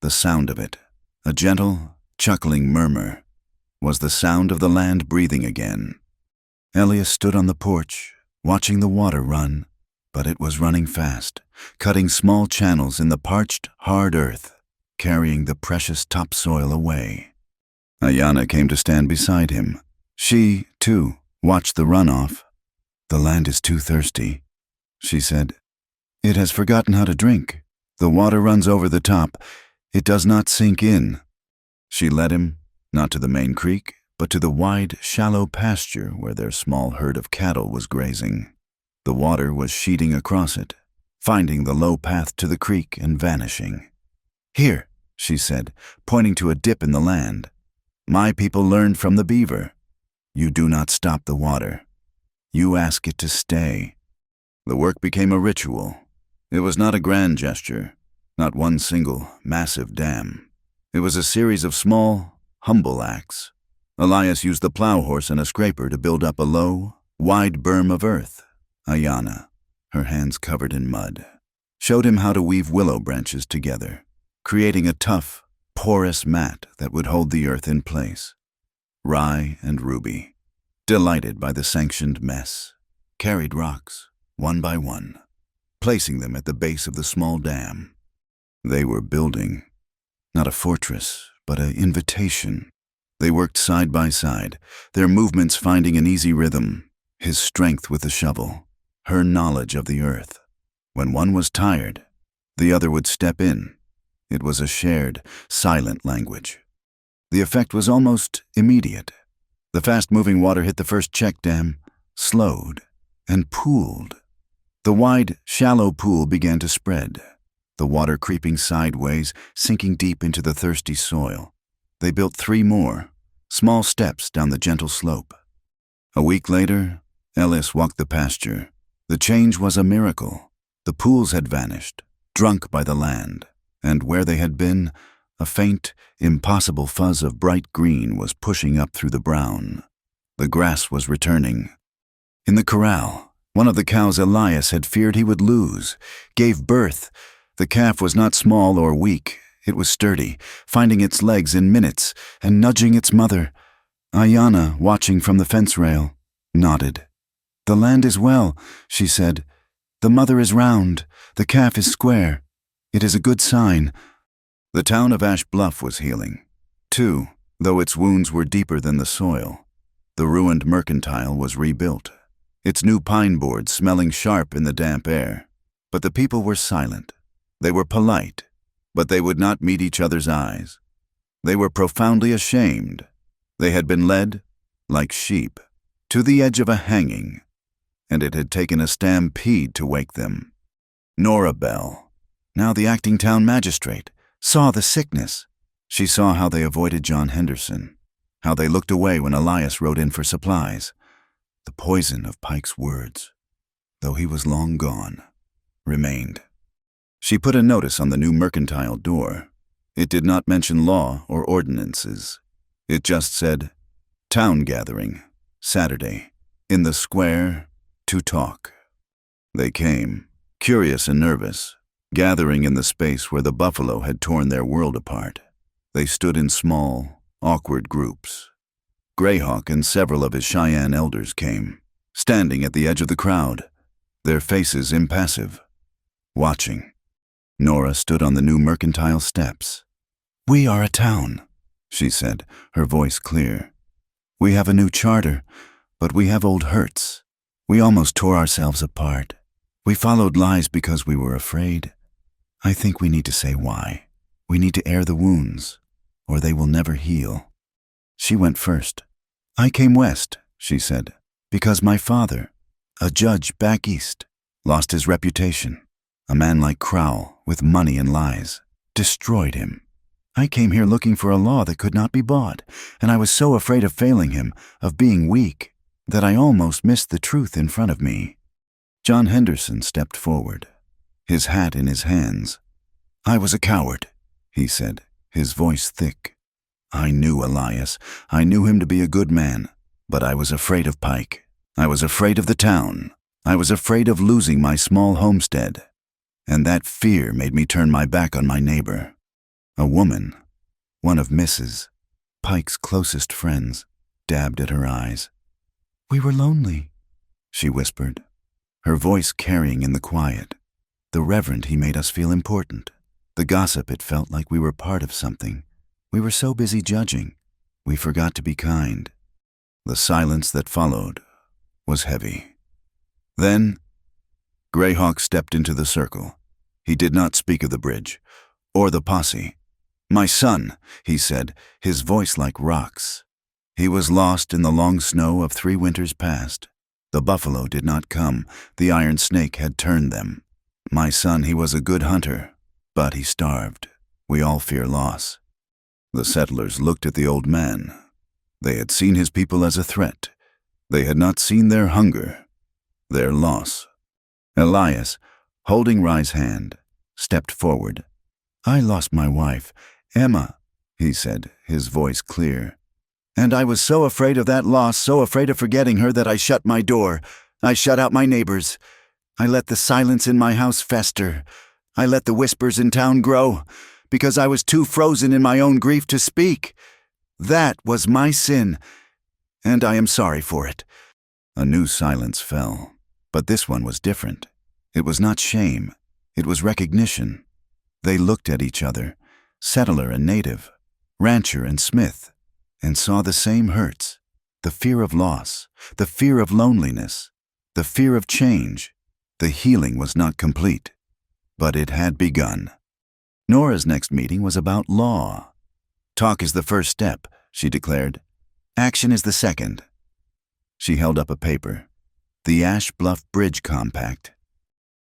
The sound of it, a gentle, chuckling murmur, was the sound of the land breathing again. Elias stood on the porch, watching the water run, but it was running fast, cutting small channels in the parched, hard earth, carrying the precious topsoil away. Ayanna came to stand beside him. She, too, watched the runoff. "The land is too thirsty," she said. "It has forgotten how to drink. The water runs over the top. It does not sink in." She led him, not to the main creek, but to the wide, shallow pasture where their small herd of cattle was grazing. The water was sheeting across it, finding the low path to the creek and vanishing. "Here," she said, pointing to a dip in the land. "My people learned from the beaver. You do not stop the water. You ask it to stay." The work became a ritual. It was not a grand gesture, not one single, massive dam. It was a series of small, humble acts. Elias used the plow horse and a scraper to build up a low, wide berm of earth. Ayanna, her hands covered in mud, showed him how to weave willow branches together, creating a tough, porous mat that would hold the earth in place. Rye and Ruby, delighted by the sanctioned mess, carried rocks, one by one, placing them at the base of the small dam. They were building, not a fortress, but an invitation. They worked side by side, their movements finding an easy rhythm, his strength with the shovel, her knowledge of the earth. When one was tired, the other would step in. It was a shared, silent language. The effect was almost immediate. The fast-moving water hit the first check dam, slowed, and pooled. The wide, shallow pool began to spread, the water creeping sideways, sinking deep into the thirsty soil. They built 3 more, small steps down the gentle slope. A week later, Ellis walked the pasture. The change was a miracle. The pools had vanished, drunk by the land, and where they had been, a faint, impossible fuzz of bright green was pushing up through the brown. The grass was returning. In the corral, one of the cows Elias had feared he would lose gave birth. The calf was not small or weak. It was sturdy, finding its legs in minutes and nudging its mother. Ayanna, watching from the fence rail, nodded. "The land is well," she said. The mother is round, the calf is square. It is a good sign. The town of Ash Bluff was healing, too, though its wounds were deeper than the soil. The ruined mercantile was rebuilt, its new pine boards smelling sharp in the damp air. But the people were silent. They were polite, but they would not meet each other's eyes. They were profoundly ashamed. They had been led, like sheep, to the edge of a hanging, and it had taken a stampede to wake them. Nora Bell, now the acting town magistrate, saw the sickness. She saw how they avoided John Henderson, how they looked away when Elias rode in for supplies. The poison of Pike's words, though he was long gone, remained. She put a notice on the new mercantile door. It did not mention law or ordinances. It just said, "Town gathering, Saturday, in the square, to talk." They came, curious and nervous, gathering in the space where the buffalo had torn their world apart. They stood in small, awkward groups. Greyhawk and several of his Cheyenne elders came, standing at the edge of the crowd, their faces impassive, watching. Nora stood on the new mercantile steps. "We are a town," she said, her voice clear. "We have a new charter, but we have old hurts. We almost tore ourselves apart. We followed lies because we were afraid. I think we need to say why. We need to air the wounds, or they will never heal." She went first. "I came west," she said, "because my father, a judge back east, lost his reputation. A man like Crowell, with money and lies, destroyed him. I came here looking for a law that could not be bought, and I was so afraid of failing him, of being weak, that I almost missed the truth in front of me." John Henderson stepped forward, his hat in his hands. "I was a coward," he said, his voice thick. "I knew Elias. I knew him to be a good man, but I was afraid of Pike. I was afraid of the town. I was afraid of losing my small homestead. And that fear made me turn my back on my neighbor. A woman, one of Mrs. Pike's closest friends, dabbed at her eyes. "We were lonely," she whispered, her voice carrying in the quiet. The reverend, he made us feel important. The gossip, it felt like we were part of something. We were so busy judging, we forgot to be kind. The silence that followed was heavy. Then, Greyhawk stepped into the circle. He did not speak of the bridge, or the posse. "My son," he said, his voice like rocks. He was lost in the long snow of 3 winters past. The buffalo did not come. The iron snake had turned them. My son, he was a good hunter, but he starved. We all fear loss. The settlers looked at the old man. They had seen his people as a threat. They had not seen their hunger, their loss. Elias, holding Rye's hand, stepped forward. "I lost my wife, Emma," he said, his voice clear. "And I was so afraid of that loss, so afraid of forgetting her, that I shut my door. I shut out my neighbors. I let the silence in my house fester. I let the whispers in town grow, because I was too frozen in my own grief to speak. That was my sin, and I am sorry for it." A new silence fell, but this one was different. It was not shame. It was recognition. They looked at each other, settler and native, rancher and smith, and saw the same hurts, the fear of loss, the fear of loneliness, the fear of change. The healing was not complete, but it had begun. Nora's next meeting was about law. "Talk is the first step," she declared. "Action is the second." She held up a paper, the Ash Bluff Bridge Compact.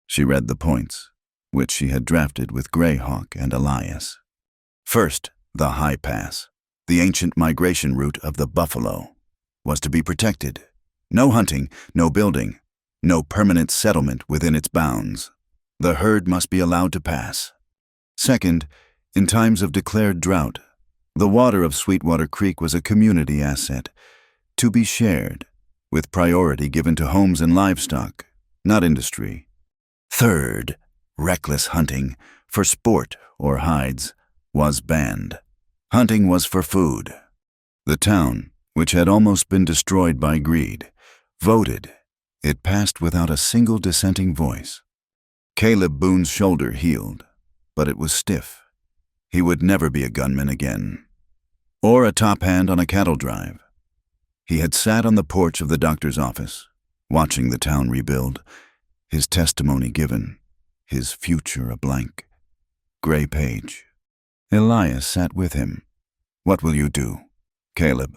She read the points, which she had drafted with Greyhawk and Elias. First, the High Pass, the ancient migration route of the buffalo, was to be protected. No hunting, no building, no permanent settlement within its bounds. The herd must be allowed to pass. Second, in times of declared drought, the water of Sweetwater Creek was a community asset, to be shared, with priority given to homes and livestock, not industry. Third, reckless hunting, for sport or hides, was banned. Hunting was for food. The town, which had almost been destroyed by greed, voted. It passed without a single dissenting voice. Caleb Boone's shoulder healed, but it was stiff. He would never be a gunman again, or a top hand on a cattle drive. He had sat on the porch of the doctor's office, watching the town rebuild, his testimony given, his future a blank. Gray page. Elias sat with him. "What will you do, Caleb?"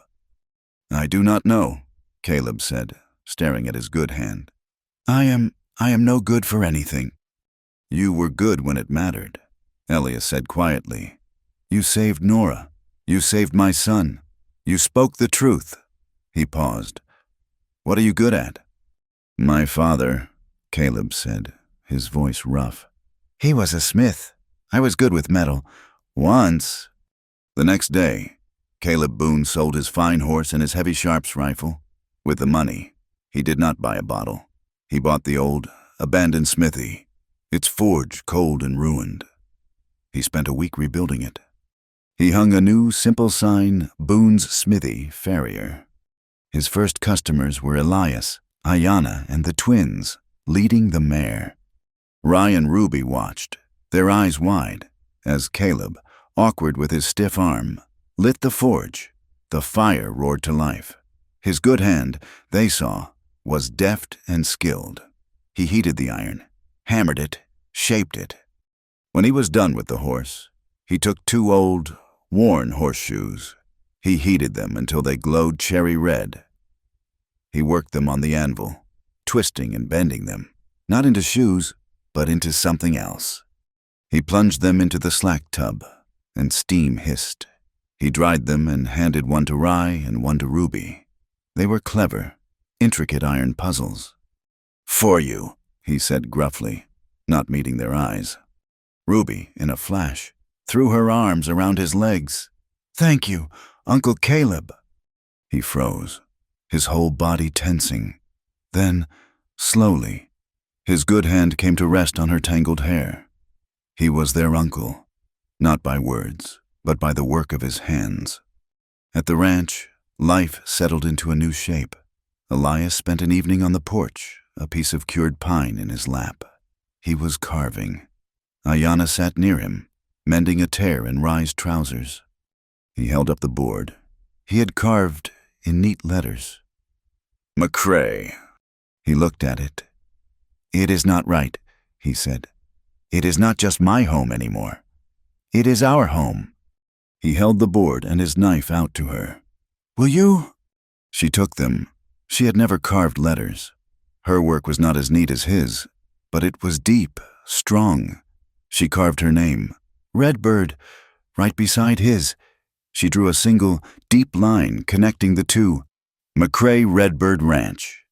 "I do not know," Caleb said, staring at his good hand. I am no good for anything." "You were good when it mattered," Elias said quietly. "You saved Nora. You saved my son. You spoke the truth." He paused. "What are you good at?" "My father," Caleb said, his voice rough. "He was a smith. I was good with metal. Once." The next day, Caleb Boone sold his fine horse and his heavy sharps rifle. With the money, he did not buy a bottle. He bought the old, abandoned smithy, its forge cold and ruined. He spent a week rebuilding it. He hung a new, simple sign, Boone's Smithy, Farrier. His first customers were Elias, Ayanna, and the twins, leading the mare. Rye and Ruby watched, their eyes wide, as Caleb, awkward with his stiff arm, lit the forge. The fire roared to life. His good hand, they saw, was deft and skilled. He heated the iron, hammered it, shaped it. When he was done with the horse, he took 2 old, worn horseshoes. He heated them until they glowed cherry red. He worked them on the anvil, twisting and bending them, not into shoes, but into something else. He plunged them into the slack tub, and steam hissed. He dried them and handed one to Rye and one to Ruby. They were clever, intricate iron puzzles. "For you," he said gruffly, not meeting their eyes. Ruby, in a flash, threw her arms around his legs. "Thank you, Uncle Caleb." He froze, his whole body tensing. Then, slowly, his good hand came to rest on her tangled hair. He was their uncle, not by words, but by the work of his hands. At the ranch, life settled into a new shape. Elias spent an evening on the porch, a piece of cured pine in his lap. He was carving. Ayanna sat near him, mending a tear in Rye's trousers. He held up the board. He had carved in neat letters. "McCrae." He looked at it. "It is not right," he said. "It is not just my home anymore. It is our home." He held the board and his knife out to her. "Will you?" She took them. She had never carved letters. Her work was not as neat as his, but it was deep, strong. She carved her name, Redbird, right beside his. She drew a single, deep line connecting the two, McCrae Redbird Ranch.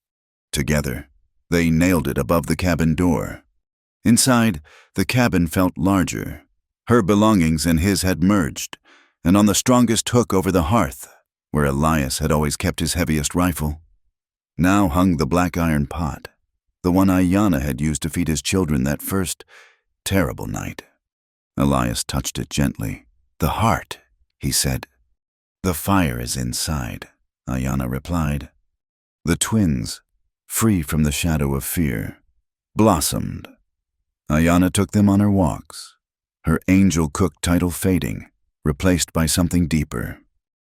Together, they nailed it above the cabin door. Inside, the cabin felt larger. Her belongings and his had merged, and on the strongest hook over the hearth, where Elias had always kept his heaviest rifle, now hung the black iron pot, the one Ayanna had used to feed his children that first, terrible night. Elias touched it gently. "The heart," he said. "The fire is inside," Ayanna replied. The twins, free from the shadow of fear, blossomed. Ayanna took them on her walks, her angel cook title fading, replaced by something deeper.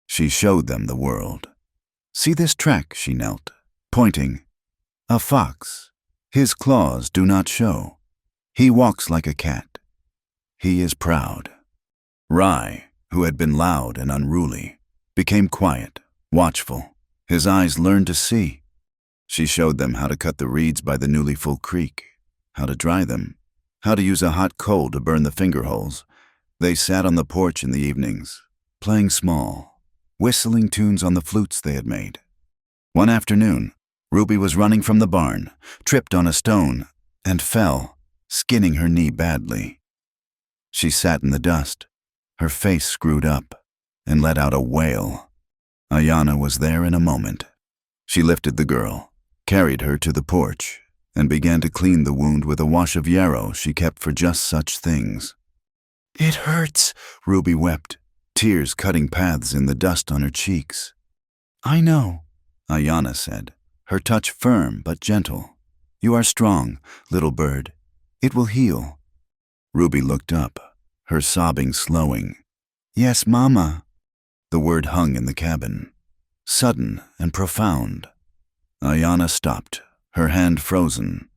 She showed them the world. "See this track," she knelt, pointing. "A fox. His claws do not show. He walks like a cat. He is proud." Rye, who had been loud and unruly, became quiet, watchful. His eyes learned to see. She showed them how to cut the reeds by the newly full creek, how to dry them, how to use a hot coal to burn the finger holes. They sat on the porch in the evenings, playing small, whistling tunes on the flutes they had made. One afternoon, Ruby was running from the barn, tripped on a stone, and fell, skinning her knee badly. She sat in the dust, her face screwed up, and let out a wail. Ayanna was there in a moment. She lifted the girl, carried her to the porch, and began to clean the wound with a wash of yarrow she kept for just such things. "It hurts," Ruby wept, tears cutting paths in the dust on her cheeks. "I know," Ayanna said, her touch firm but gentle. "You are strong, little bird. It will heal. Ruby looked up, her sobbing slowing. Yes, Mama. The word hung in the cabin, sudden and profound. Ayanna stopped, her hand frozen.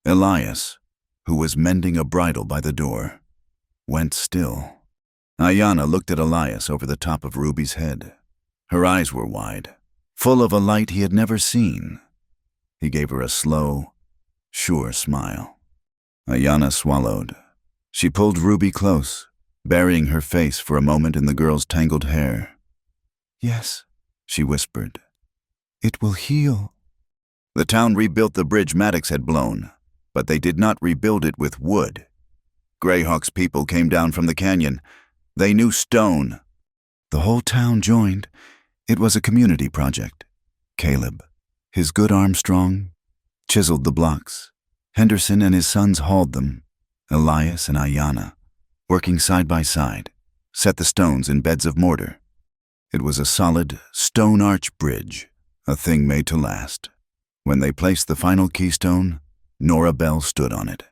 Elias, who was mending a bridle by the door, went still. Ayanna looked at Elias over the top of Ruby's head. Her eyes were wide, full of a light he had never seen. He gave her a slow, sure smile. Ayanna swallowed. She pulled Ruby close, burying her face for a moment in the girl's tangled hair. Yes, she whispered. It will heal. The town rebuilt the bridge Maddox had blown, but they did not rebuild it with wood. Greyhawk's people came down from the canyon. They knew stone. The whole town joined. It was a community project. Caleb, his good arm strong, chiseled the blocks. Henderson and his sons hauled them. Elias and Ayanna, working side by side, set the stones in beds of mortar. It was a solid, stone arch bridge, a thing made to last. When they placed the final keystone, Nora Bell stood on it.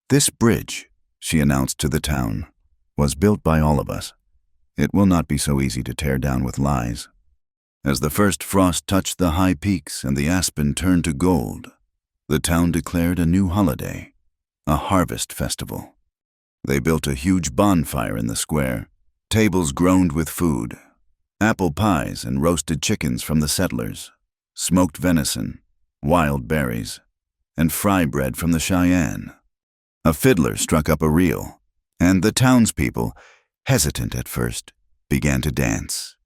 This bridge, she announced to the town, was built by all of us. It will not be so easy to tear down with lies. As the first frost touched the high peaks and the aspen turned to gold, the town declared a new holiday, a harvest festival. They built a huge bonfire in the square. Tables groaned with food, apple pies and roasted chickens from the settlers, smoked venison, wild berries, and fry bread from the Cheyenne. A fiddler struck up a reel, and the townspeople, hesitant at first, began to dance.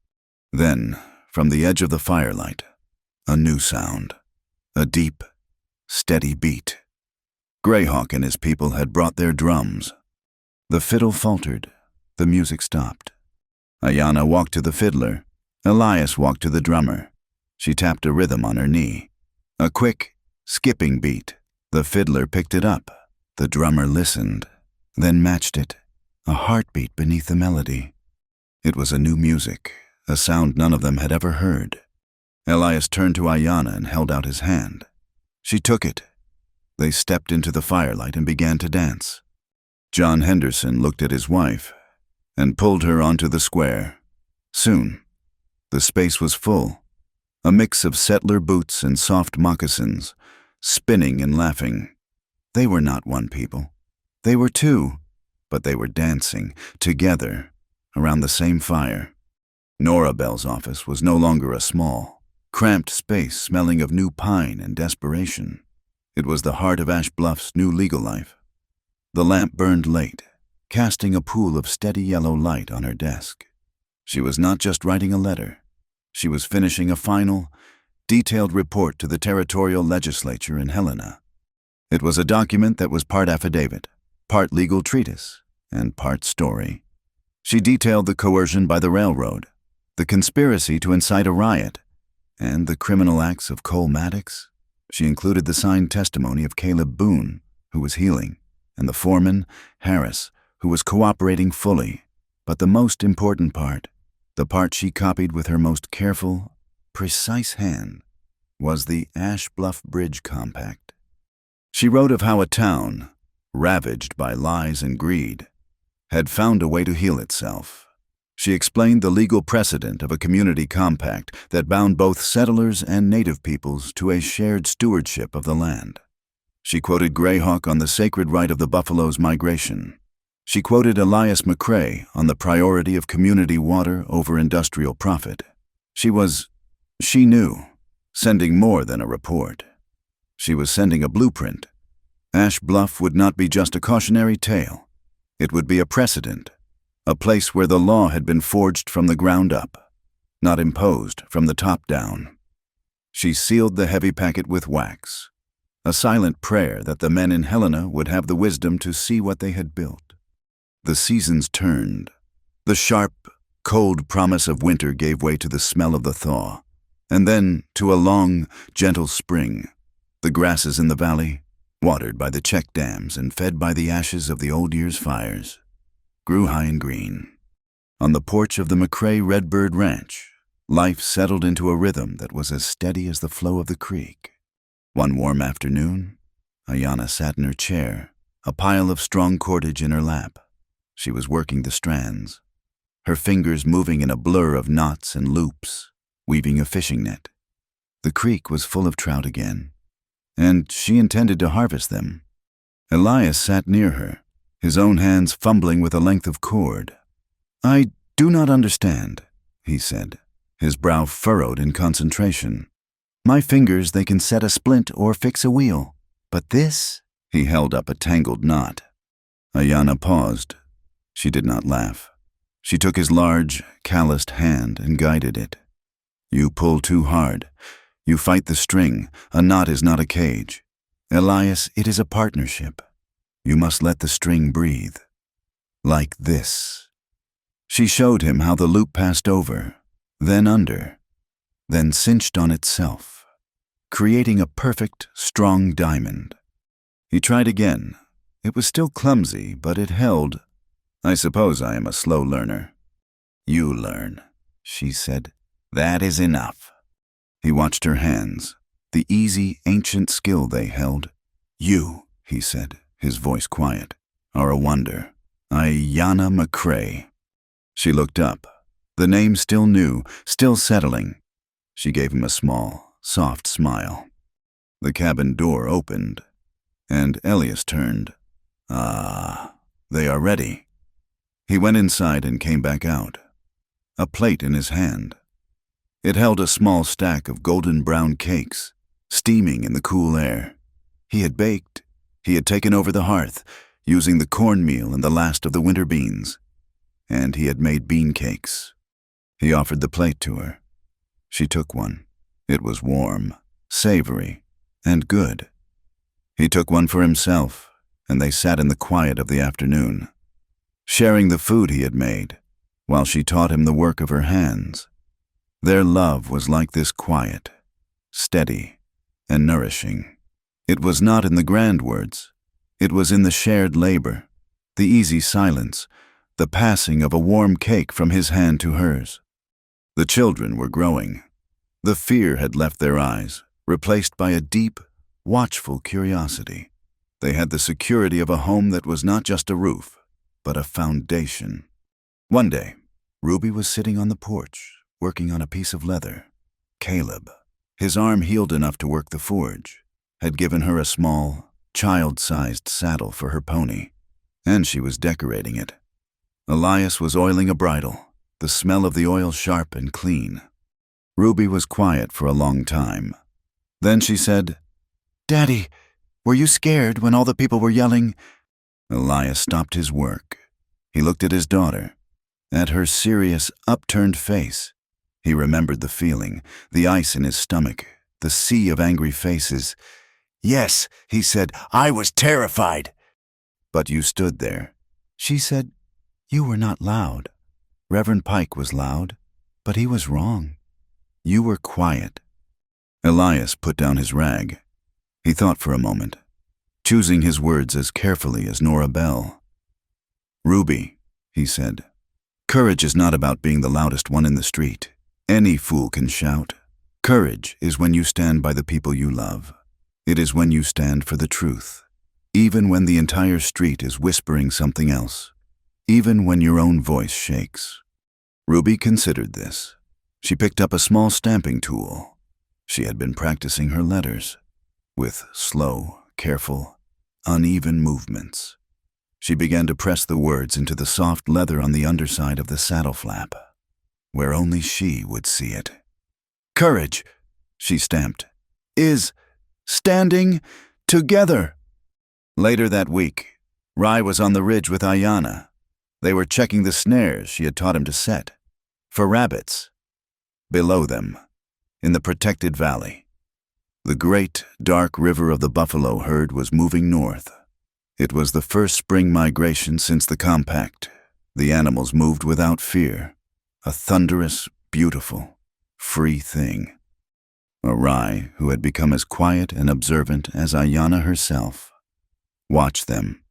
Then, from the edge of the firelight, a new sound, a deep, steady beat. Greyhawk and his people had brought their drums. The fiddle faltered. The music stopped. Ayanna walked to the fiddler. Elias walked to the drummer. She tapped a rhythm on her knee. A quick, skipping beat. The fiddler picked it up. The drummer listened, then matched it, a heartbeat beneath the melody. It was a new music, a sound none of them had ever heard. Elias turned to Ayanna and held out his hand. She took it. They stepped into the firelight and began to dance. John Henderson looked at his wife and pulled her onto the square. Soon, the space was full, a mix of settler boots and soft moccasins, spinning and laughing. They were not one people. They were two, but they were dancing, together, around the same fire. Nora Bell's office was no longer a small, cramped space smelling of new pine and desperation. It was the heart of Ash Bluff's new legal life. The lamp burned late, casting a pool of steady yellow light on her desk. She was not just writing a letter. She was finishing a final, detailed report to the territorial legislature in Helena. It was a document that was part affidavit, part legal treatise, and part story. She detailed the coercion by the railroad, the conspiracy to incite a riot, and the criminal acts of Cole Maddox. She included the signed testimony of Caleb Boone, who was healing, and the foreman, Harris, who was cooperating fully. But the most important part, the part she copied with her most careful, precise hand, was the Ash Bluff Bridge Compact. She wrote of how a town, ravaged by lies and greed, had found a way to heal itself. She explained the legal precedent of a community compact that bound both settlers and native peoples to a shared stewardship of the land. She quoted Greyhawk on the sacred right of the buffalo's migration. She quoted Elias McCrae on the priority of community water over industrial profit. She knew, sending more than a report. She was sending a blueprint. Ash Bluff would not be just a cautionary tale. It would be a precedent, a place where the law had been forged from the ground up, not imposed from the top down. She sealed the heavy packet with wax, a silent prayer that the men in Helena would have the wisdom to see what they had built. The seasons turned. The sharp, cold promise of winter gave way to the smell of the thaw, and then to a long, gentle spring. The grasses in the valley, watered by the check dams and fed by the ashes of the old year's fires, grew high and green. On the porch of the McCrae Redbird Ranch, life settled into a rhythm that was as steady as the flow of the creek. One warm afternoon, Ayanna sat in her chair, a pile of strong cordage in her lap. She was working the strands, her fingers moving in a blur of knots and loops, weaving a fishing net. The creek was full of trout again, and she intended to harvest them. Elias sat near her, his own hands fumbling with a length of cord. "I do not understand," he said, his brow furrowed in concentration. "My fingers, they can set a splint or fix a wheel. But this?" He held up a tangled knot. Ayanna paused. She did not laugh. She took his large, calloused hand and guided it. "You pull too hard. You fight the string. A knot is not a cage. Elias, it is a partnership. You must let the string breathe. Like this." She showed him how the loop passed over, then under, then cinched on itself, creating a perfect, strong diamond. He tried again. It was still clumsy, but it held. "I suppose I am a slow learner." "You learn," she said. "That is enough." He watched her hands, the easy, ancient skill they held. "You," he said, his voice quiet, "are a wonder. Ayanna McCrae." She looked up, the name still new, still settling. She gave him a small, soft smile. The cabin door opened, and Elias turned. "Ah, they are ready." He went inside and came back out, a plate in his hand. It held a small stack of golden brown cakes, steaming in the cool air. He had baked. He had taken over the hearth, using the cornmeal and the last of the winter beans. And he had made bean cakes. He offered the plate to her. She took one. It was warm, savory, and good. He took one for himself, and they sat in the quiet of the afternoon, sharing the food he had made, while she taught him the work of her hands. Their love was like this quiet, steady, and nourishing. It was not in the grand words. It was in the shared labor, the easy silence, the passing of a warm cake from his hand to hers. The children were growing. The fear had left their eyes, replaced by a deep, watchful curiosity. They had the security of a home that was not just a roof, but a foundation. One day, Ruby was sitting on the porch, working on a piece of leather. Caleb, his arm healed enough to work the forge, had given her a small, child-sized saddle for her pony, and she was decorating it. Elias was oiling a bridle, the smell of the oil sharp and clean. Ruby was quiet for a long time. Then she said, "Daddy, were you scared when all the people were yelling?" Elias stopped his work. He looked at his daughter, at her serious, upturned face. He remembered the feeling, the ice in his stomach, the sea of angry faces. "Yes," he said, "I was terrified." "But you stood there." She said, "You were not loud. Reverend Pike was loud, but he was wrong. You were quiet." Elias put down his rag. He thought for a moment, choosing his words as carefully as Nora Bell. "Ruby," he said, "courage is not about being the loudest one in the street. Any fool can shout. Courage is when you stand by the people you love. It is when you stand for the truth, even when the entire street is whispering something else, even when your own voice shakes." Ruby considered this. She picked up a small stamping tool. She had been practicing her letters, with slow, careful, uneven movements. She began to press the words into the soft leather on the underside of the saddle flap, where only she would see it. "Courage," she stamped, "is standing together." Later that week, Rai was on the ridge with Ayanna. They were checking the snares she had taught him to set, for rabbits. Below them, in the protected valley, the great, dark river of the buffalo herd was moving north. It was the first spring migration since the compact. The animals moved without fear, a thunderous, beautiful, free thing. Rai, who had become as quiet and observant as Ayanna herself, watched them.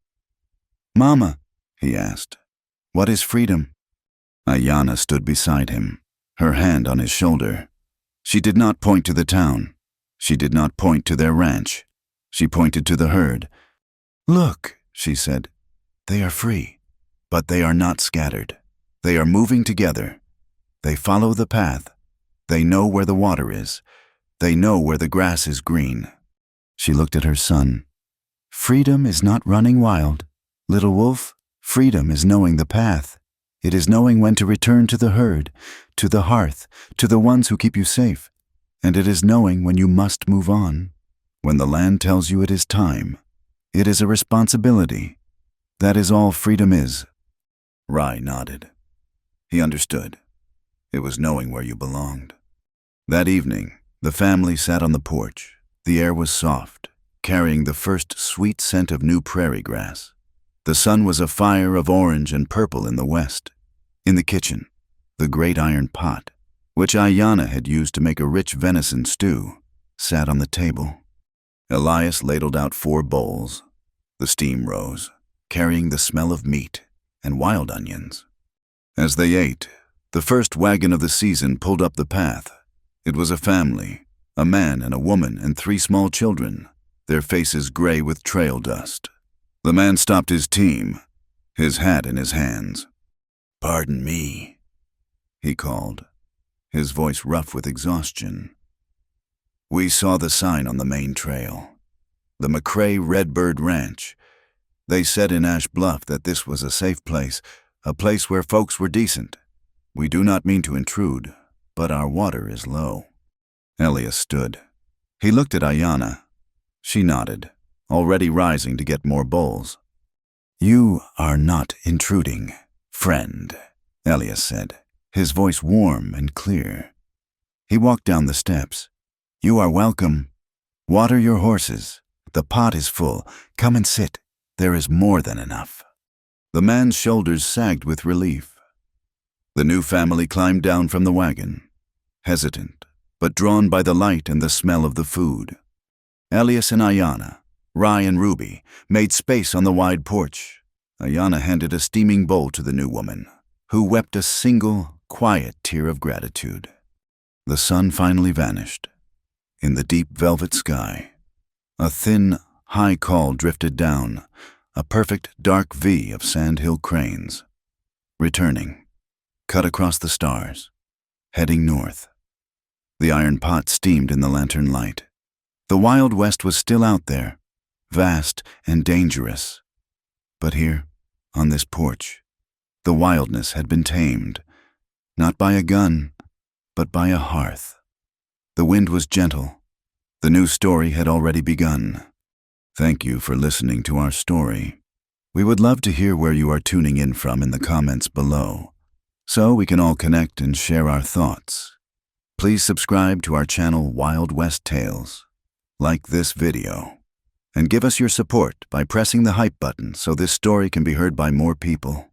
"Mama," he asked, "what is freedom?" Ayanna stood beside him, her hand on his shoulder. She did not point to the town. She did not point to their ranch. She pointed to the herd. "Look," she said. They are free, but they are not scattered. They are moving together. They follow the path. They know where the water is. They know where the grass is green. She looked at her son. Freedom is not running wild. Little wolf, freedom is knowing the path. It is knowing when to return to the herd, to the hearth, to the ones who keep you safe. And it is knowing when you must move on. When the land tells you it is time, it is a responsibility. That is all freedom is. Rai nodded. He understood. It was knowing where you belonged. That evening, the family sat on the porch. The air was soft, carrying the first sweet scent of new prairie grass. The sun was a fire of orange and purple in the west. In the kitchen, the great iron pot, which Ayanna had used to make a rich venison stew, sat on the table. Elias ladled out 4 bowls. The steam rose, carrying the smell of meat and wild onions. As they ate, the first wagon of the season pulled up the path. It was a family, a man and a woman and 3 small children, their faces gray with trail dust. The man stopped his team, his hat in his hands. "Pardon me," he called, his voice rough with exhaustion. "We saw the sign on the main trail, the McCrae Redbird Ranch. They said in Ash Bluff that this was a safe place, a place where folks were decent. We do not mean to intrude, but our water is low." Elias stood. He looked at Ayanna. She nodded, already rising to get more bowls. "You are not intruding, friend," Elias said, his voice warm and clear. He walked down the steps. "You are welcome. Water your horses. The pot is full. Come and sit. There is more than enough." The man's shoulders sagged with relief. The new family climbed down from the wagon, hesitant, but drawn by the light and the smell of the food. Elias and Ayanna, Rai and Ruby, made space on the wide porch. Ayanna handed a steaming bowl to the new woman, who wept a single, quiet tear of gratitude. The sun finally vanished. In the deep velvet sky, a thin, high call drifted down, a perfect dark V of sandhill cranes. Returning, cut across the stars, heading north. The iron pot steamed in the lantern light. The Wild West was still out there, vast and dangerous. But here, on this porch, the wildness had been tamed, not by a gun, but by a hearth. The wind was gentle. The new story had already begun. Thank you for listening to our story. We would love to hear where you are tuning in from in the comments below, so we can all connect and share our thoughts. Please subscribe to our channel Wild West Tales, like this video, and give us your support by pressing the hype button so this story can be heard by more people.